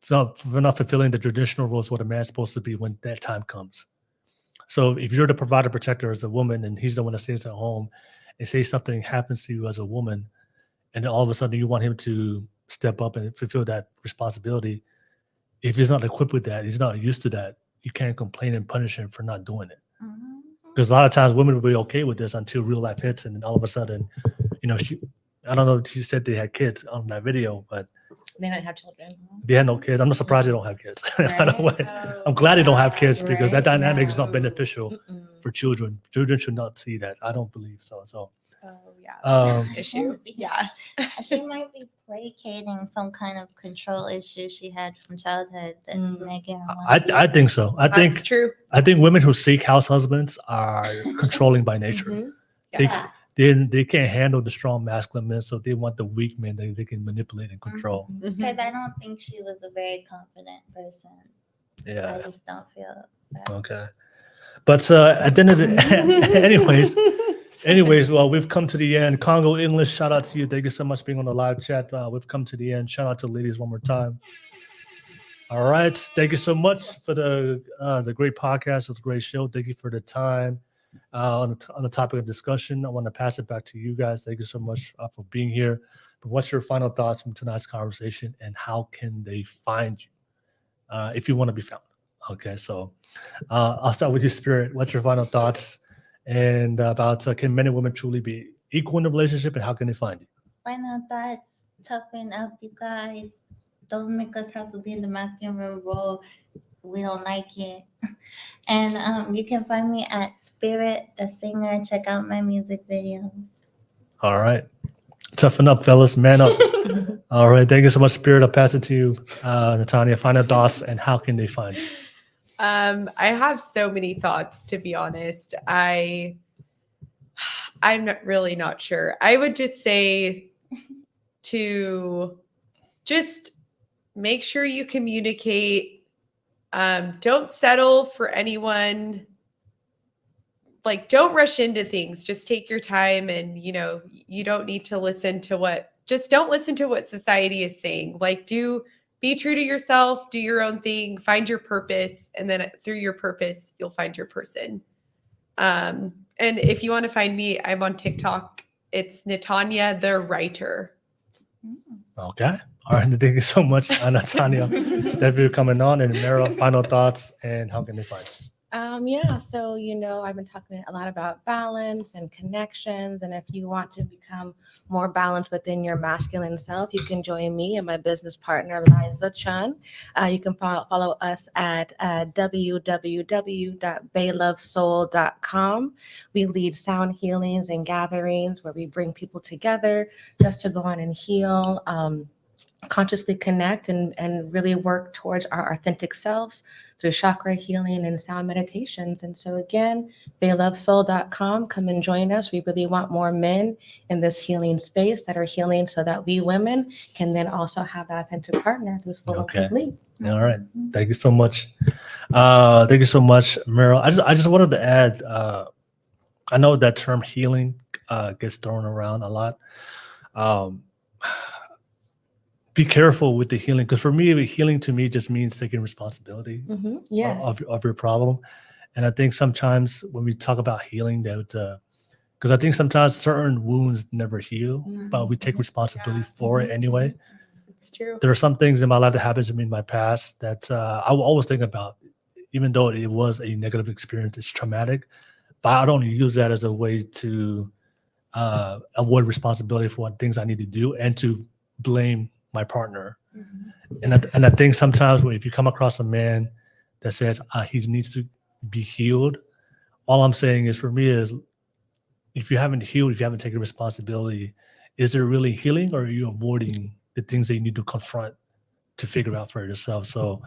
for not fulfilling the traditional roles what a man's supposed to be when that time comes. So if you're the provider protector as a woman and he's the one that stays at home, and say something happens to you as a woman, and then all of a sudden you want him to step up and fulfill that responsibility, if he's not equipped with that, he's not used to that, you can't complain and punish him for not doing it. Because a lot of times women will be okay with this until real life hits, and then all of a sudden, you know, I don't know if she said they had kids on that video, but They don't have children. they had no kids. I'm not surprised they don't have kids. I don't know why. I'm glad they don't have kids because that dynamic is not beneficial for children. Children should not see that. I don't believe so. So, Oh yeah. Issue. Yeah. She might be placating some kind of control issue she had from childhood that's making her want I think so. I think That's true. women who seek house husbands are controlling by nature. Yeah. They can't handle the strong masculine men, so they want the weak men that they can manipulate and control. because I don't think she was a very confident person. Yeah. I just don't feel that. Okay. But at the end of the anyways, Anyways, well, we've come to the end. Congo English, shout out to you. Thank you so much for being on the live chat. We've come to the end. Shout out to the ladies one more time. All right. Thank you so much for the great podcast. It was a great show. Thank you for the time on the topic of discussion. I want to pass it back to you guys. Thank you so much for being here. But what's your final thoughts from tonight's conversation, and how can they find you if you want to be found? Okay, so I'll start with you, Spirit. What's your final thoughts and about can men and women truly be equal in a relationship, and how can they find you? Final thoughts, toughen up, you guys. Don't make us have to be in the masculine role. We don't like it. And you can find me at Spirit, the singer. Check out my music video. All right. Toughen up, fellas. Man up. All right. Thank you so much, Spirit. I'll pass it to you, Natanya. Final thoughts, and how can they find you? I have so many thoughts, to be honest. I'm really not sure. I would just say to just make sure you communicate. Don't settle for anyone. Like, don't rush into things. Just take your time, and you don't need to listen to don't listen to what society is saying. Like, be true to yourself, do your own thing, find your purpose, and then through your purpose, you'll find your person. And if you want to find me, I'm on TikTok. It's Natanya the Writer. Okay. All right. Thank you so much, Natanya. Thank you for coming on. And Mara, final thoughts, and how can they find you? Yeah, so I've been talking a lot about balance and connections, and if you want to become more balanced within your masculine self, you can join me and my business partner Liza Chun. You can follow us at www.baylovesoul.com. We lead sound healings and gatherings where we bring people together just to go on and heal, consciously connect, and really work towards our authentic selves through chakra healing and sound meditations. And so again, baylovesoul.com, come and join us. We really want more men in this healing space that are healing so that we women can then also have that authentic partner who's full and complete. All right. Thank you so much. Thank you so much, Meryl. I just wanted to add, I know that term healing gets thrown around a lot. Be careful with the healing, because for me, healing to me just means taking responsibility of your problem. And I think sometimes when we talk about healing, that because I think sometimes certain wounds never heal, but we take responsibility for it anyway. It's true. There are some things in my life that happened to me in my past that I will always think about, even though it was a negative experience, it's traumatic, but I don't use that as a way to avoid responsibility for what things I need to do and to blame my partner. And I think sometimes if you come across a man that says he needs to be healed, all I'm saying is, for me, is if you haven't healed, if you haven't taken responsibility, is it really healing, or are you avoiding the things that you need to confront to figure out for yourself? So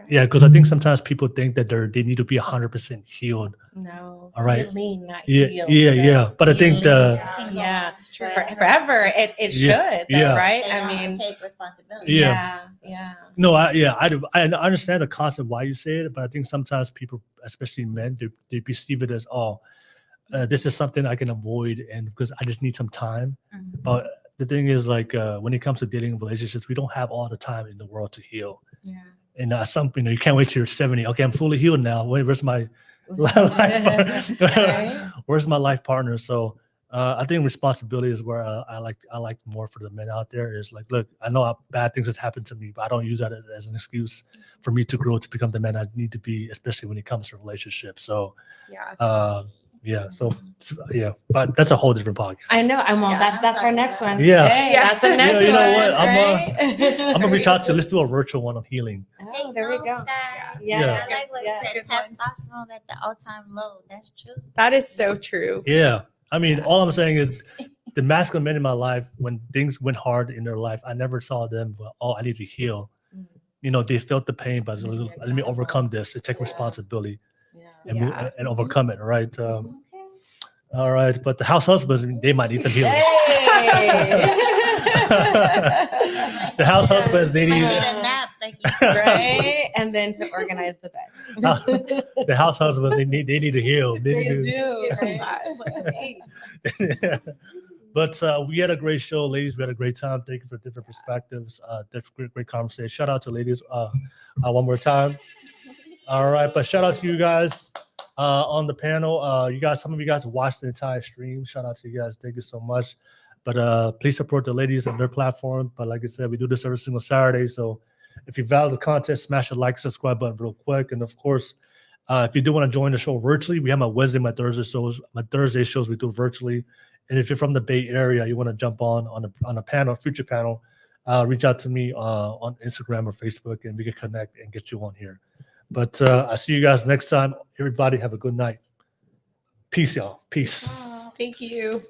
because I think sometimes people think that they need to be 100% healed. No. All right. Healing, not Yeah, healed. yeah. But I think it's true. Forever it should, though, right? They I don't mean, take responsibility. yeah. No, I understand the concept why you say it, but I think sometimes people, especially men, they perceive it as, this is something I can avoid, and because I just need some time. But the thing is, like, when it comes to dating and relationships, we don't have all the time in the world to heal. Yeah. And you can't wait till you're 70. Okay, I'm fully healed now. Where's my life? Where's my life partner? So I think responsibility is where I like more for the men out there. Is like, look, I know bad things has happened to me, but I don't use that as an excuse for me to grow to become the man I need to be, especially when it comes to relationships. So but that's a whole different podcast. I know. That's our next one. Yeah. Hey, that's the next one. You know what? I'm gonna reach out to. Let's do a virtual one on healing. Oh, there we go. Yeah. I like what you said. Testosterone at the all-time low. That's true. That is so true. Yeah. I mean, all I'm saying is the masculine men in my life, when things went hard in their life, I never saw them, I need to heal. They felt the pain, but let me overcome this and take responsibility and overcome it, right? All right. But the house husbands, they might need some healing. Hey. The house husbands, they need a nap, like you right? And then to organize the bed. The house husbands, they need to heal. They need to- do, right? But we had a great show, ladies. We had a great time. Thank you for different perspectives, great conversation. Shout out to ladies one more time. All right, but shout out to you guys on the panel. Some of you guys watched the entire stream. Shout out to you guys. Thank you so much. But please support the ladies on their platform. But like I said, we do this every single Saturday. So if you value the content, smash the like, subscribe button real quick. And of course, if you do want to join the show virtually, we have my Wednesday, my Thursday shows. My Thursday shows we do virtually. And if you're from the Bay Area, you want to jump on a panel, future panel, reach out to me on Instagram or Facebook, and we can connect and get you on here. But I see you guys next time. Everybody have a good night. Peace, y'all. Peace. Thank you.